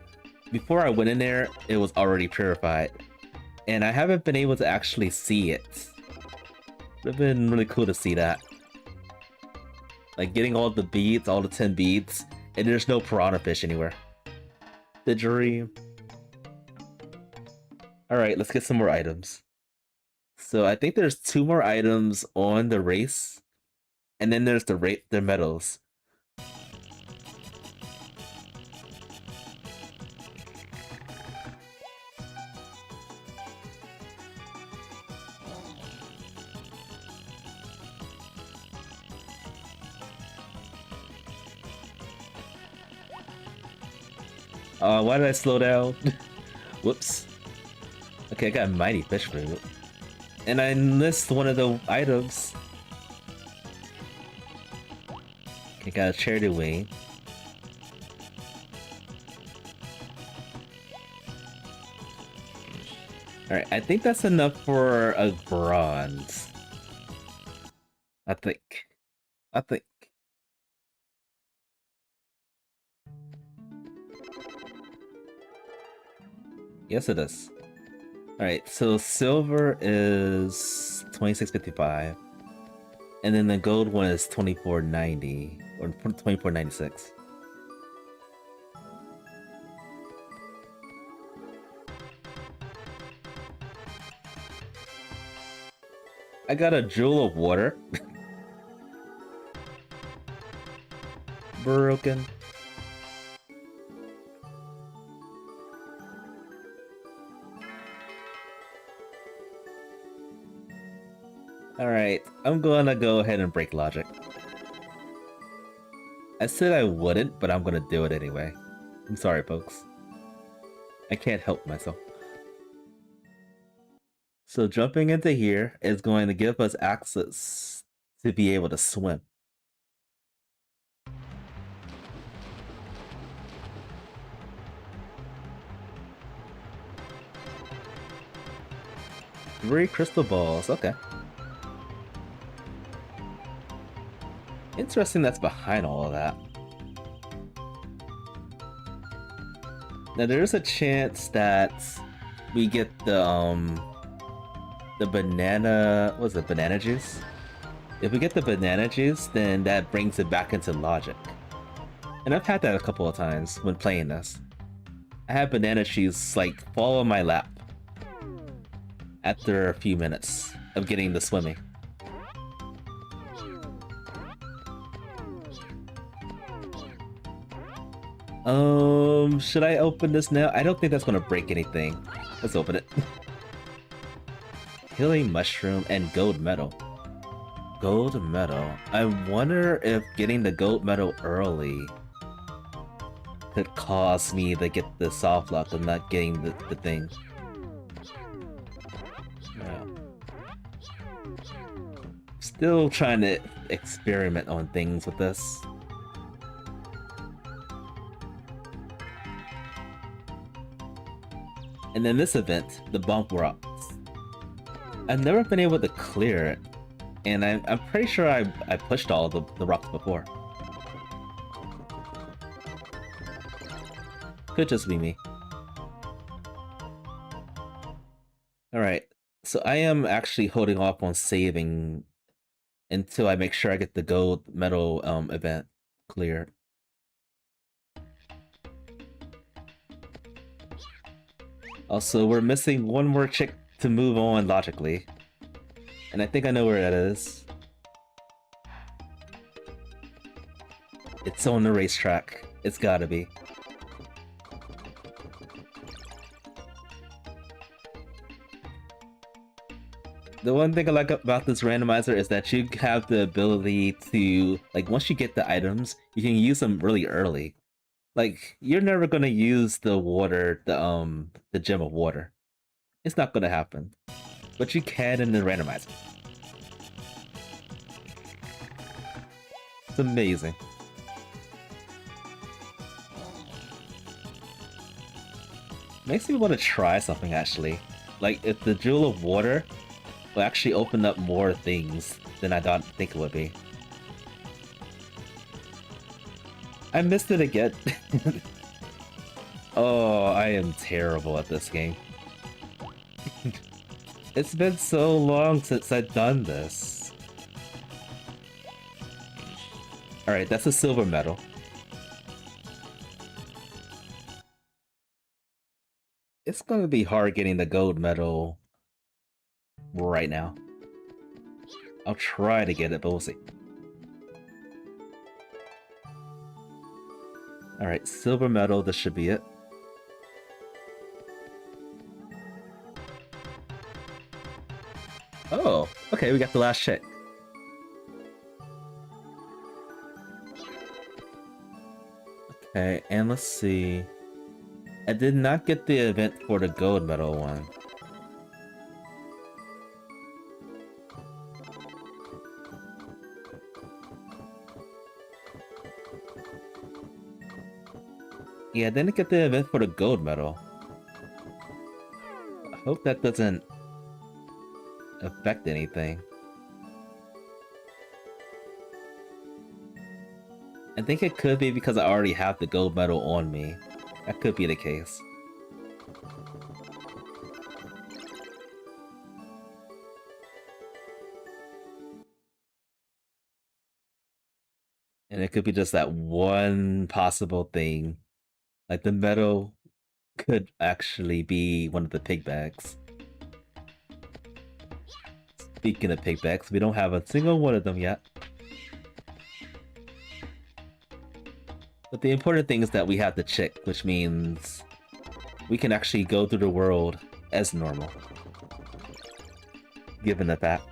Before I went in there, it was already purified. And I haven't been able to actually see it. It would have been really cool to see that. Like getting all the beads, all the 10 beads, and there's no piranha fish anywhere. The dream. Alright, let's get some more items. So I think there's 2 more items on the race. And then there's the medals. Why did I slow down? Whoops. Okay, I got a mighty fish fruit. And I missed one of the items. Okay, got a charity wing. Alright, I think that's enough for a bronze. I think. Yes, it is. Alright, so silver is 2655. And then the gold one is 2490 or 2496. I got a jewel of water. Broken. Alright, I'm gonna go ahead and break logic. I said I wouldn't, but I'm gonna do it anyway. I'm sorry, folks. I can't help myself. So jumping into here is going to give us access to be able to swim. Three crystal balls, okay. Interesting that's behind all of that. Now there's a chance that we get the banana, what's it, banana juice? If we get the banana juice, then that brings it back into logic. And I've had that a couple of times when playing this. I had banana juice like fall on my lap after a few minutes of getting the swimming. Should I open this now? I don't think that's gonna break anything. Let's open it. Healing mushroom and gold medal. Gold medal. I wonder if getting the gold medal early could cause me to get the soft lock and not getting the thing. Yeah. Still trying to experiment on things with this. And then this event, the bump rocks. I've never been able to clear it, and I'm pretty sure I pushed all the rocks before. Could just be me. Alright, so I am actually holding off on saving until I make sure I get the gold medal event cleared. Also, we're missing one more chick to move on logically. And I think I know where that is. It's on the racetrack. It's gotta be. The one thing I like about this randomizer is that you have the ability to, like, once you get the items, you can use them really early. Like, you're never gonna use the water, the gem of water. It's not gonna happen. But you can in the randomizer. It's amazing. Makes me want to try something, actually. Like, if the Jewel of Water will actually open up more things than I think it would be. I missed it again. Oh, I am terrible at this game. It's been so long since I've done this. Alright, that's a silver medal. It's gonna be hard getting the gold medal right now. I'll try to get it, but we'll see. Alright, silver medal, this should be it. Oh, okay, we got the last check. Okay, and let's see. I did not get the event for the gold medal one. Yeah, I didn't get the event for the gold medal. I hope that doesn't affect anything. I think it could be because I already have the gold medal on me. That could be the case. And it could be just that one possible thing. Like the metal could actually be one of the pig bags. Speaking of pig bags, we don't have a single one of them yet. But the important thing is that we have the chick, which means we can actually go through the world as normal. Given the fact.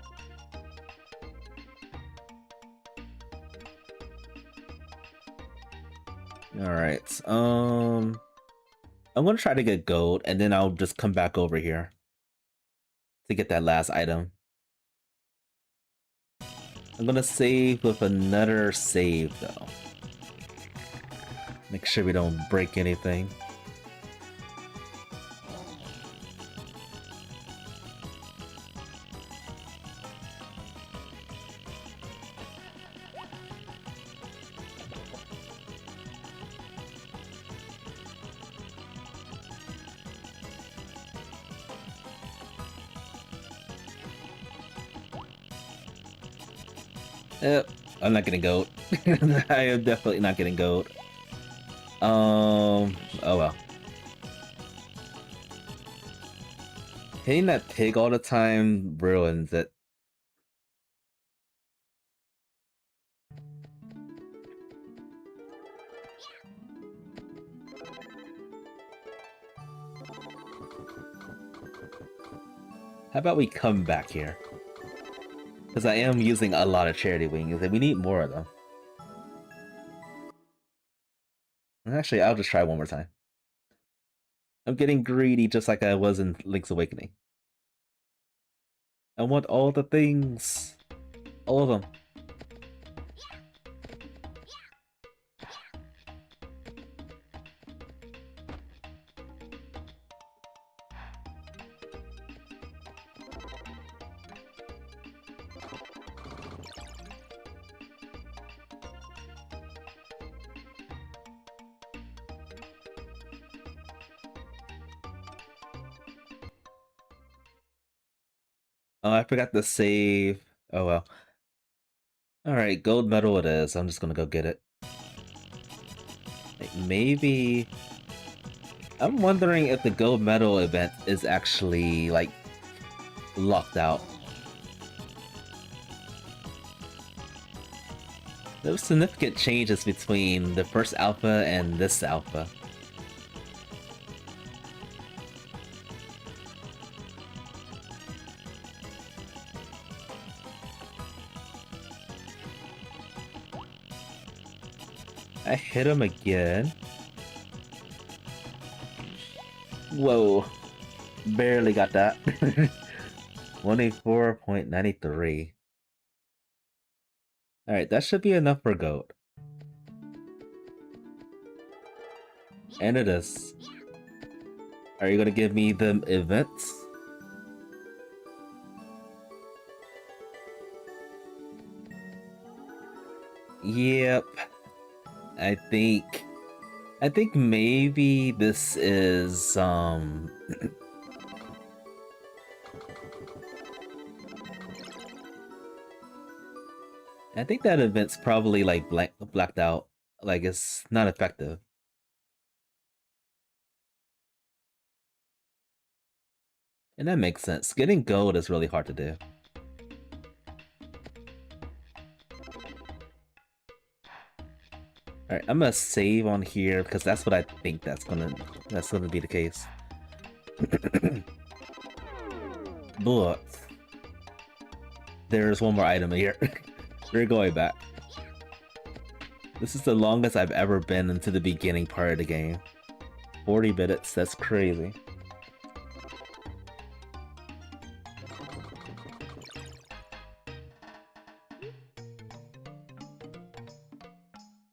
Alright, I'm gonna try to get gold, and then I'll just come back over here to get that last item. I'm gonna save with another save, though. Make sure we don't break anything. I'm not getting gold. I am definitely not getting gold. Oh well. Hitting that pig all the time ruins it. How about we come back here? Because I am using a lot of charity wings, and we need more of them. Actually, I'll just try one more time. I'm getting greedy just like I was in Link's Awakening. I want all the things. All of them. Oh, I forgot to save. Oh well. Alright, gold medal it is. I'm just gonna go get it. Like, maybe... I'm wondering if the gold medal event is actually, like, locked out. There were significant changes between the first alpha and this alpha. I hit him again. Whoa. Barely got that. 24.93. Alright, that should be enough for gold. And it is. Are you gonna give me the events? Yep. I think maybe this is I think that event's probably like blacked out. Like it's not effective. And that makes sense. Getting gold is really hard to do. Alright, I'm gonna save on here because that's what I think that's gonna be the case. But there's one more item here. We're going back. This is the longest I've ever been into the beginning part of the game. 40 minutes, that's crazy.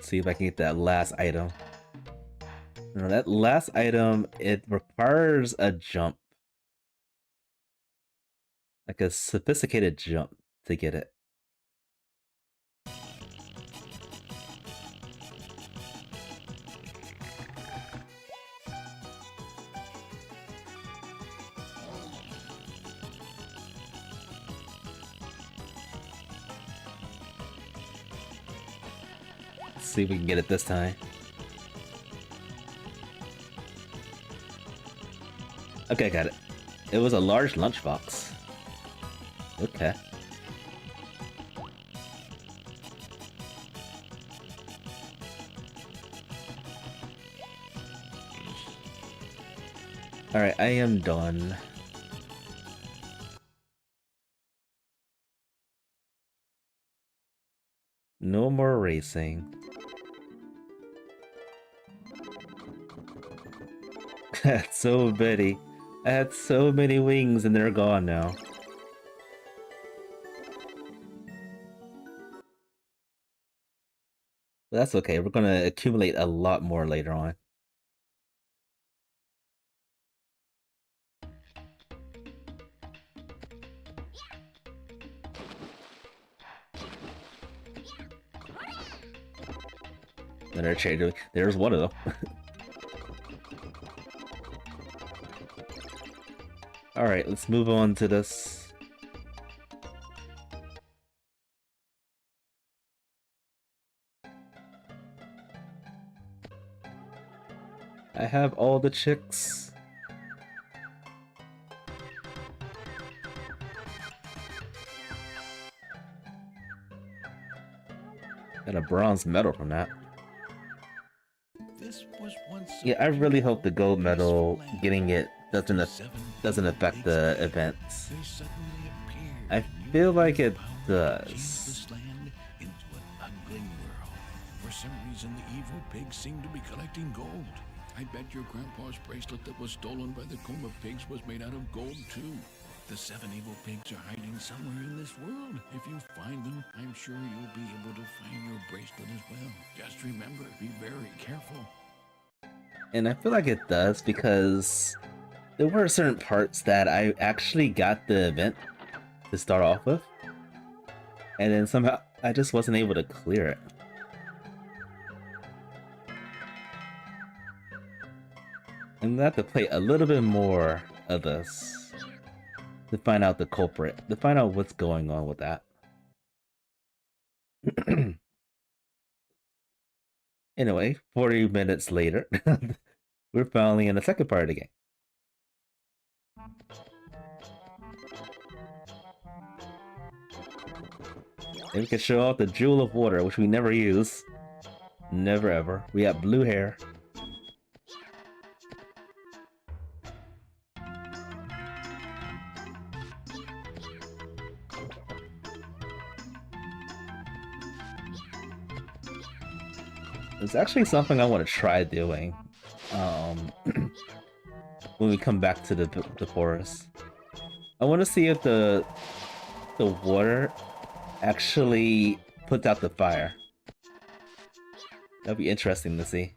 See if I can get that last item. Now that last item, it requires a jump. Like a sophisticated jump to get it. see if we can get it this time. Okay, got it. It was a large lunchbox. Okay. Alright, I am done. No more racing. That's so many. I had so many wings and they're gone now. That's okay, we're gonna accumulate a lot more later on. Another trader. There's one of them. Alright, let's move on to this. I have all the chicks. Got a bronze medal from that. Yeah, I really hope the gold medal, getting it doesn't affect the events. I feel like it does. For some reason, the evil pigs seem to be collecting gold. I bet your grandpa's bracelet that was stolen by the Tomba pigs was made out of gold too. The 7 evil pigs are hiding somewhere in this world. If you find them, I'm sure you'll be able to find your bracelet as well. Just remember, be very careful. And I feel like it does because there were certain parts that I actually got the event to start off with. And then somehow I just wasn't able to clear it. I'm gonna have to play a little bit more of this to find out the culprit, to find out what's going on with that. Anyway, 40 minutes later, we're finally in the second part of the game. And we can show off the Jewel of Water, which we never use. Never ever. We got blue hair. It's actually something I want to try doing when we come back to the forest. I want to see if the water actually puts out the fire. That'd be interesting to see.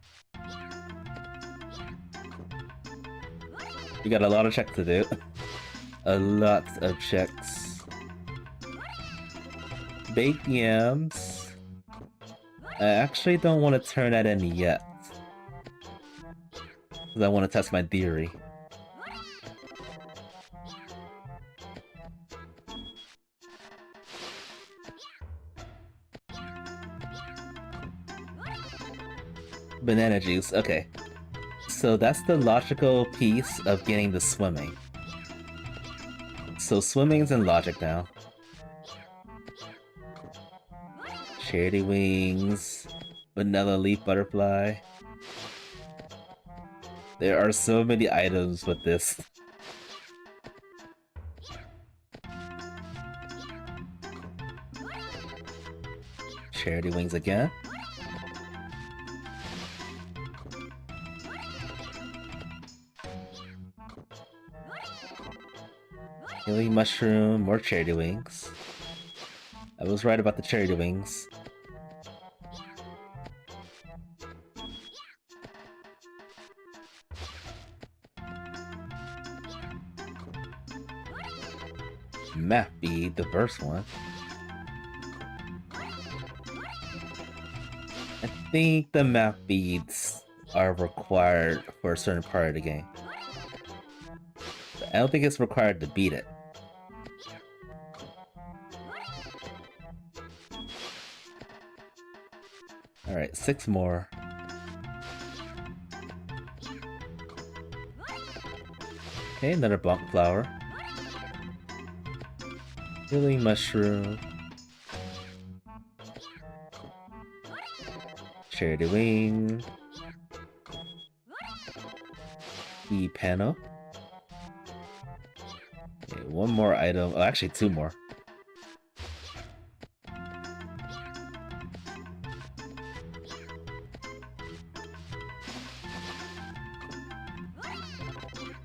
We got a lot of checks to do. A lot of checks. Baked yams. I actually don't want to turn that in yet. Because I want to test my theory. Banana juice, okay. So that's the logical piece of getting the swimming. So swimming's in logic now. Charity wings, vanilla leaf butterfly. There are so many items with this. Charity wings again. Healing mushroom, more charity wings. I was right about the charity wings. Map bead, the first one. I think the map beads are required for a certain part of the game. But I don't think it's required to beat it. Alright, 6 more. Okay, another bonk flower. Healing mushroom. Charity wing. E panel. Okay, one more item. Oh, actually 2 more.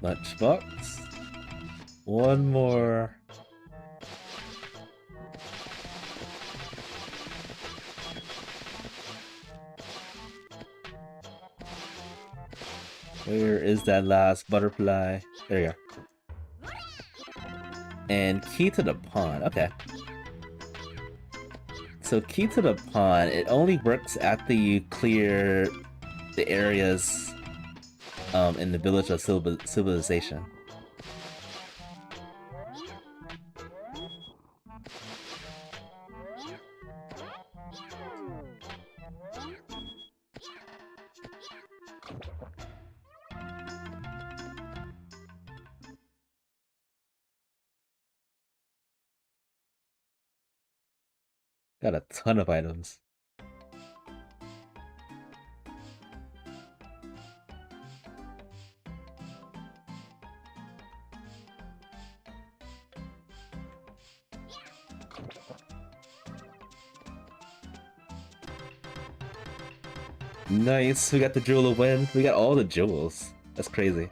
Lunchbox. One more. Where is that last butterfly? There you go. And key to the pond. Okay. So key to the pond, it only works after you clear the areas in the village of civilization. Got a ton of items. Nice, we got the Jewel of Wind. We got all the jewels. That's crazy.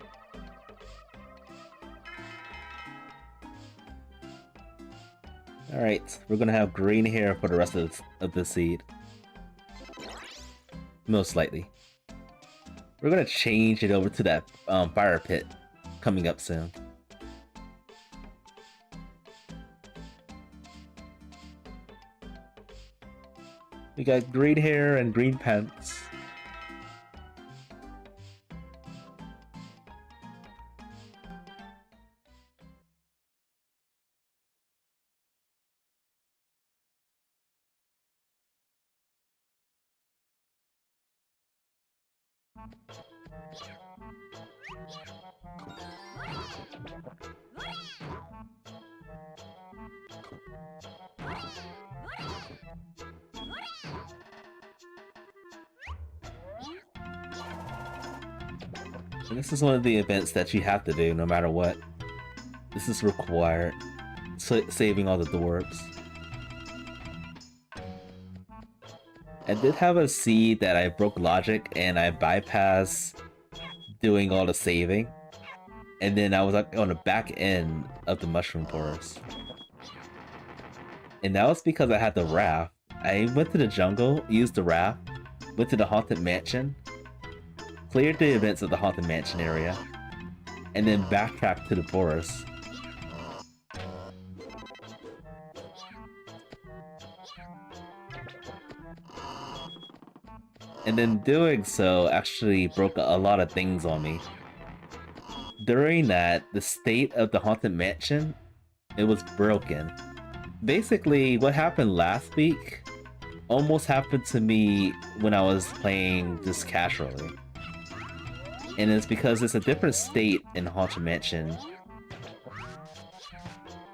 Alright, we're gonna have green hair for the rest of the seed. Most likely. We're gonna change it over to that fire pit coming up soon. We got green hair and green pants. And this is one of the events that you have to do no matter what. This is required. Saving all the dwarves. I did have a seed that I broke logic and I bypassed doing all the saving. And then I was like on the back end of the mushroom forest. And that was because I had the raft. I went to the jungle, used the raft, went to the haunted mansion, cleared the events of the haunted mansion area, and then backtracked to the forest. And then doing so actually broke a lot of things on me. During that, the state of the haunted mansion, it was broken. Basically, what happened last week almost happened to me when I was playing just casually. And it's because it's a different state in Haunted Mansion.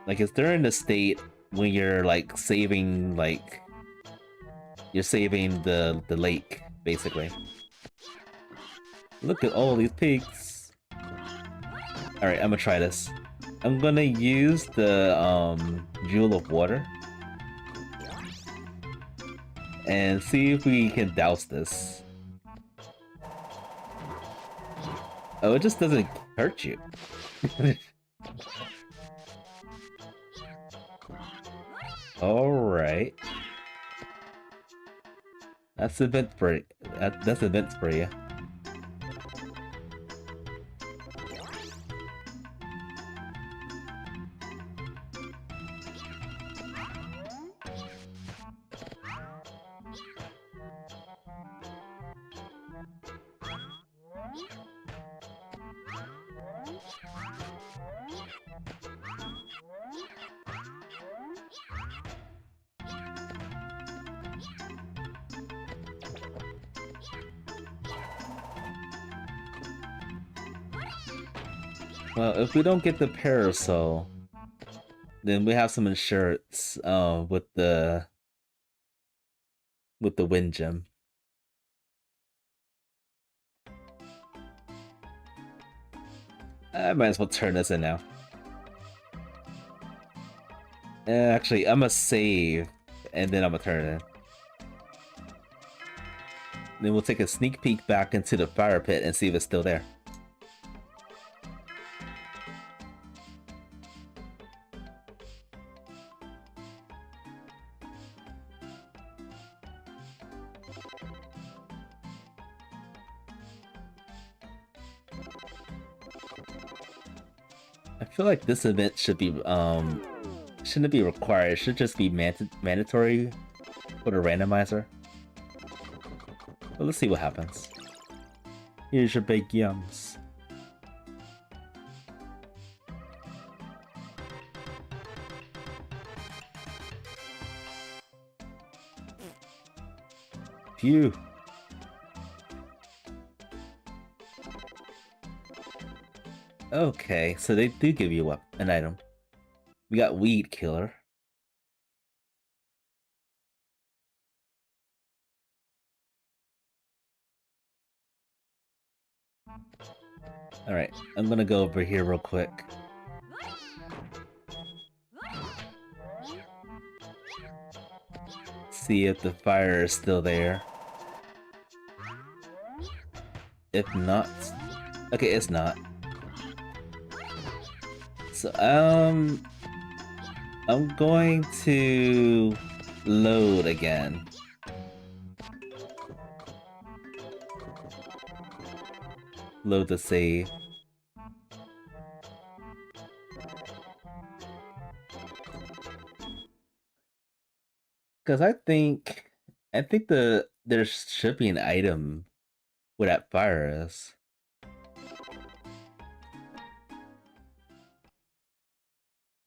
Like, it's during the state when you're, like, saving, like... You're saving the lake, basically. Look at all these pigs! Alright, I'm gonna try this. I'm gonna use the, Jewel of Water. And see if we can douse this. Oh, it just doesn't hurt you. Alright. That's event for that's events for you. Well, if we don't get the parasol, then we have some insurance with the wind gem. I might as well turn this in now. Actually, I'm gonna save, and then I'm gonna turn it in. Then we'll take a sneak peek back into the fire pit and see if it's still there. I feel like this event should be, shouldn't be required. It should just be mandatory for the randomizer. But let's see what happens. Here's your big yums. Phew. Okay, so they do give you an item. We got Weed Killer. Alright, I'm gonna go over here real quick. See if the fire is still there. If not... Okay, it's not. So, I'm going to load again. Load the save. Because I think there should be an item where that fire is.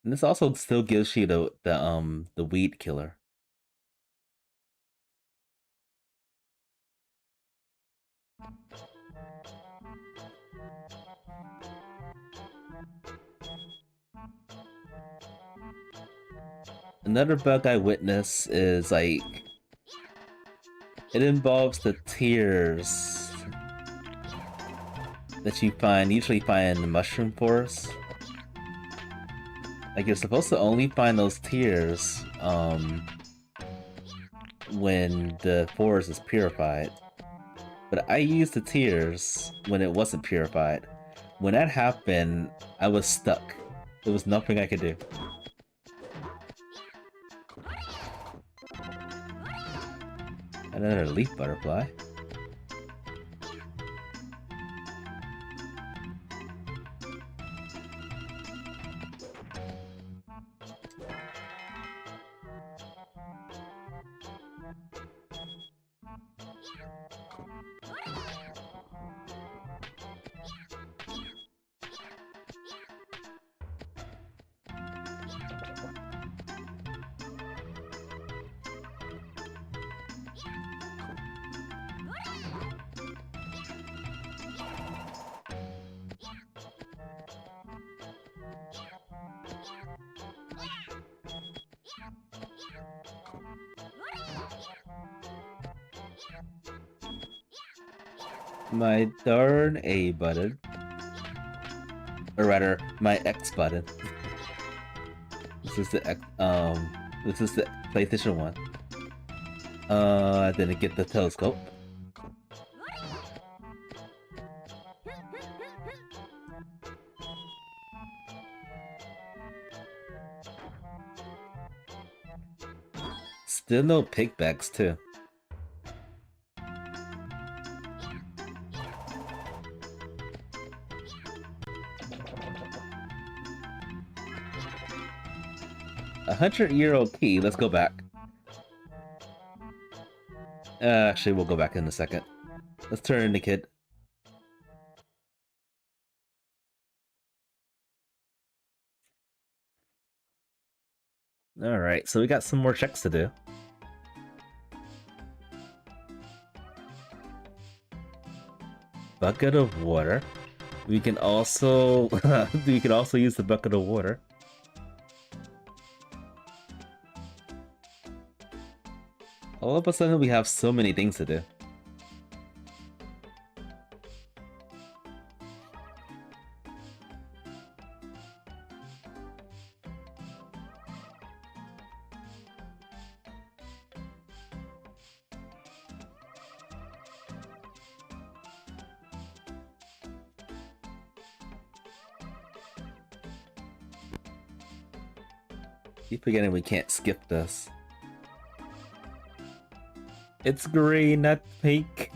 And this also still gives you the weed killer. Another bug I witness is like it involves the tears that you usually find in the mushroom forest. Like you're supposed to only find those tears when the forest is purified. But I used the tears when it wasn't purified. When that happened, I was stuck. There was nothing I could do. Another leaf butterfly. My darn A button. Or rather, my X button. This is the PlayStation 1. I didn't get the telescope. Still no pigbacks too. A 100-year-old key. Let's go back. Actually, we'll go back in a second. Let's turn in the kid. Alright, so we got some more checks to do. Bucket of water. We can also we can also use the bucket of water. All of a sudden we have so many things to do. Keep forgetting we can't skip this. It's green, not pink.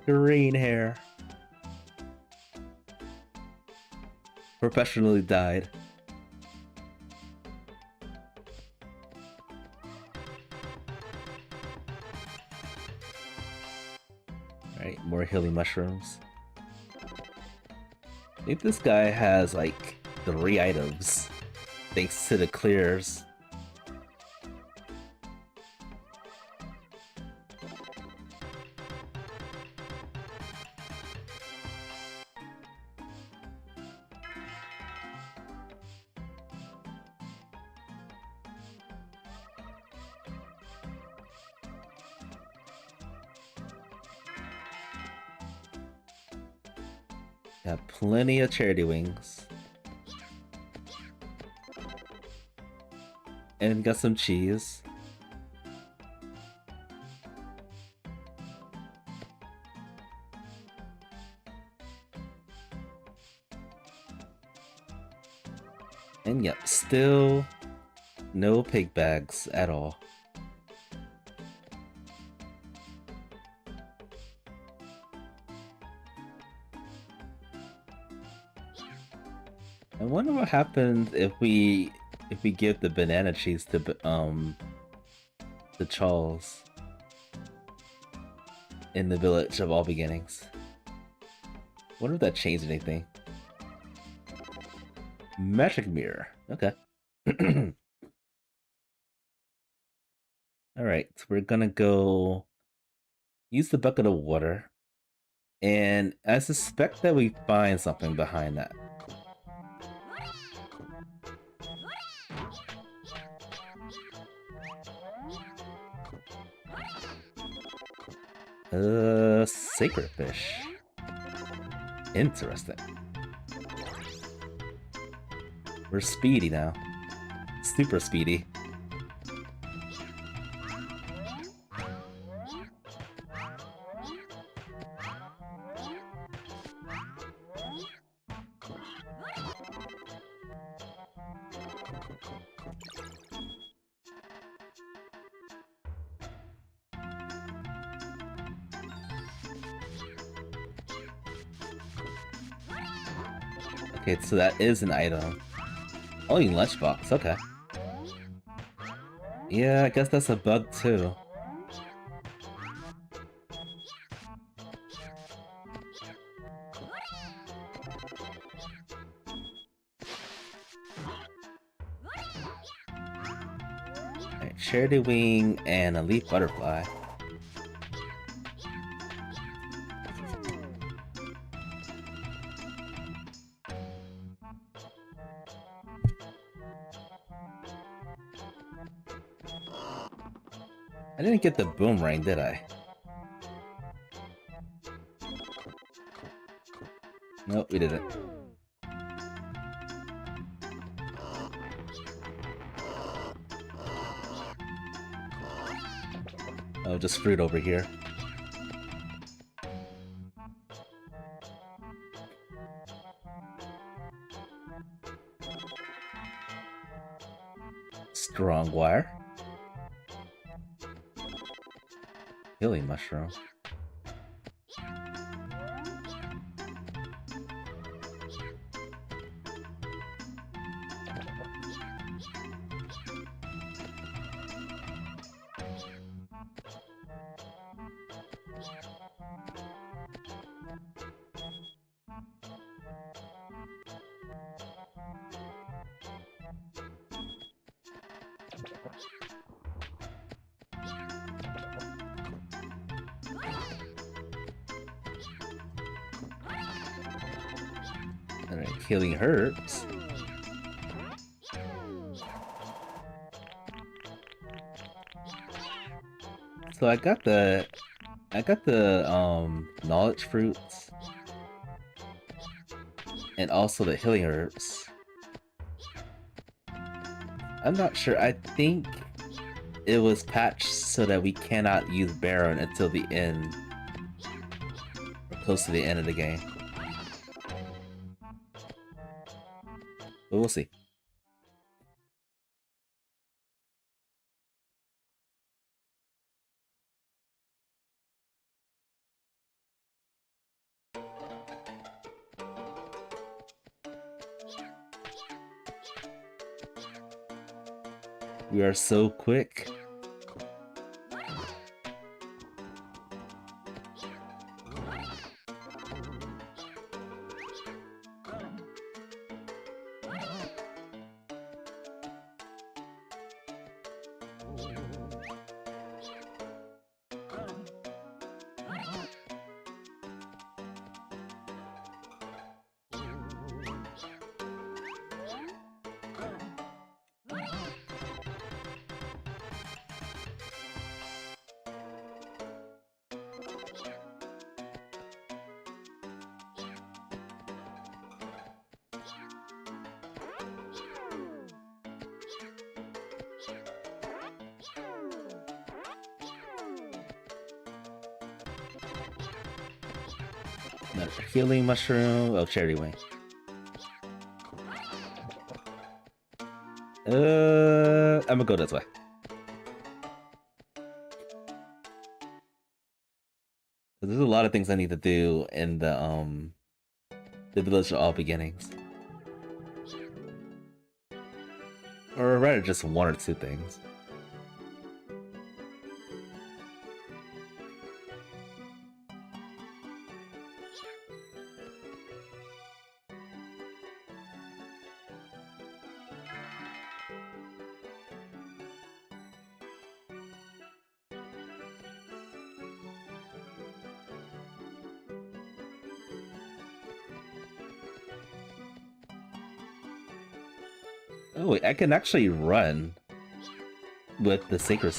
Green hair. Professionally dyed. Alright, more healing mushrooms. I think this guy has like 3 items, thanks to the clears. Got plenty of charity wings. And got some cheese. And yep, still no pig bags at all. I wonder what happens if we give the banana cheese to Charles in the village of all beginnings. Wonder if that changed anything. Magic mirror. Okay. Alright, so we're gonna go use the bucket of water. And I suspect that we find something behind that. Sacred fish. Interesting. We're speedy now. Super speedy. Okay, so that is an item. Only lunchbox, okay. Yeah, I guess that's a bug too. Alright, charity wing and a leaf butterfly. I didn't get the boomerang, did I? Nope, we didn't. Oh, just fruit over here. Strong wire. Healing mushroom. Alright, healing herbs. So I got the knowledge fruits and also the healing herbs. I'm not sure. I think it was patched so that we cannot use Baron until the end, or close to the end of the game. But we'll see. We are so quick. Another healing mushroom. Oh, cherry wing. I'm gonna go this way. There's a lot of things I need to do in the Village of All Beginnings. Or rather, just one or two things. Oh wait, I can actually run with the sacred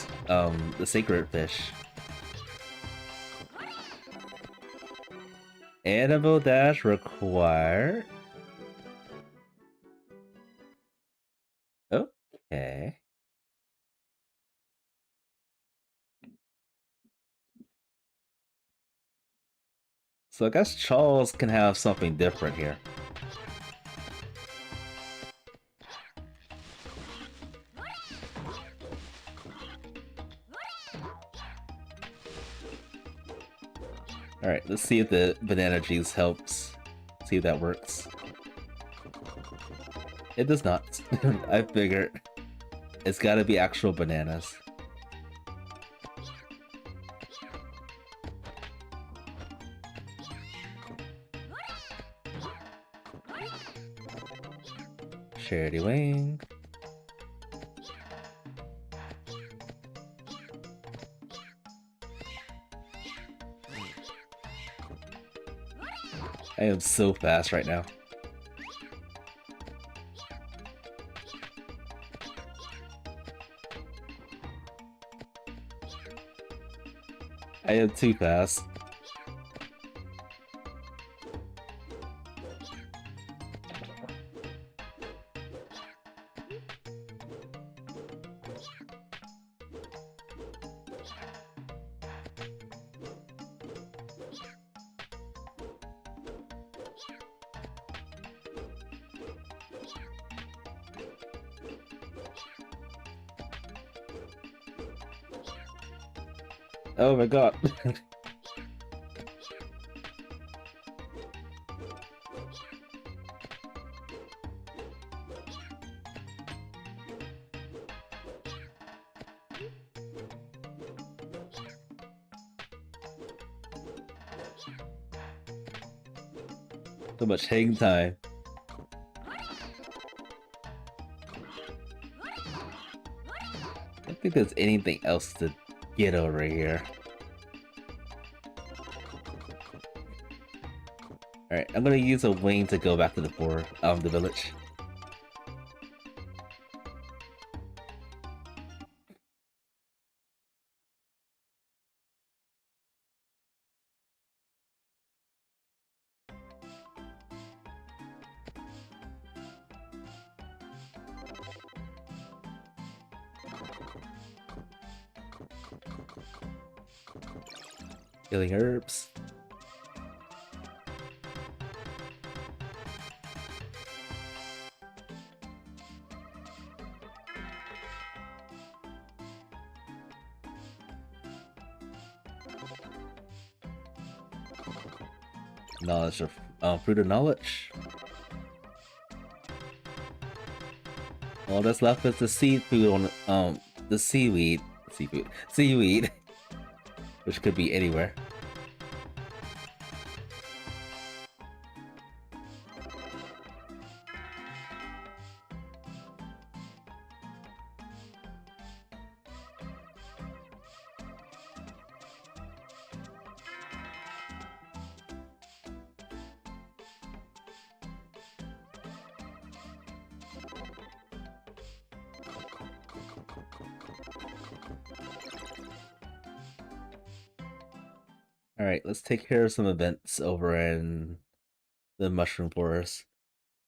fish. Animal dash required. Okay. So I guess Charles can have something different here. Alright, let's see if the banana juice helps. See if that works. It does not. I figured. It's gotta be actual bananas. Charity wing. I am so fast right now. I am too fast. Oh my god. So much hang time. I don't think there's anything else to get over here. Alright, I'm gonna use a wing to go back to the village. Healing herbs. Knowledge of fruit of knowledge. All that's left is the seafood on the seaweed, which could be anywhere. Alright, let's take care of some events over in the Mushroom Forest.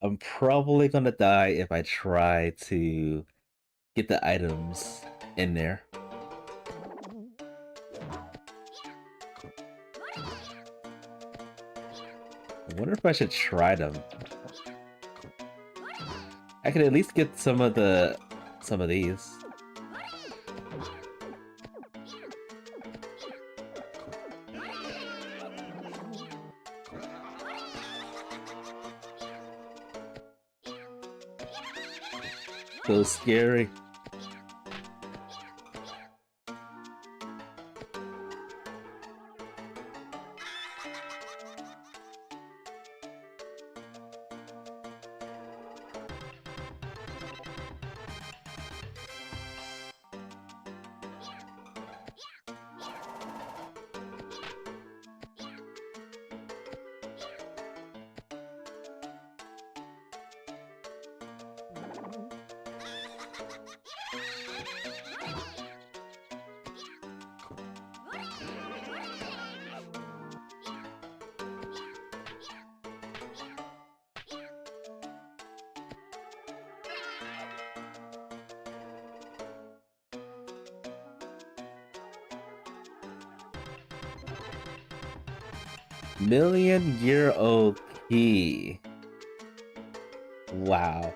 I'm probably gonna die if I try to get the items in there. I wonder if I should try them. I could at least get some of these. So scary. Million-year-old key. Wow.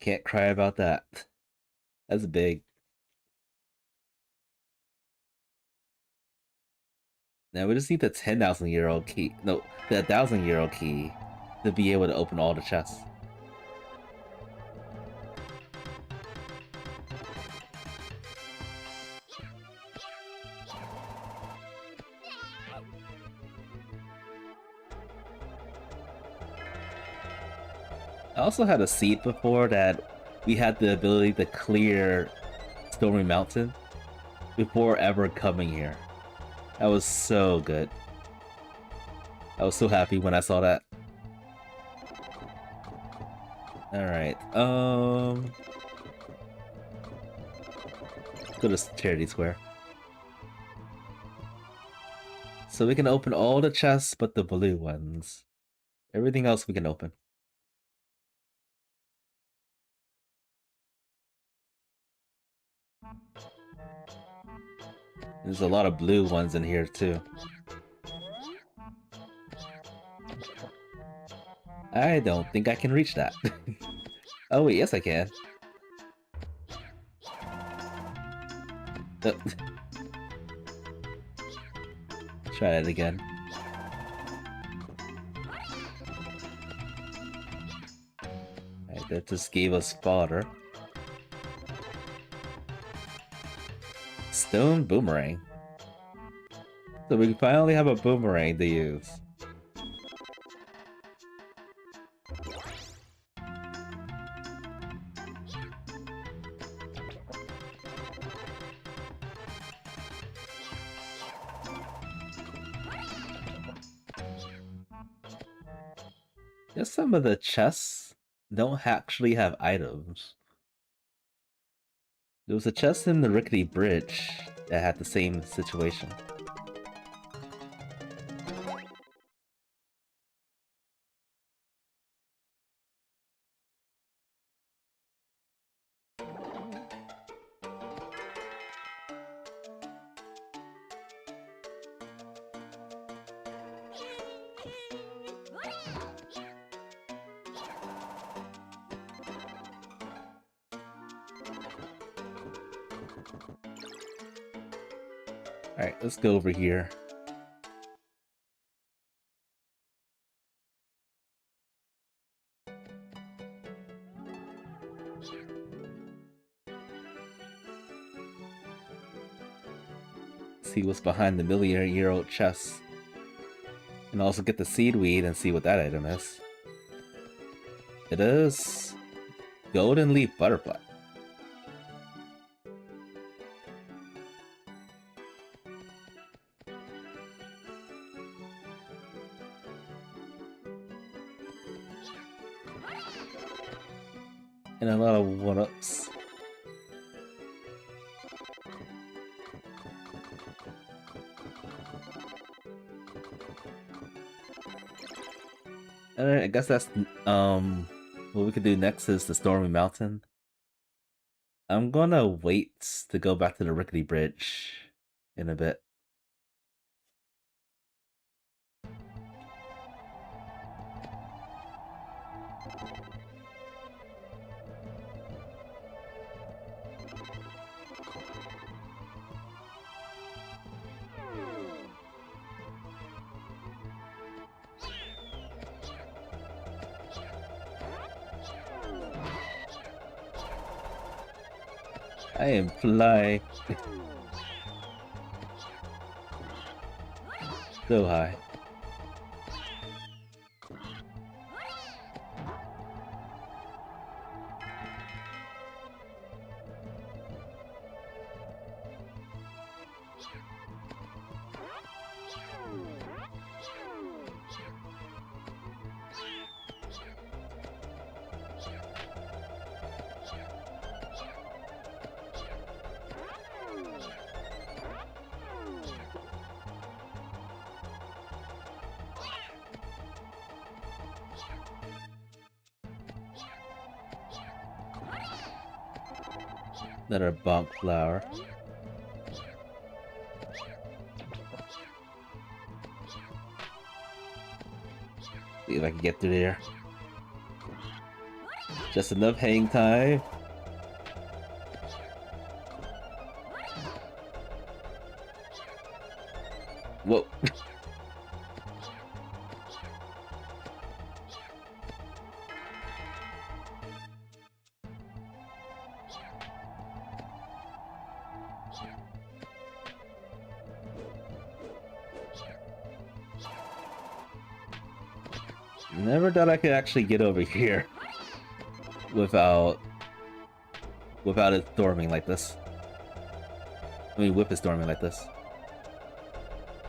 Can't cry about that. That's big. Now we just need the 10,000-year-old key. No, the 1,000-year-old key to be able to open all the chests. I also had a seed before that we had the ability to clear Stormy Mountain before ever coming here. That was so good. I was so happy when I saw that. Alright, go to Charity Square. So we can open all the chests but the blue ones. Everything else we can open. There's a lot of blue ones in here too. I don't think I can reach that. Oh wait, yes I can. Try it again. Alright, that just gave us fodder. Stone boomerang. So we finally have a boomerang to use. Guess some of the chests don't actually have items. There was a chest in the rickety bridge that had the same situation. Alright, let's go over here. See what's behind the million-year-old chest. And also get the seedweed and see what that item is. It is Golden Leaf Butterfly. And a lot of one-ups. Alright, I guess that's what we could do next is the Stormy Mountain. I'm gonna wait to go back to the rickety bridge in a bit. I am flying so high. Another bonk flower. See if I can get through there. Just enough hang time. Whoa. Never thought I could actually get over here without it storming like this. I mean, whip is storming like this.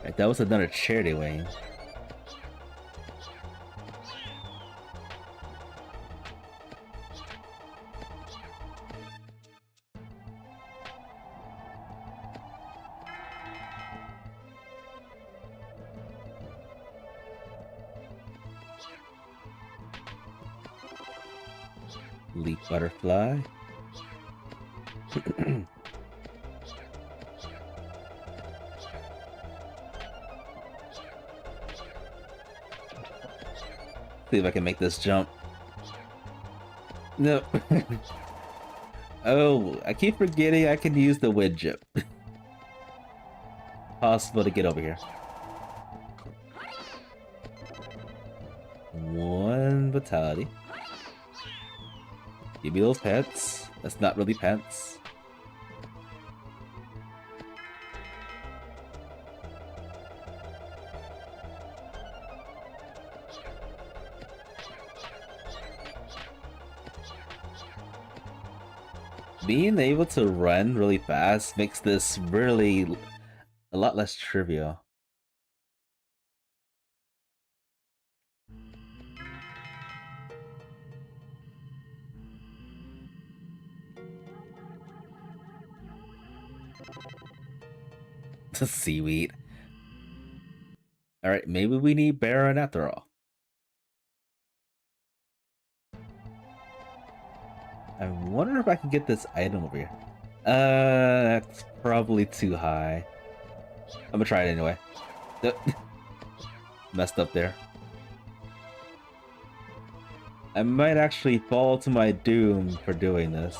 Right, that was another charity wing. Leaf butterfly. See if I can make this jump. No. Oh, I keep forgetting I can use the wind jump. Possible to get over here. One vitality. Give me those pets. That's not really pets. Being able to run really fast makes this really a lot less trivial. The seaweed. Alright, maybe we need Baron after all. I wonder if I can get this item over here. That's probably too high. I'm gonna try it anyway. Messed up there. I might actually fall to my doom for doing this.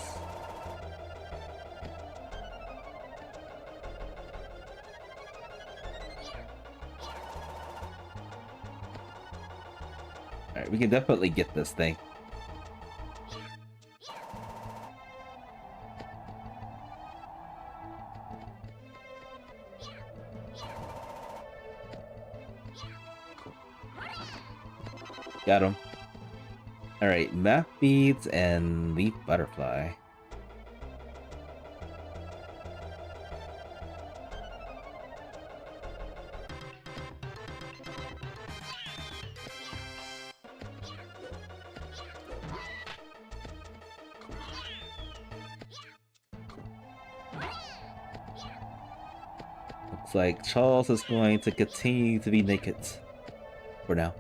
Alright, we can definitely get this thing. Got him. Alright, map beads and leaf butterfly. Looks like Charles is going to continue to be naked for now.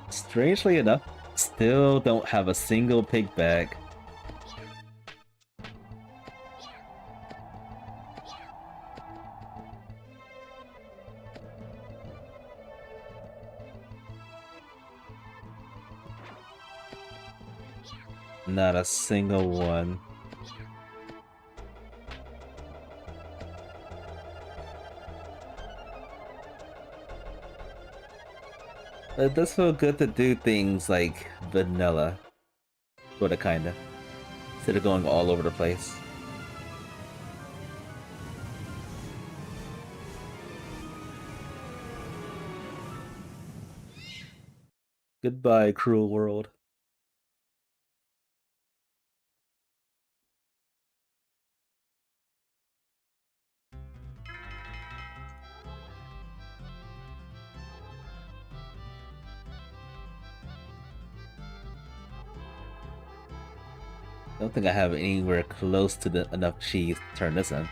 Strangely enough, still don't have a single pig bag. Not a single one. It does feel good to do things like vanilla. Sorta kinda. Instead of going all over the place. Goodbye, cruel world. I don't think I have anywhere close to enough cheese to turn this in.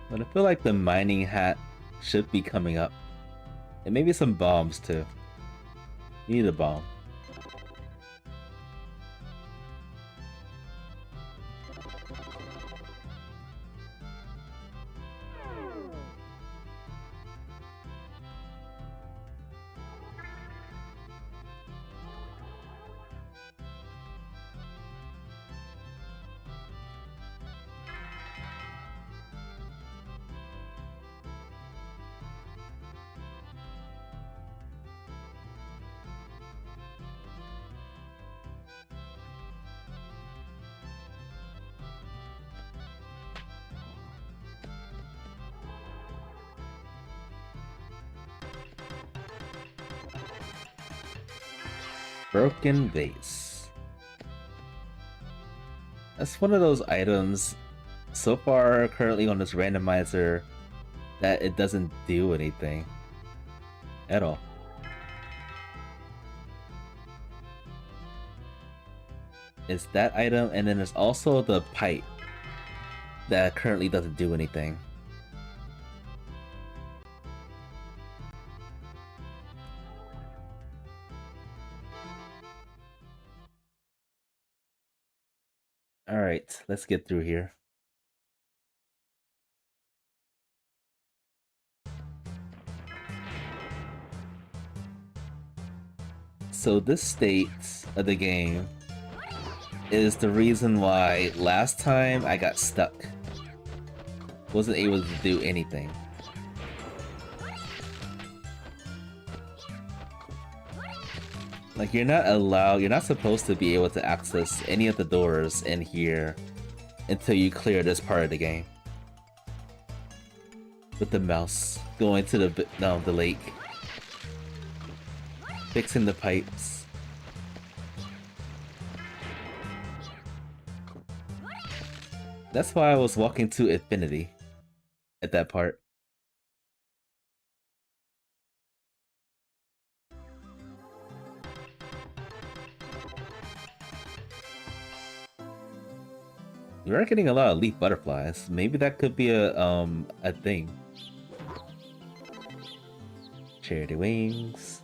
But I feel like the mining hat should be coming up. And maybe some bombs too. Need a bomb. Broken vase. That's one of those items so far currently on this randomizer that it doesn't do anything at all. It's that item, and then there's also the pipe that currently doesn't do anything. Alright, let's get through here. So this state of the game is the reason why last time I got stuck. Wasn't able to do anything. Like, you're not supposed to be able to access any of the doors in here until you clear this part of the game. With the mouse going to the lake, fixing the pipes. That's why I was walking to infinity at that part. We are getting a lot of leaf butterflies. Maybe that could be a thing. Charity wings.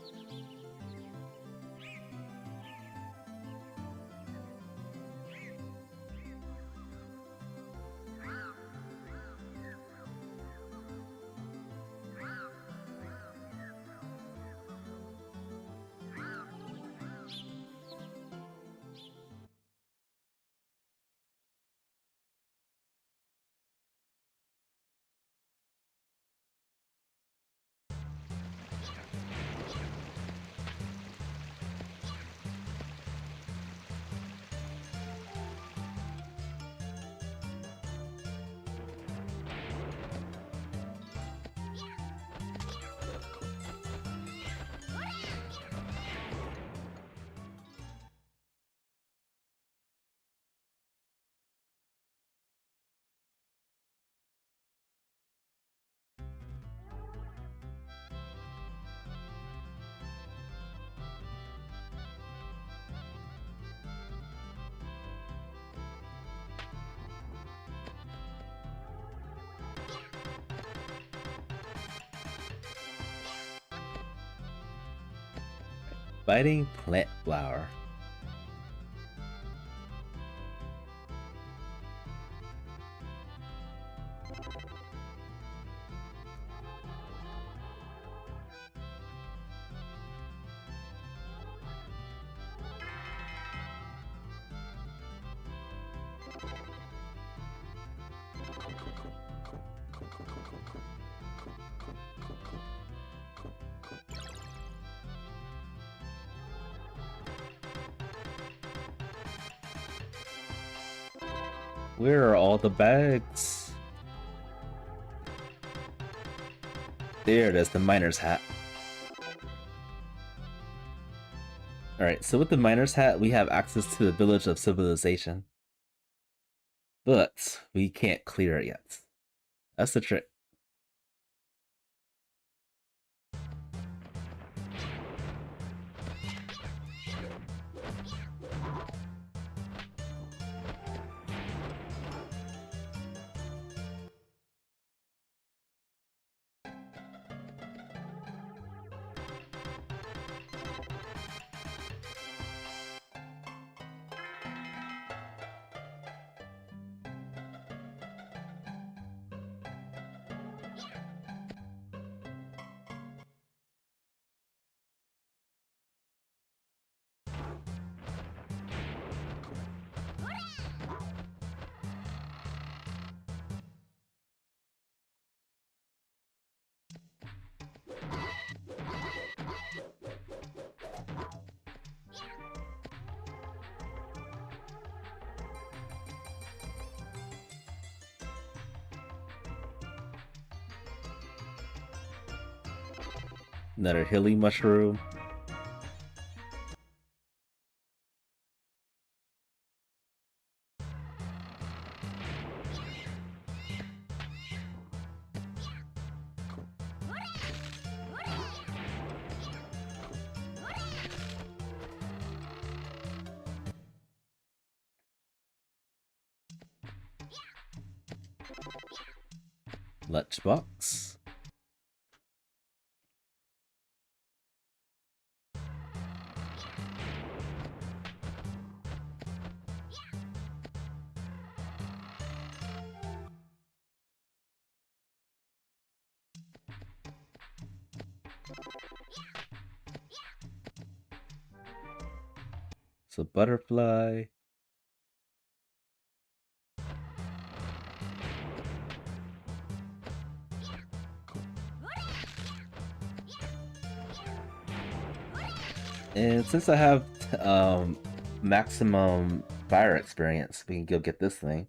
Biting plant flower. Where are all the bags? There it is, the miner's hat. Alright, so with the miner's hat, we have access to the village of civilization. But we can't clear it yet. That's the trick. Another hilly mushroom. Lunchbox. So butterfly. And since I have maximum fire experience, we can go get this thing.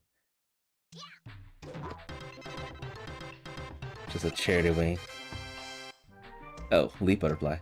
Just a charity wing. Oh, leaf butterfly.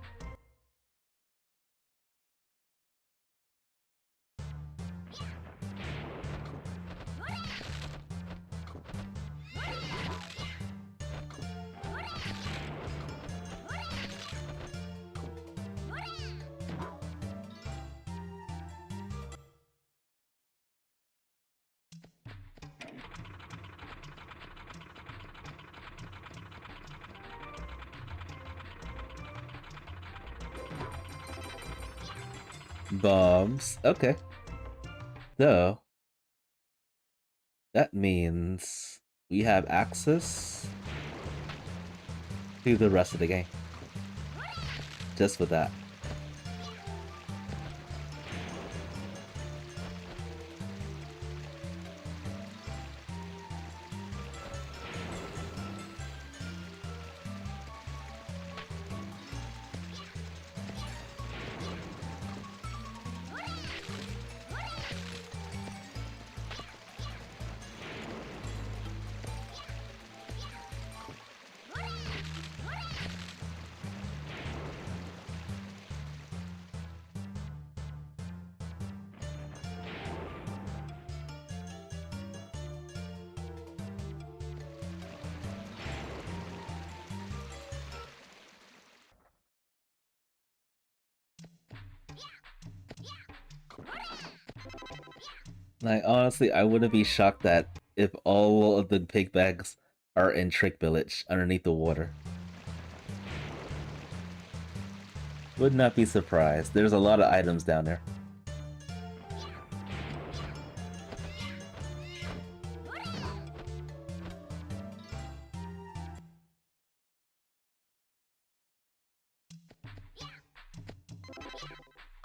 Bombs. Okay. So, that means we have access to the rest of the game. Just with that. Like, honestly, I wouldn't be shocked that if all of the pig bags are in Trick Village underneath the water. Would not be surprised. There's a lot of items down there.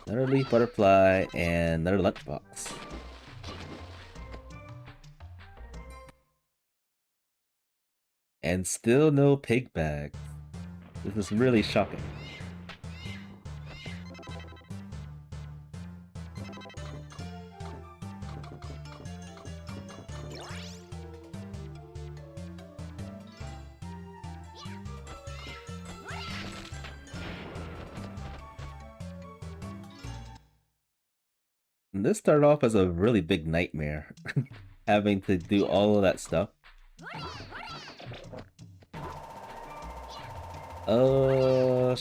Another leaf butterfly and another lunchbox. And still no pig bags. This is really shocking. And this started off as a really big nightmare, having to do all of that stuff.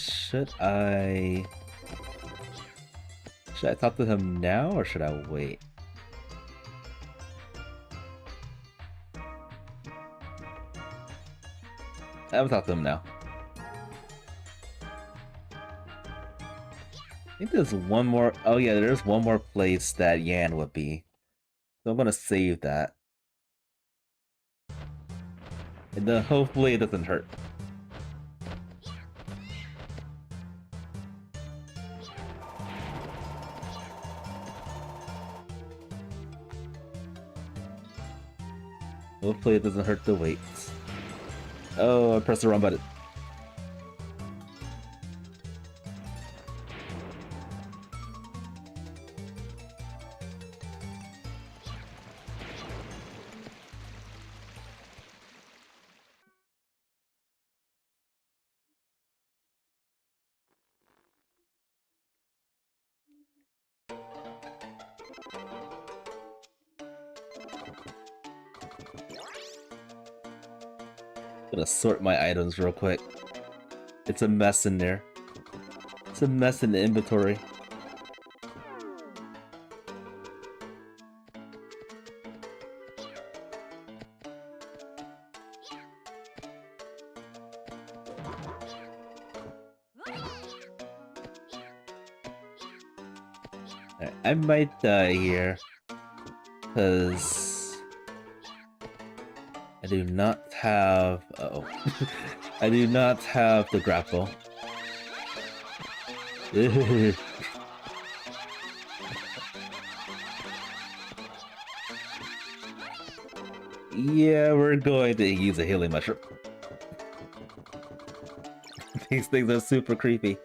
Should I talk to him now or should I wait? I will talk to him now. I think there's one more. Oh yeah, there's one more place that Yan would be. So I'm gonna save that. And then hopefully it doesn't hurt. Hopefully it doesn't hurt the weight. Oh, I pressed the wrong button. Gonna sort my items real quick. It's a mess in there. It's a mess in the inventory. I might die here, because I do not have... I do not have the grapple. Yeah, we're going to use a healing mushroom. These things are super creepy.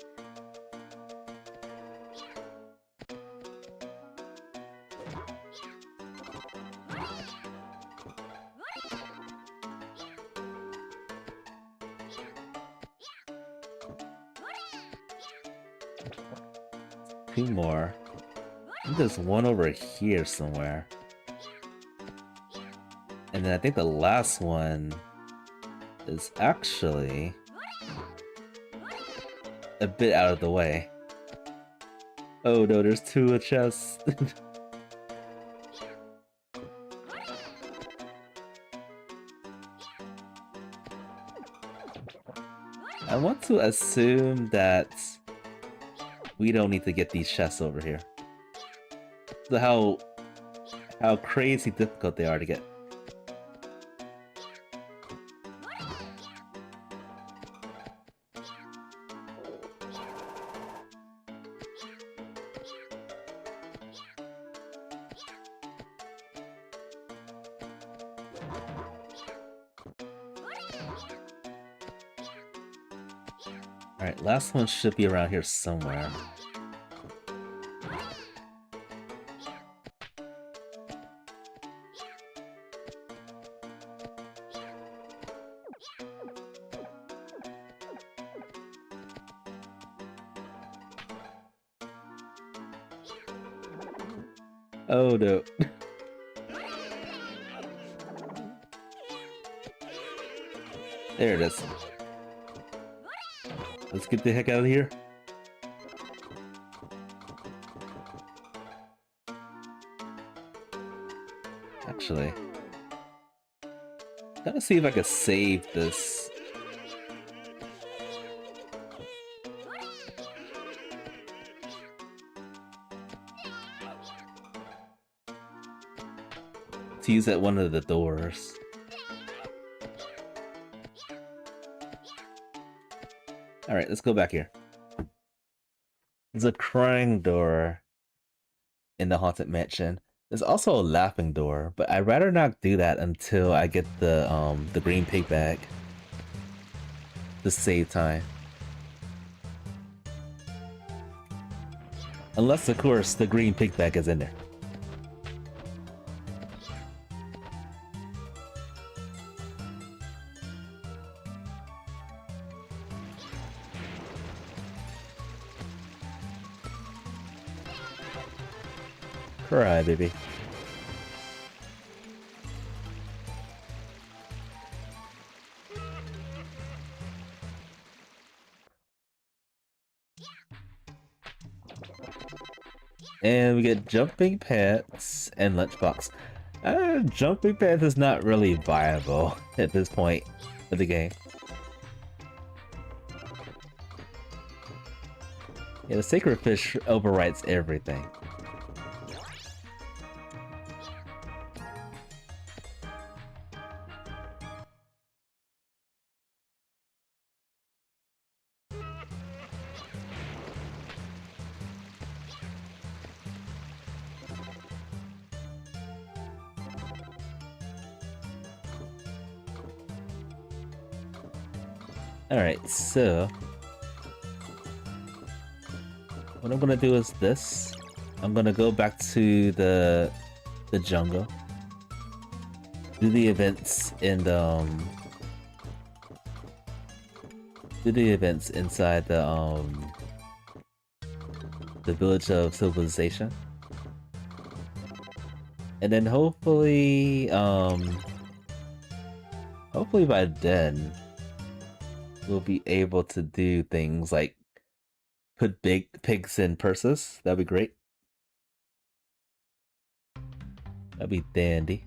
2 more. I think there's one over here somewhere. And then I think the last one is actually a bit out of the way. Oh no, there's 2 chests. I want to assume that we don't need to get these chests over here. So how crazy difficult they are to get. Alright, last one should be around here somewhere. Oh no. There it is. Let's get the heck out of here. Actually, gotta see if I can save this. To use at one of the doors. Alright, let's go back here. There's a crying door in the Haunted Mansion. There's also a laughing door, but I'd rather not do that until I get the green pig bag. To save time. Unless, of course, the green pig bag is in there. Cry, baby. And we get jumping pants and lunchbox. Jumping pants is not really viable at this point of the game. Yeah, the sacred fish overwrites everything. Alright, so what I'm gonna do is this. I'm gonna go back to the jungle. Do the events in the do the events inside the village of civilization. And then hopefully hopefully by then we'll be able to do things like put big pigs in purses. That'd be great. That'd be dandy.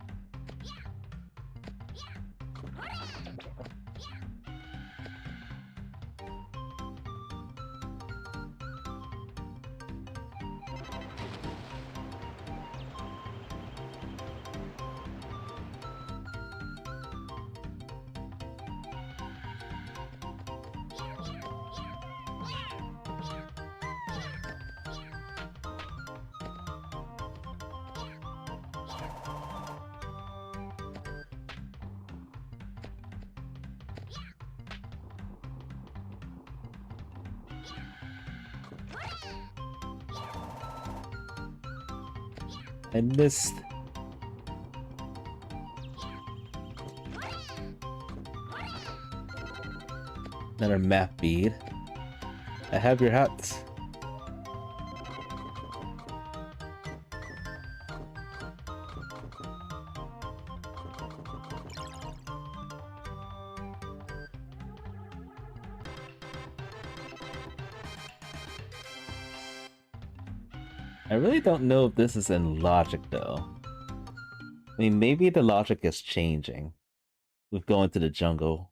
I missed. Another map bead. I have your hats. I really don't know if this is in logic though. I mean, maybe the logic is changing with going to the jungle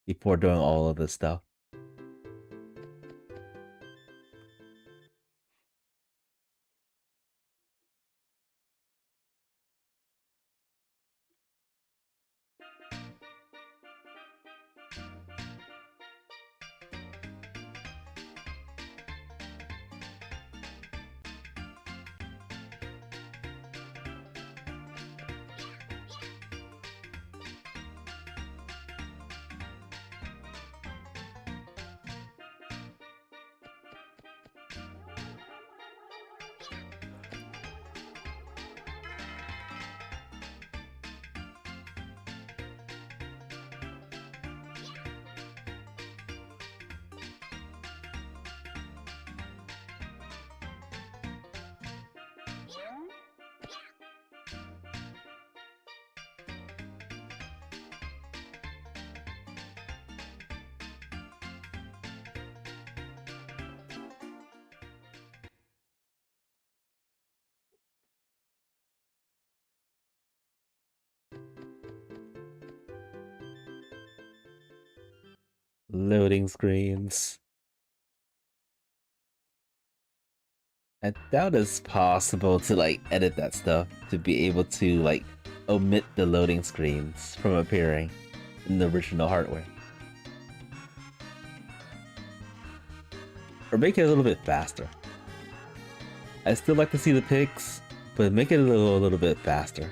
before doing all of this stuff. Loading screens. I doubt it's possible to like edit that stuff to be able to like omit the loading screens from appearing in the original hardware. Or make it a little bit faster. I still like to see the pics, but make it a little bit faster.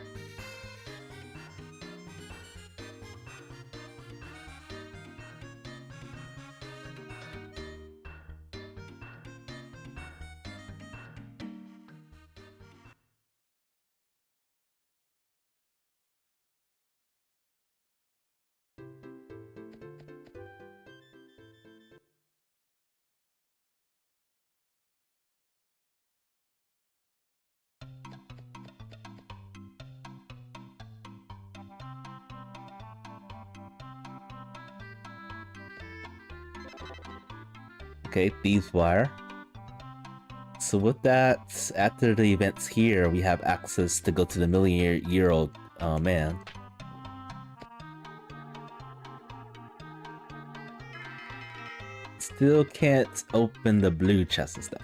Okay, Thieves Wire. So with that, after the events here, we have access to go to the million-year-old man. Still can't open the blue chests though.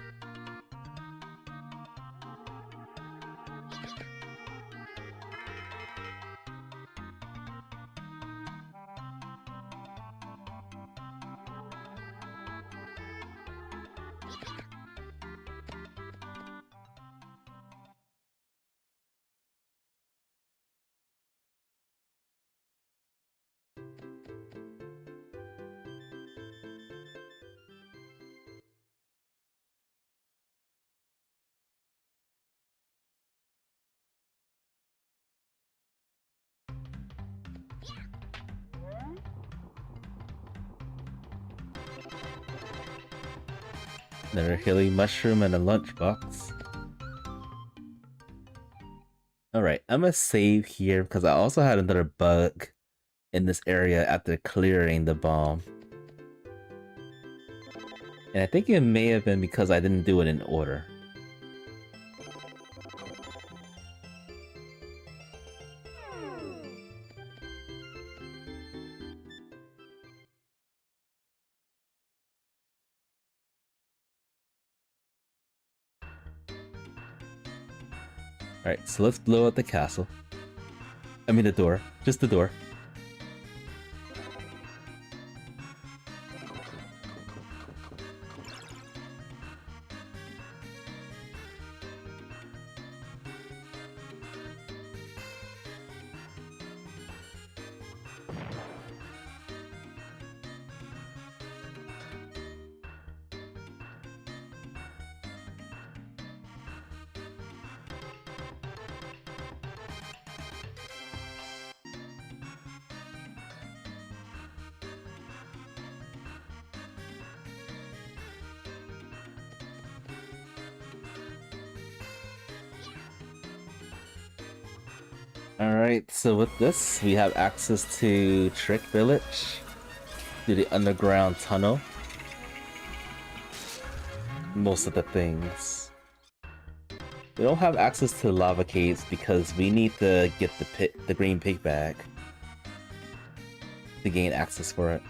Another hilly mushroom and a lunchbox. Alright, I'm gonna save here because I also had another bug in this area after clearing the bomb. And I think it may have been because I didn't do it in order. Alright, so let's blow up the castle. I mean the door. Just the door. Alright, so with this, we have access to Trick Village, to the underground tunnel. Most of the things. We don't have access to the lava caves because we need to get the green pig back to gain access for it.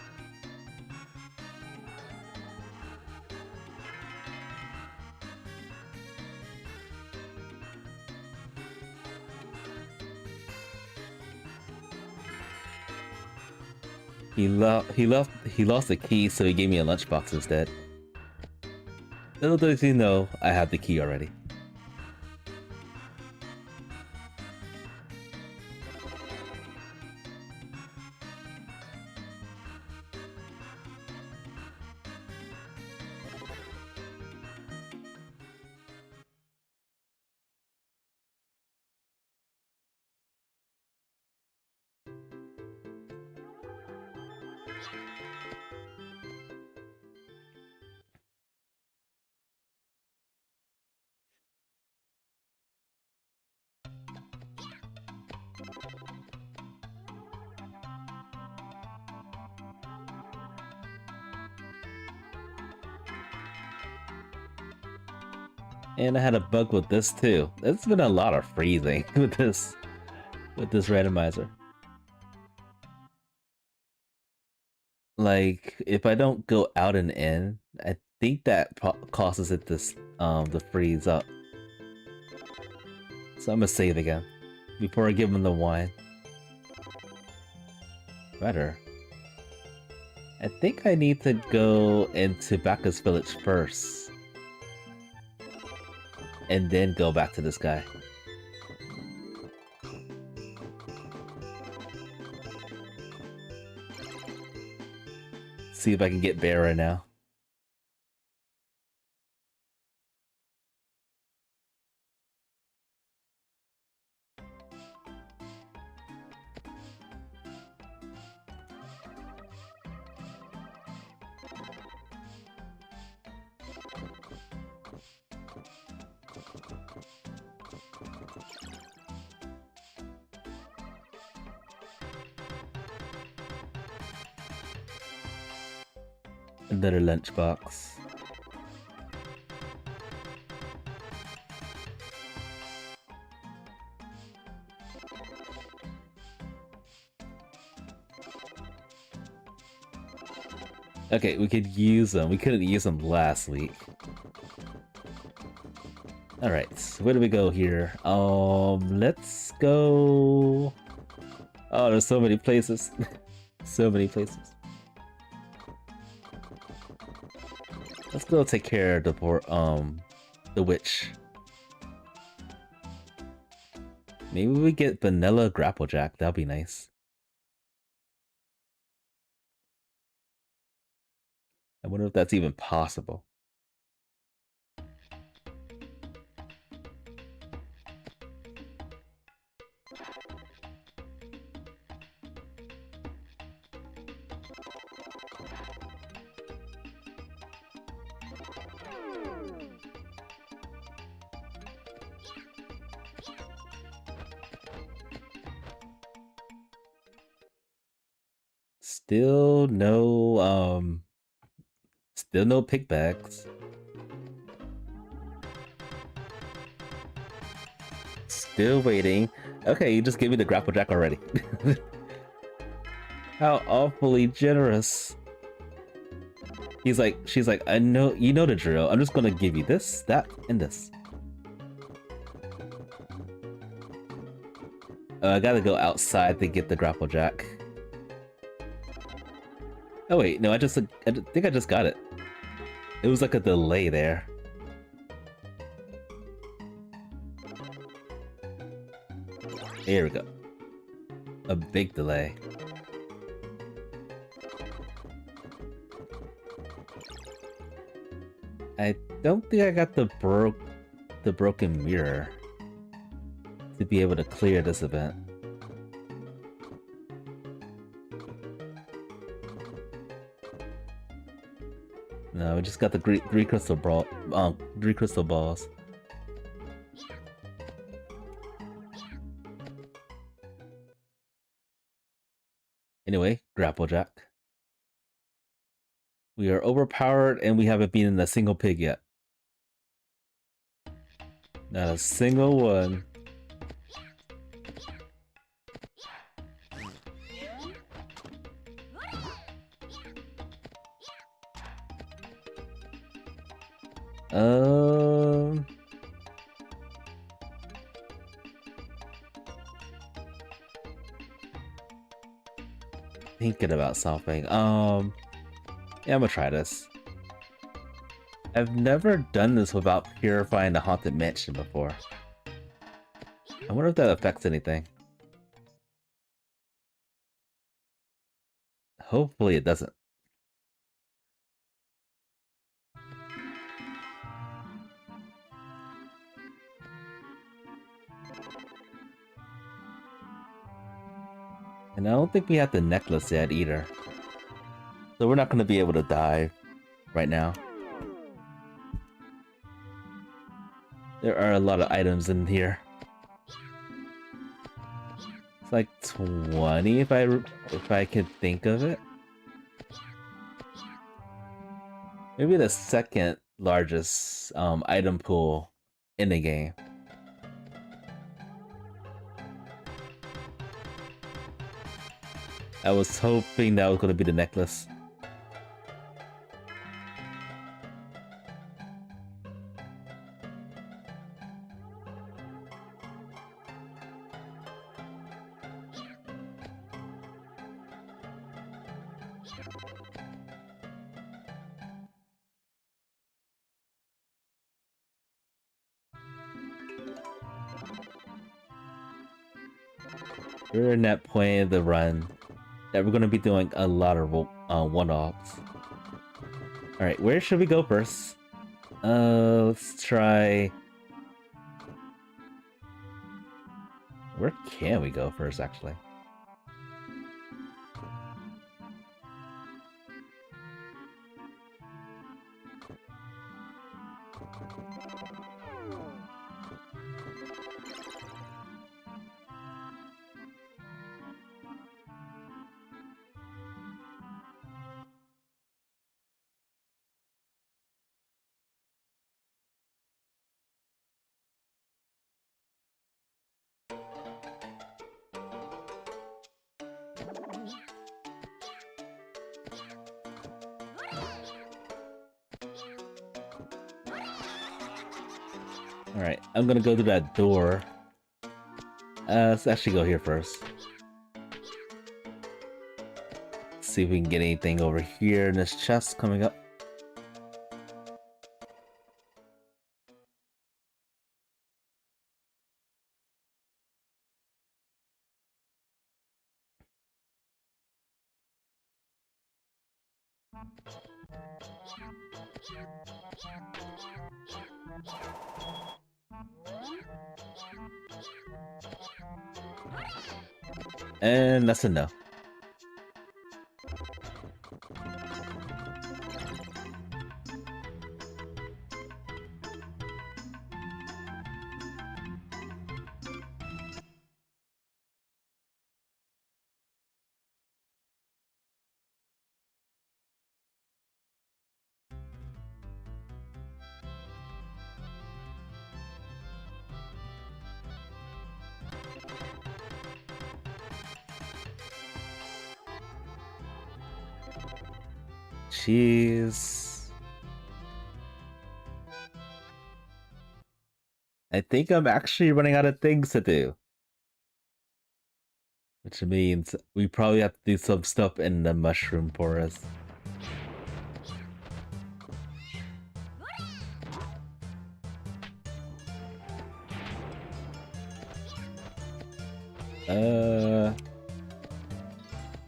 He lost the key, so he gave me a lunchbox instead. Little does he know, I have the key already. And I had a bug with this too. There's been a lot of freezing with this randomizer. Like, if I don't go out and in, I think that causes it to freeze up. So I'm gonna save again before I give him the wine. Better. I think I need to go into Bacchus Village first. And then go back to this guy. See if I can get Bear right now. Another lunchbox. Okay, we could use them. We couldn't use them last week. Alright, so where do we go here? Let's go... Oh, there's so many places. So many places. Let's go take care of the witch. Maybe we get vanilla Grapplejack, that'd be nice. I wonder if that's even possible. Still no pick bags. Still waiting. Okay, you just gave me the Grapplejack already. How awfully generous. She's like, I know, you know the drill. I'm just gonna give you this, that, and this. I gotta go outside to get the Grapplejack. Oh wait, no, I think I just got it. It was like a delay there. Here we go. A big delay. I don't think I got the broken mirror to be able to clear this event. No, we just got the three crystal balls. Anyway, Grapplejack. We are overpowered and we haven't beaten a single pig yet. Not a single one. Thinking about something. Yeah, I'm gonna try this. I've never done this without purifying the Haunted Mansion before. I wonder if that affects anything. Hopefully it doesn't. And I don't think we have the necklace yet either. So we're not going to be able to die right now. There are a lot of items in here. It's like 20 if I could think of it. Maybe the second largest item pool in the game. I was hoping that was going to be the necklace. We're in that point of the run that we're going to be doing a lot of one-offs. Alright, where should we go first? Let's try... Where can we go first, actually? Alright, I'm gonna go to that door. Let's actually go here first. See if we can get anything over here in this chest coming up. And that's a no. Jeez. I think I'm actually running out of things to do. Which means we probably have to do some stuff in the mushroom forest.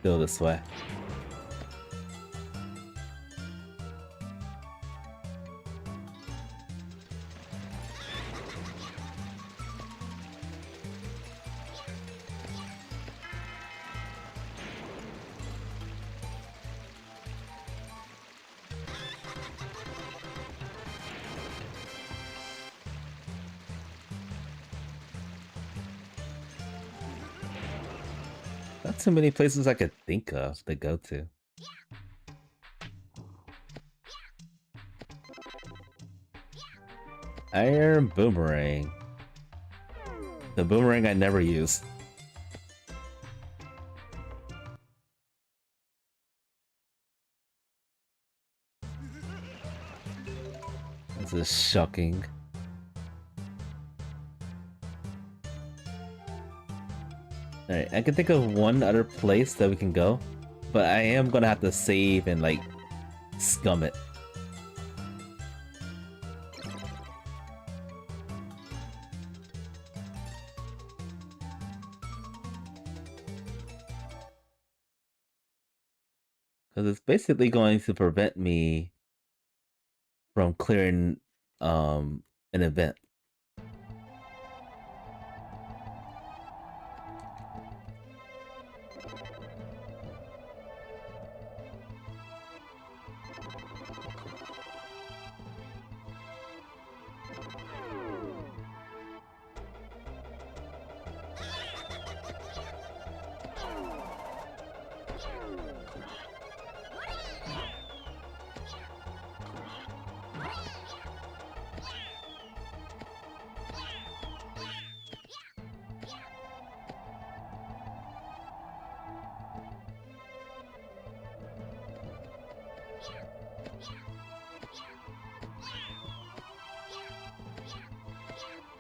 Go this way. Not too many places I could think of to go to. Iron Boomerang. The boomerang I never use. This is shocking. Alright, I can think of one other place that we can go, but I am gonna have to save and, like, scum it. Because it's basically going to prevent me from clearing an event.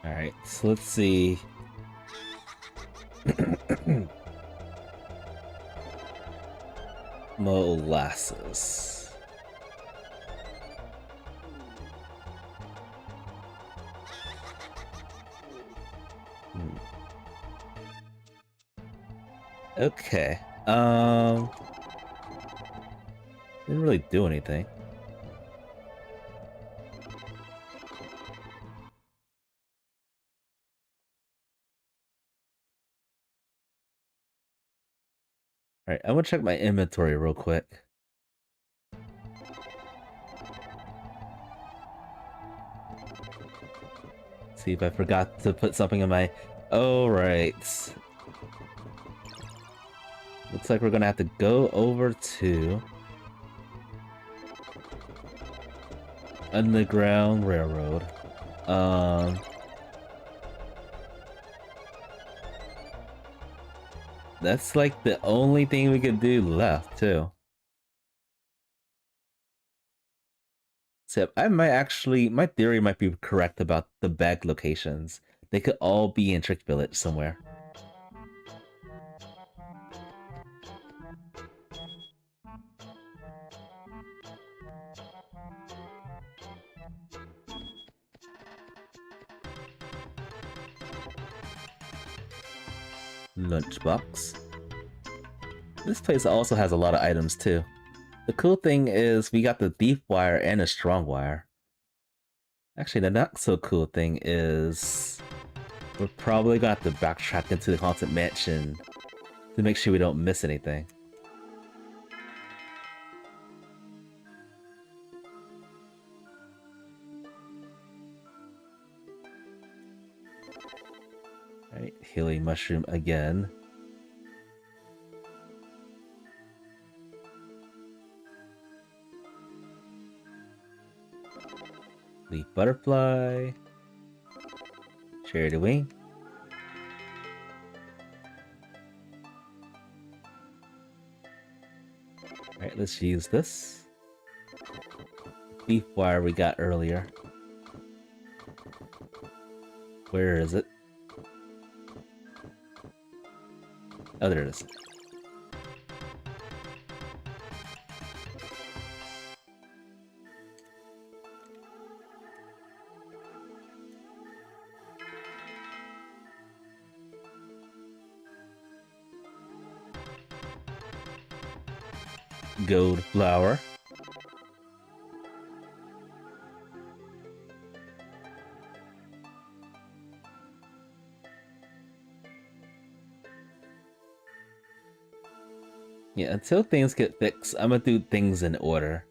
Alright, so let's see. Molasses. Okay. Didn't really do anything. Alright, I'm gonna check my inventory real quick. See if I forgot to put something in my... Oh, right. Looks like we're gonna have to go over to... Underground Railroad. That's like the only thing we could do left, too. Except I might actually... My theory might be correct about the bag locations. They could all be in Trick Village somewhere. Lunchbox. This place also has a lot of items too. The cool thing is we got the deep wire and a strong wire. Actually, the not so cool thing is we're probably gonna have to backtrack into the Haunted Mansion to make sure we don't miss anything. Alright, healing mushroom again. Leaf butterfly. Charity wing. Alright, let's use this. Leaf wire we got earlier. Where is it? Oh, there it is. Gold flower. Yeah, until things get fixed, I'm gonna do things in order.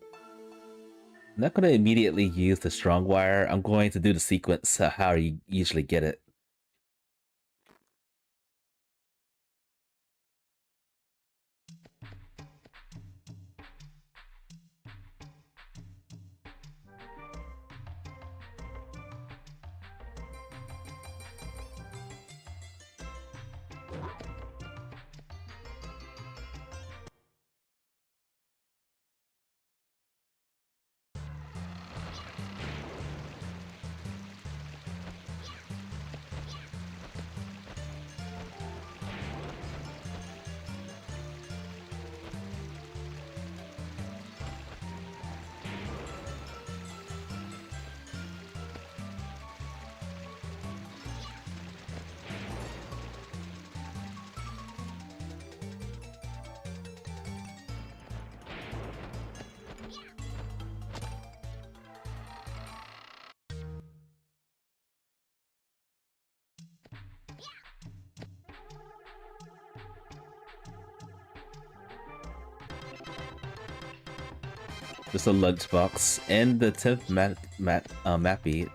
I'm not gonna immediately use the strong wire. I'm going to do the sequence how you usually get it. Just a lunchbox and the 10th mappy.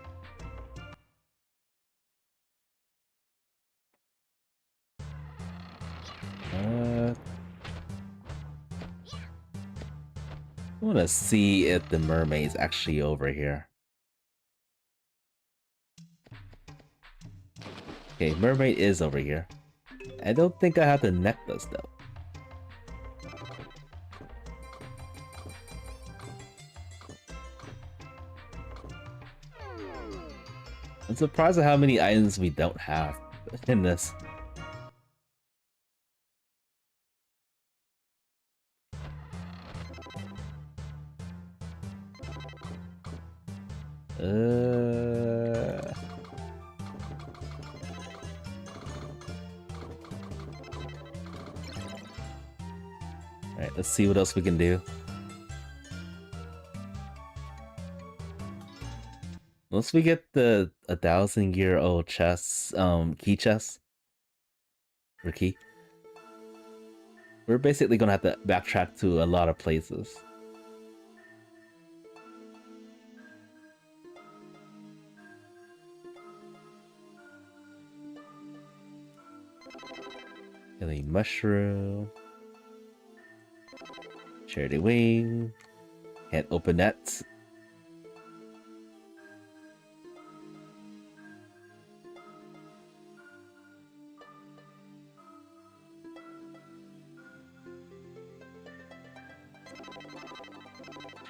I want to see if the mermaid's actually over here. Okay, mermaid is over here. I don't think I have the necklace though. I'm surprised at how many items we don't have in this. Alright, let's see what else we can do. Once we get the 1,000-year-old chest, key chest, or key, we're basically gonna have to backtrack to a lot of places. Healing mushroom. Charity wing. Can't open that.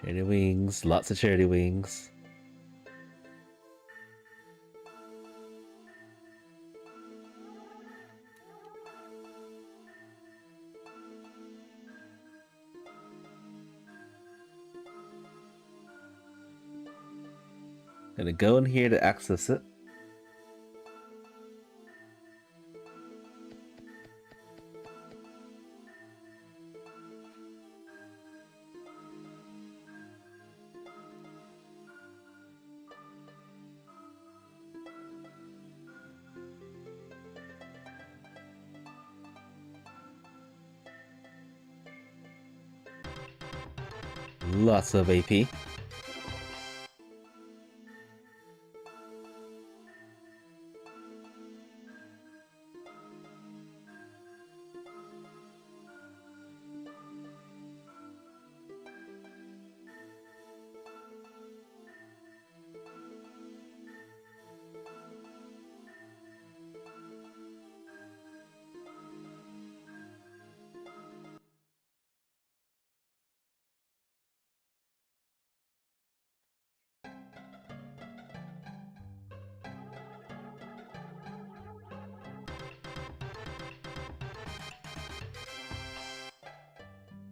Charity wings. Lots of charity wings. Gonna go in here to access it. Lots of AP.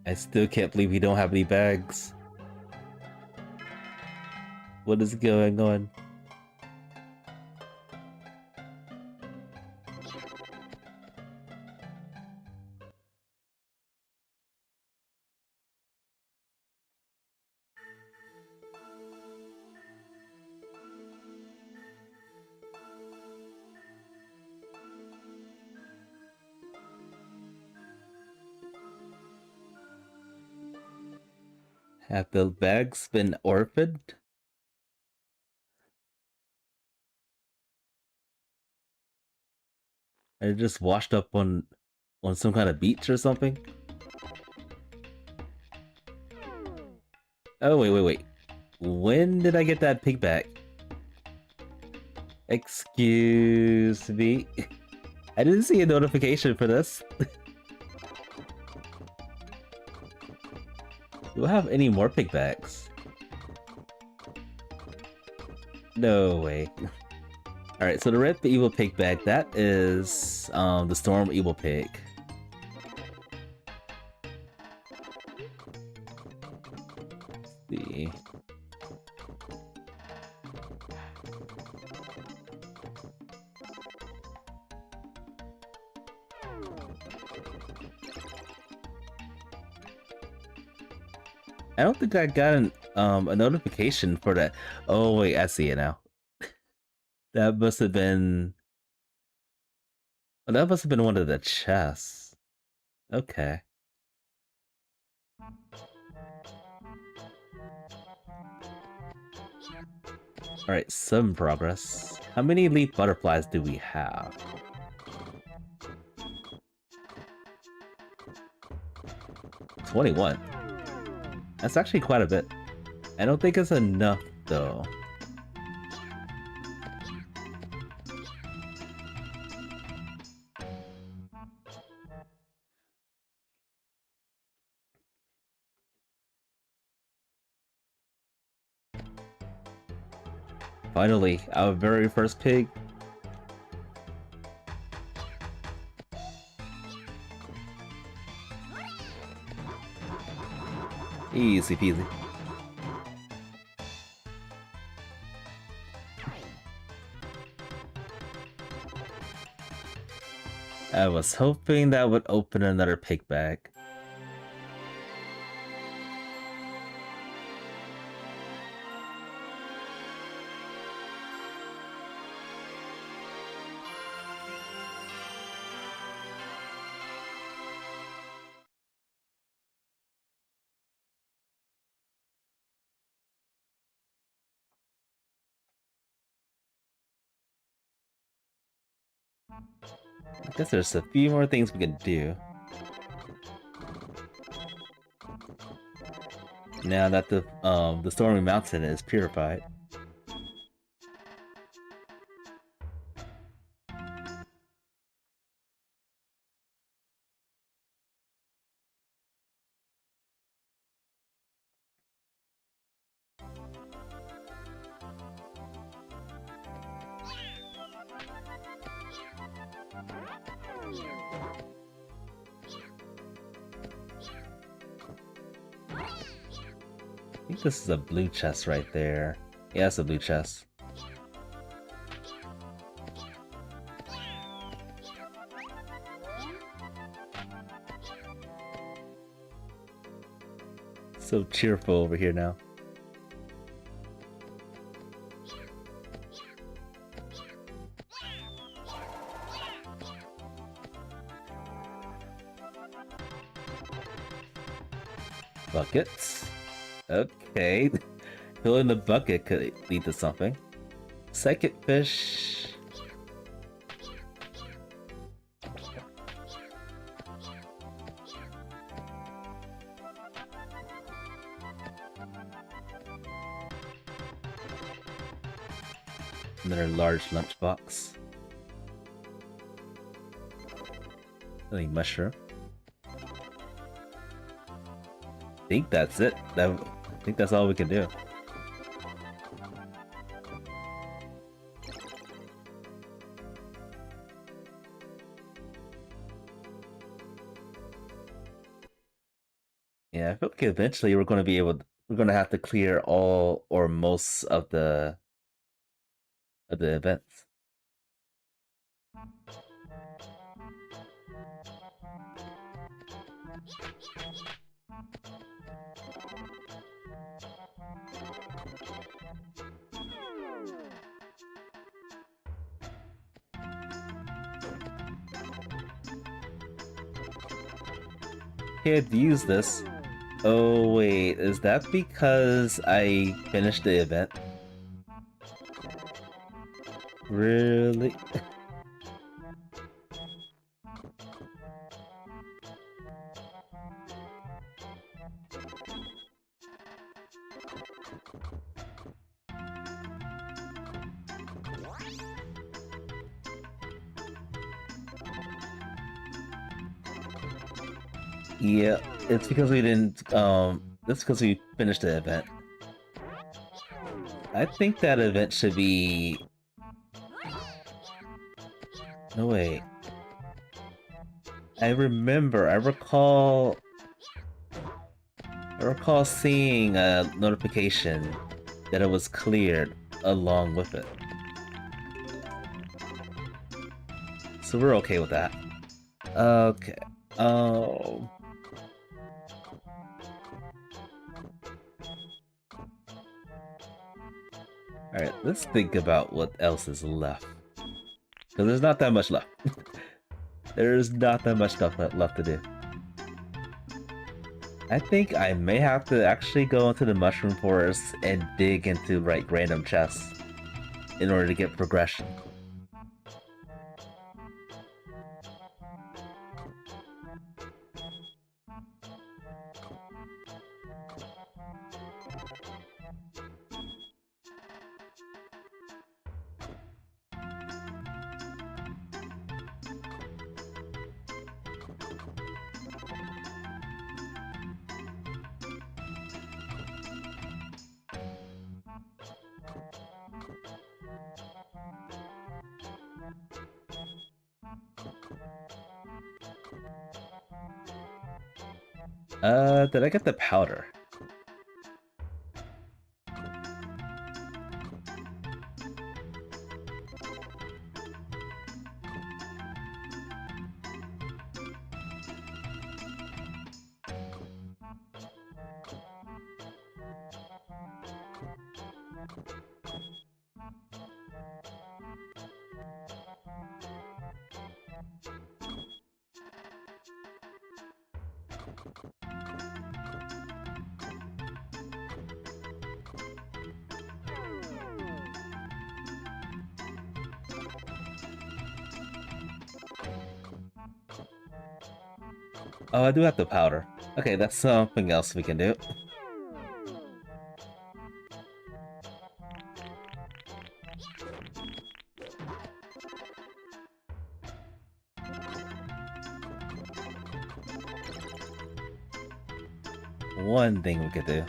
I still can't believe we don't have any bags. What is going on? Have the bags been orphaned? Are they just washed up on some kind of beach or something? Oh wait. When did I get that pig back? Excuse me. I didn't see a notification for this. Do I have any more pigbacks? No way. Alright, so the red evil pig bag, that is the storm evil pig. Let's see. I don't think I got a notification for that. Oh wait, I see it now. That must have been... Oh, that must have been one of the chests. Okay. Alright, some progress. How many elite butterflies do we have? 21. That's actually quite a bit. I don't think it's enough, though. Finally, our very first pig. Easy peasy. I was hoping that would open another pig bag. I guess there's a few more things we can do. Now that the Stormy Mountain is purified. I think this is a blue chest right there. Yeah, it's a blue chest. So cheerful over here now. Buckets. Okay. Filling the bucket could lead to something. Second fish. Another large lunchbox. Any mushroom. I think that's it. I think that's all we can do. Yeah, I feel like eventually we're going to have to clear all or most of the events. Can't use this. Oh wait, is that because I finished the event? Really? Yeah, it's because we didn't, it's because we finished the event. I think that event should be... No, wait. I recall seeing a notification that it was cleared along with it. So we're okay with that. Okay. Oh... Alright, let's think about what else is left. Because there's not that much left. There's not that much stuff left to do. I think I may have to actually go into the mushroom forest and dig into, like, random chests. in order to get progression. Did I get the powder? Oh, I do have the powder. Okay, that's something else we can do. One thing we could do.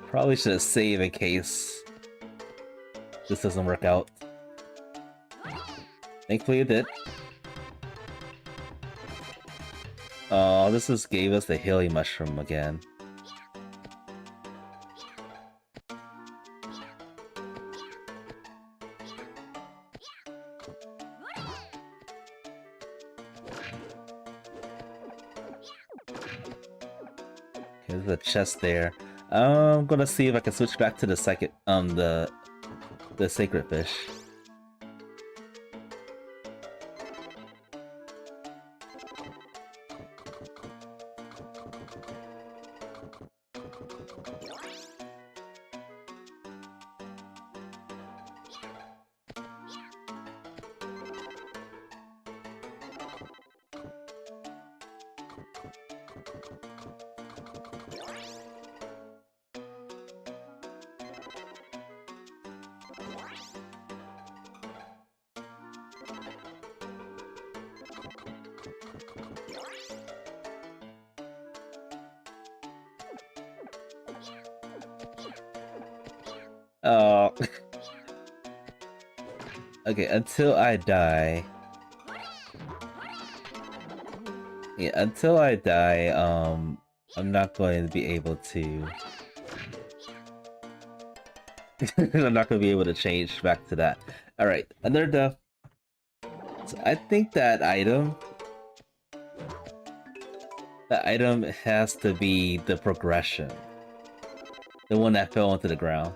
Probably should have saved in case this doesn't work out. Thankfully it did. Oh, this just gave us the Hilly Mushroom again. There's a chest there. I'm gonna see if I can switch back to the second, the sacred fish. Oh. Okay, until I die. Yeah, until I die, I'm not going to be able to... I'm not going to be able to change back to that. Alright, another death. So I think that item has to be the progression. The one that fell onto the ground.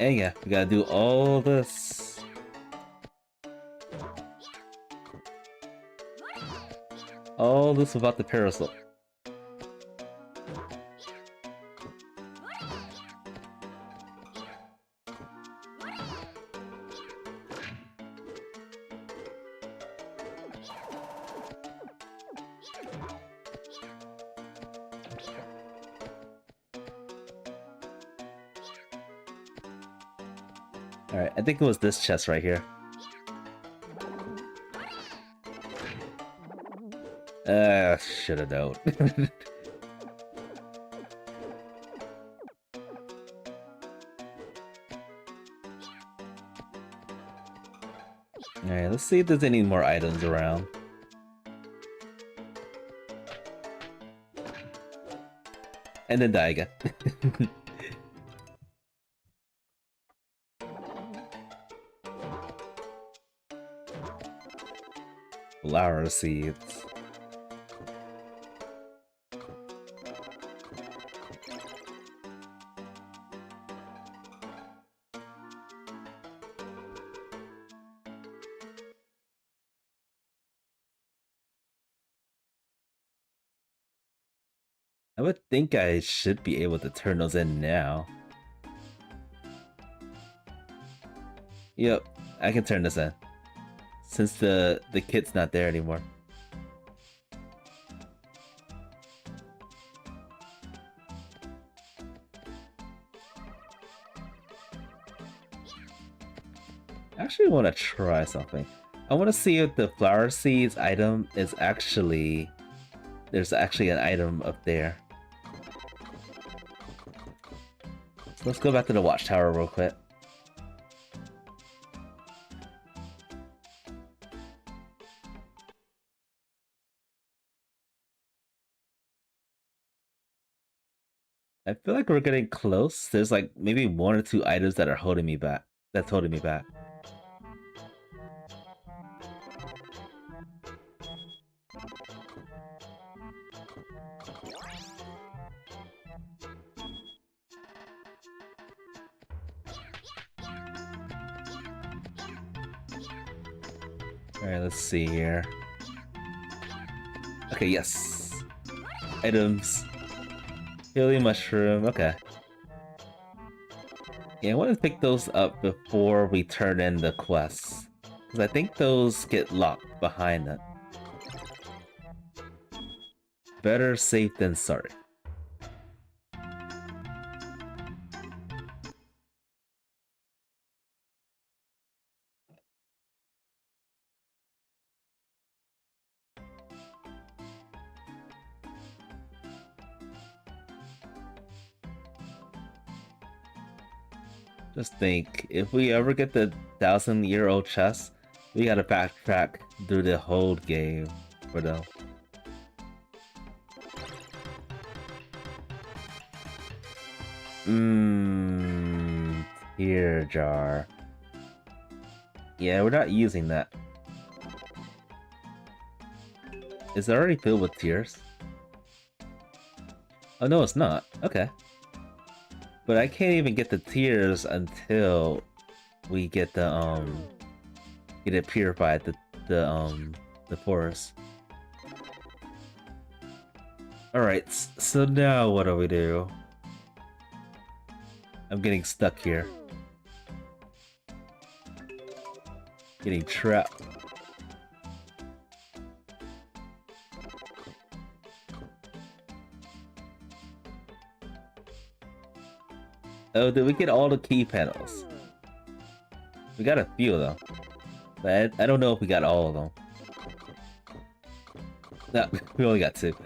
And yeah, we gotta do all this. All this without the parasol. Alright, I think it was this chest right here. Should have known. let's see if there's any more items around. And then die again. Flower seeds. I would think I should be able to turn those in now. Yep, I can turn this in. Since the kit's not there anymore. I actually want to try something. I want to see if the flower seeds item is actually... There's actually an item up there. Let's go back to the watchtower real quick. I feel like we're getting close. There's like maybe 1 or 2 items that are holding me back. That's holding me back. Alright, let's see here. Okay, yes. Items. Healing mushroom, okay. Yeah, I want to pick those up before we turn in the quests. Because I think those get locked behind it. Better safe than sorry. Just think, if we ever get the 1,000-year-old chest, we gotta backtrack through the whole game for them. Tear jar. Yeah, we're not using that. Is it already filled with tears? Oh no, it's not. Okay. But I can't even get the tears until we get the get it purified, the forest. Alright, so now what do we do? I'm getting stuck here. Getting trapped. Oh, did we get all the key panels? We got a few of them. But I don't know if we got all of them. No, we only got 2.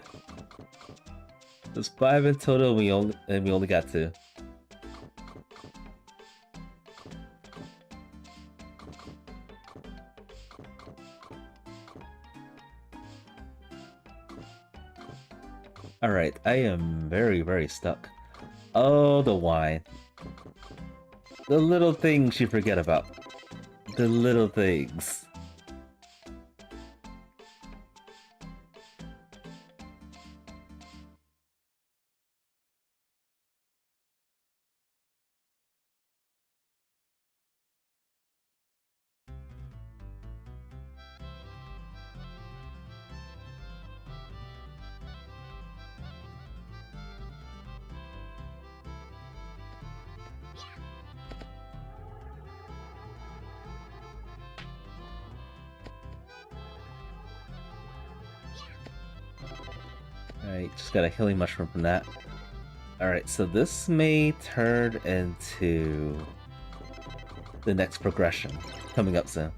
There's 5 in total, we only got 2. Alright, I am very, very stuck. Oh, the wine. The little things you forget about. The little things. Alright, just got a healing mushroom from that. Alright, so this may turn into the next progression coming up soon.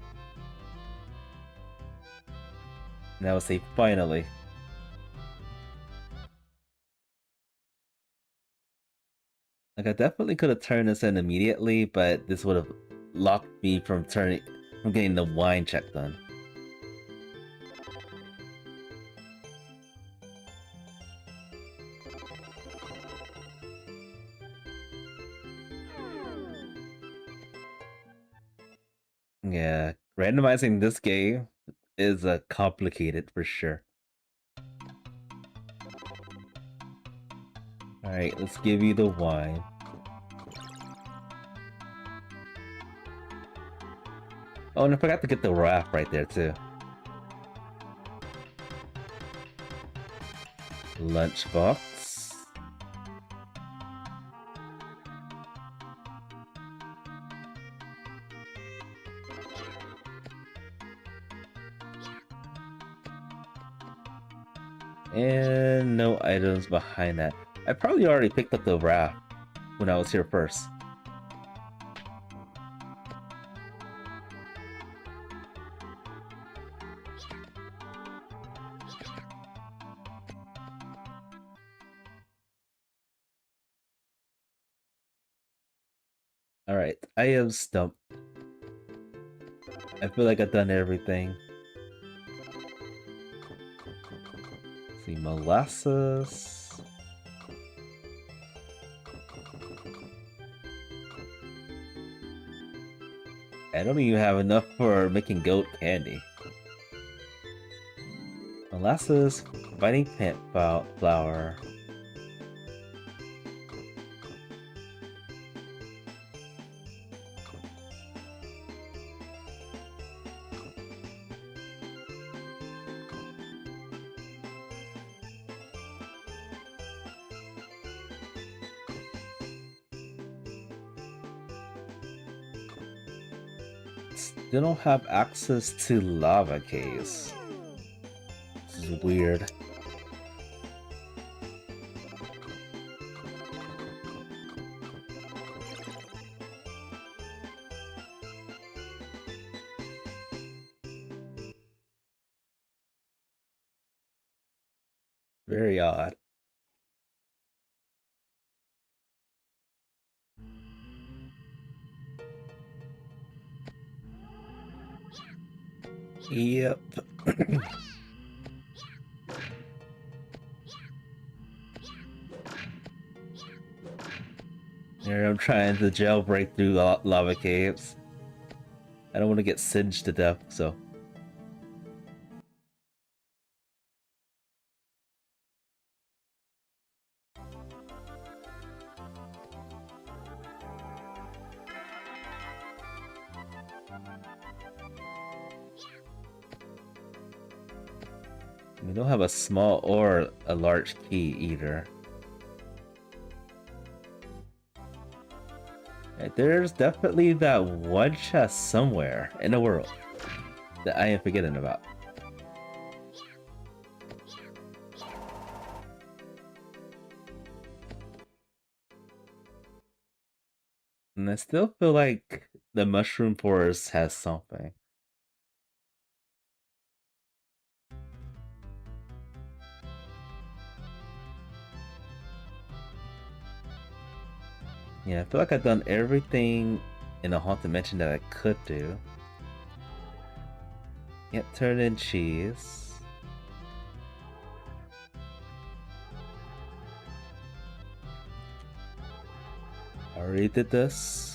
Now I say finally. Like I definitely could have turned this in immediately, but this would have locked me from I'm getting the wine check done. Yeah, randomizing this game is complicated for sure. Alright, let's give you the wine. Oh, and I forgot to get the raft right there too. Lunchbox. And no items behind that. I probably already picked up the raft when I was here first. Alright, I am stumped. I feel like I've done everything. Let's see, molasses. I don't even have enough for making goat candy. Molasses, fighting plant flour. Still don't have access to lava caves. This is weird. Very odd. Yep. Here I'm trying to jailbreak through lava caves. I don't want to get singed to death, so. We don't have a small or a large key either. Right, there's definitely that one chest somewhere in the world that I am forgetting about. And I still feel like the mushroom forest has something. Yeah, I feel like I've done everything in the Haunted Mansion that I could do. Yep, turn in cheese. Already did this.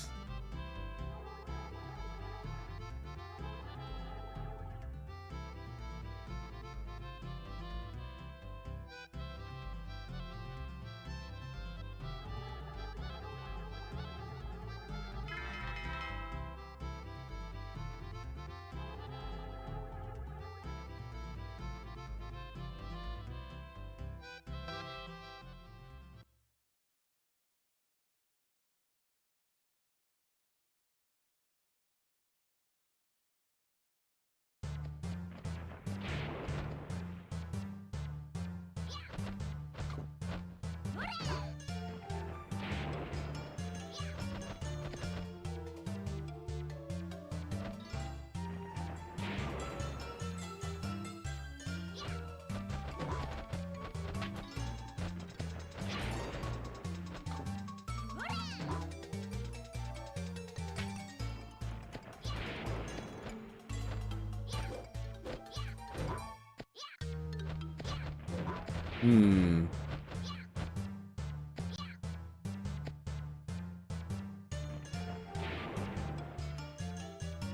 Hmm.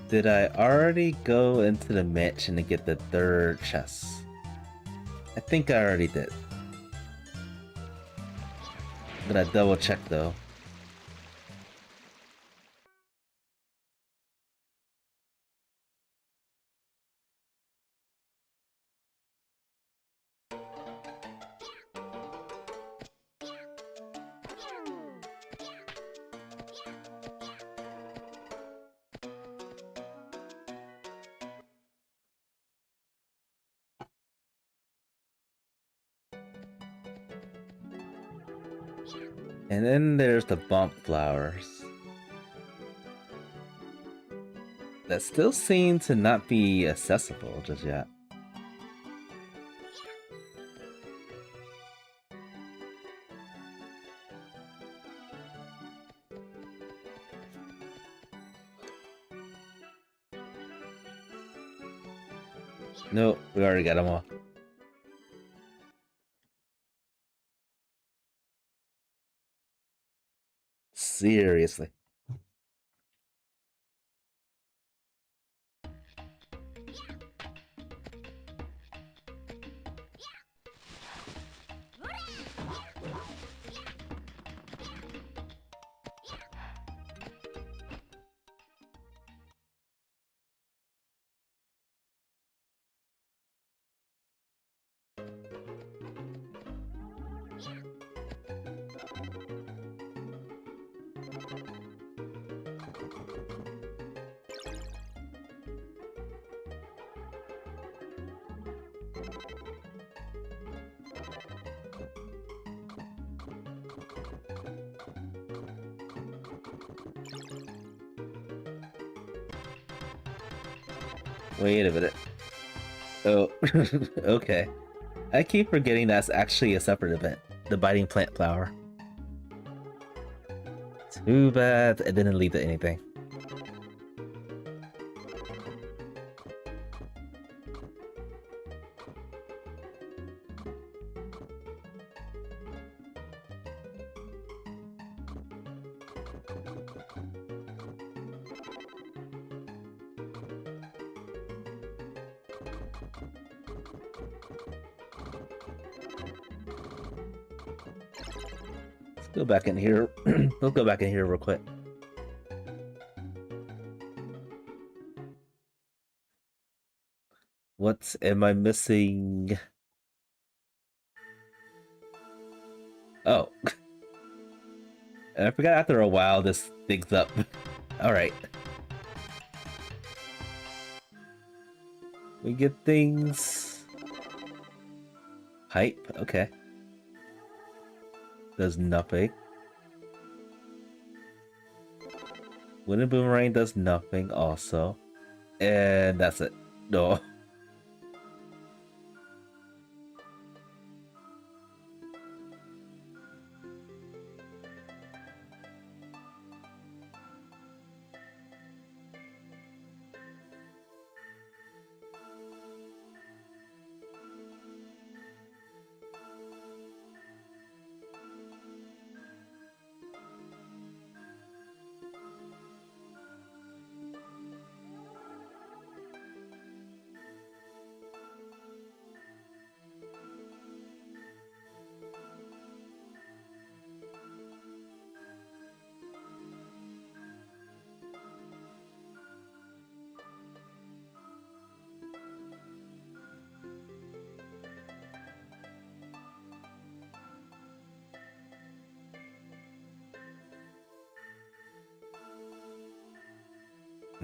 Did I already go into the mansion to get the third chest? I think I already did. I'm gonna double check though. And then there's the bump flowers. That still seem to not be accessible just yet. Nope, we already got them all. Seriously. Wait a minute. Oh, okay. I keep forgetting that's actually a separate event. The biting plant flower. Too bad it didn't lead to anything. Go back in here. Let's go back in here real quick. What am I missing? Oh. I forgot after a while this digs up. Alright. We get things. Hype, okay. Does nothing. Wind and Boomerang does nothing also. And that's it. No.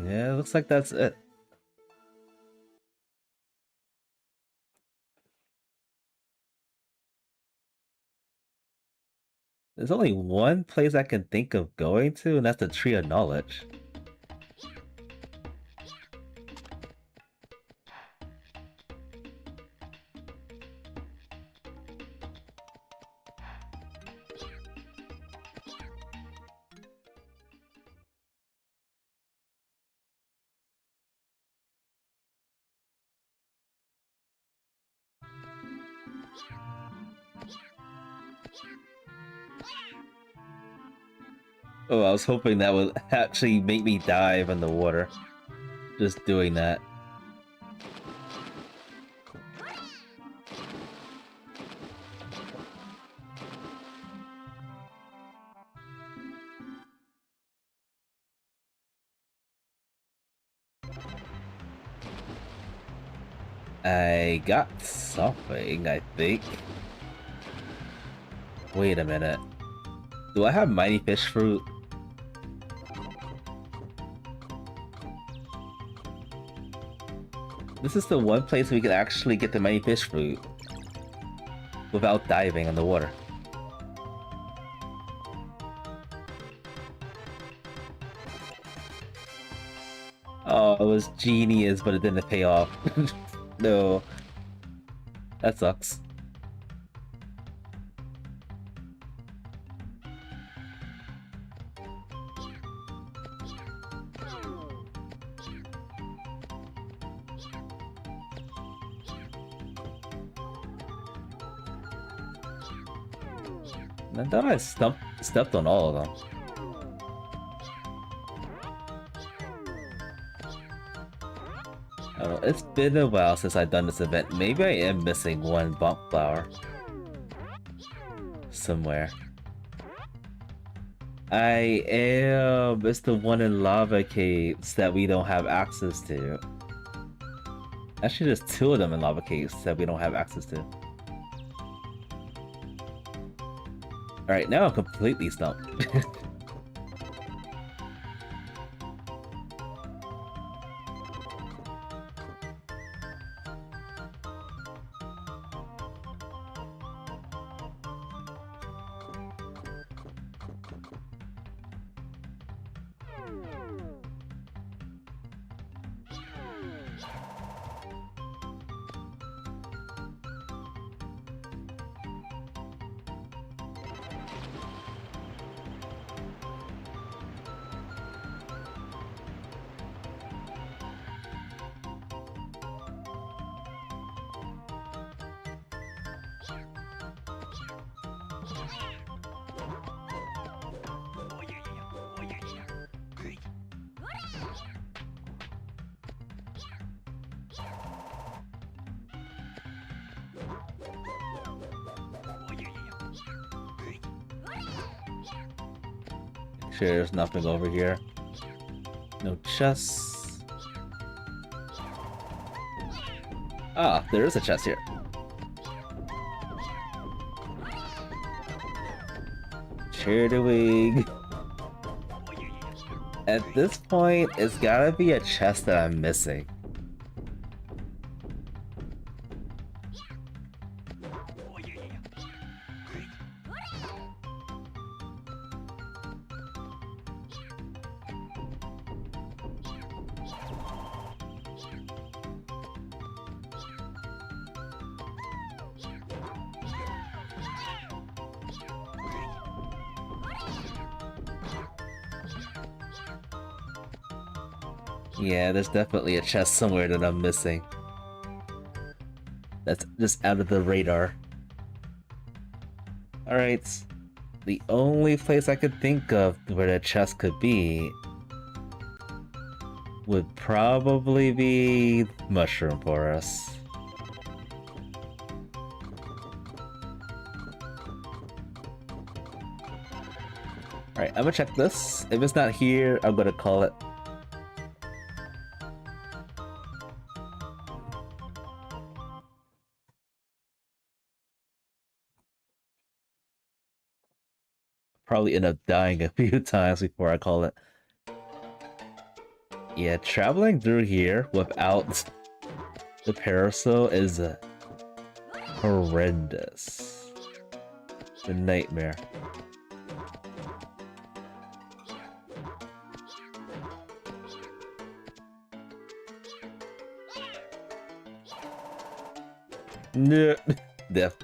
Yeah, looks like that's it. There's only one place I can think of going to, and that's the Tree of Knowledge. Oh, I was hoping that would actually make me dive in the water. Just doing that. I got something, I think. Wait a minute. Do I have mighty fish fruit? This is the one place we can actually get the mighty fish fruit without diving in the water. Oh, it was genius, but it didn't pay off. No. That sucks. I thought I stepped on all of them. I don't know, it's been a while since I've done this event. Maybe I am missing one bump flower. Somewhere. I am. It's the one in lava caves that we don't have access to. Actually, there's two of them in lava caves that we don't have access to. Alright, now I'm completely stumped. Sure, there's nothing over here. No chests. Ah, there is a chest here. Cheerwig. At this point, it's gotta be a chest that I'm missing. Yeah, there's definitely a chest somewhere that I'm missing. That's just out of the radar. Alright. The only place I could think of where the chest could be would probably be Mushroom Forest. Alright, I'm gonna check this. If it's not here, I'm gonna call it. Probably end up dying a few times before I call it. Yeah, traveling through here without the parasol is horrendous. It's a nightmare. No, death.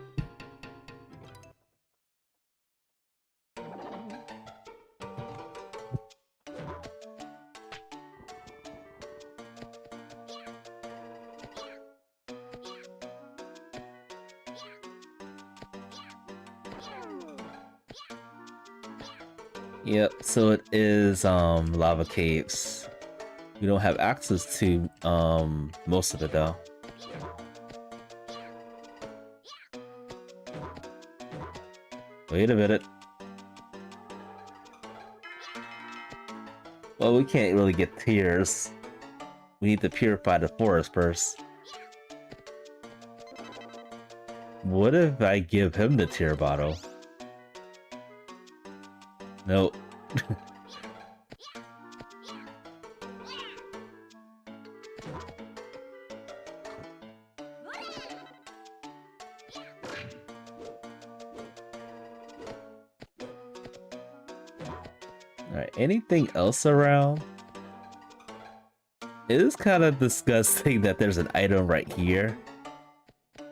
Yep, so it is lava caves. We don't have access to most of it though. Wait a minute. Well, we can't really get tears. We need to purify the forest first. What if I give him the tear bottle? Nope. Alright, anything else around? It is kind of disgusting that there's an item right here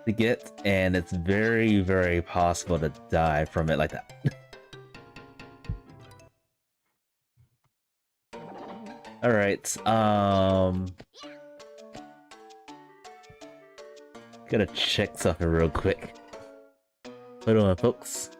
to get, and it's very, very possible to die from it like that. Alright, gotta check something real quick. Hold on, folks.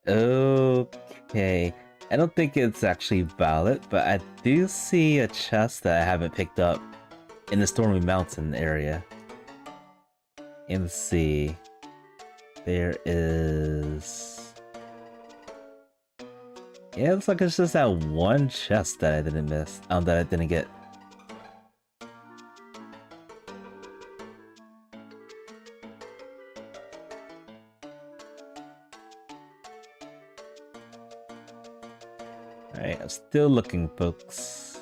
Okay, I don't think it's actually valid, but I do see a chest that I haven't picked up in the Stormy Mountain area. And let's see, there is... Yeah, it looks like it's just that one chest that I didn't miss, that I didn't get. Alright, I'm still looking, folks.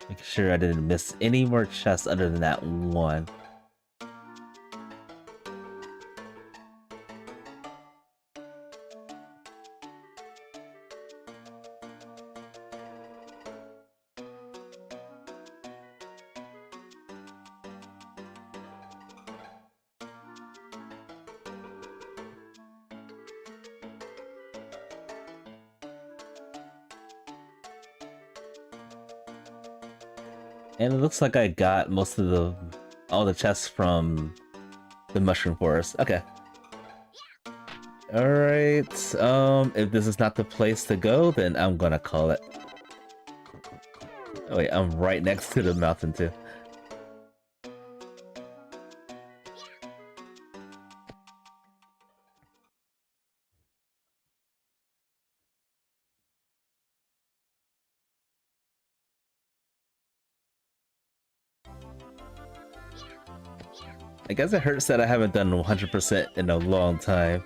Making sure I didn't miss any more chests other than that one. And it looks like I got most of all the chests from the Mushroom Forest. Okay. Alright, if this is not the place to go, then I'm gonna call it. Oh wait, I'm right next to the mountain too. I guess it hurts that I haven't done 100% in a long time.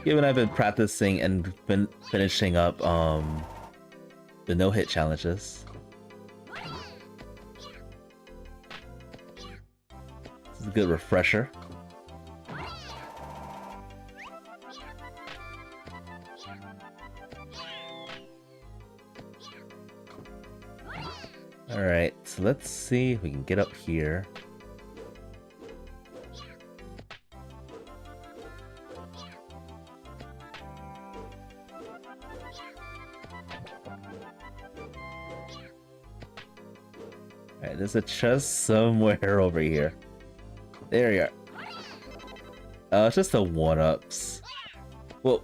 Given I've been practicing and been finishing up the no-hit challenges. It's a good refresher. Alright, so let's see if we can get up here. Alright, there's a chest somewhere over here. There you are. Oh, it's just the one-ups. Well,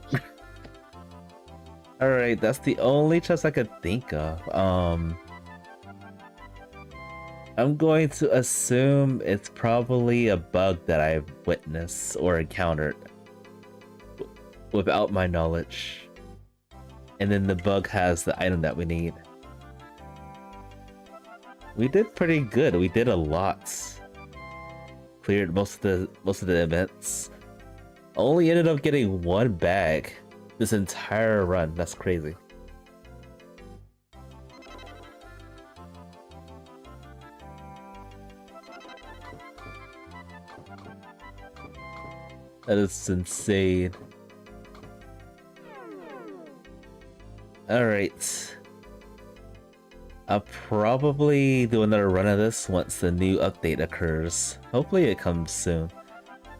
alright, that's the only chest I could think of. I'm going to assume it's probably a bug that I've witnessed or encountered without my knowledge. And then the bug has the item that we need. We did pretty good. We did a lot. Cleared most of the events. Only ended up getting one bag this entire run. That's crazy. That is insane. Alright. I'll probably do another run of this once the new update occurs. Hopefully it comes soon.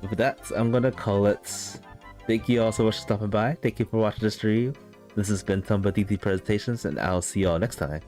With that, I'm gonna call it. Thank you all so much for stopping by. Thank you for watching the stream. This has been Tomba DT Presentations, and I'll see y'all next time.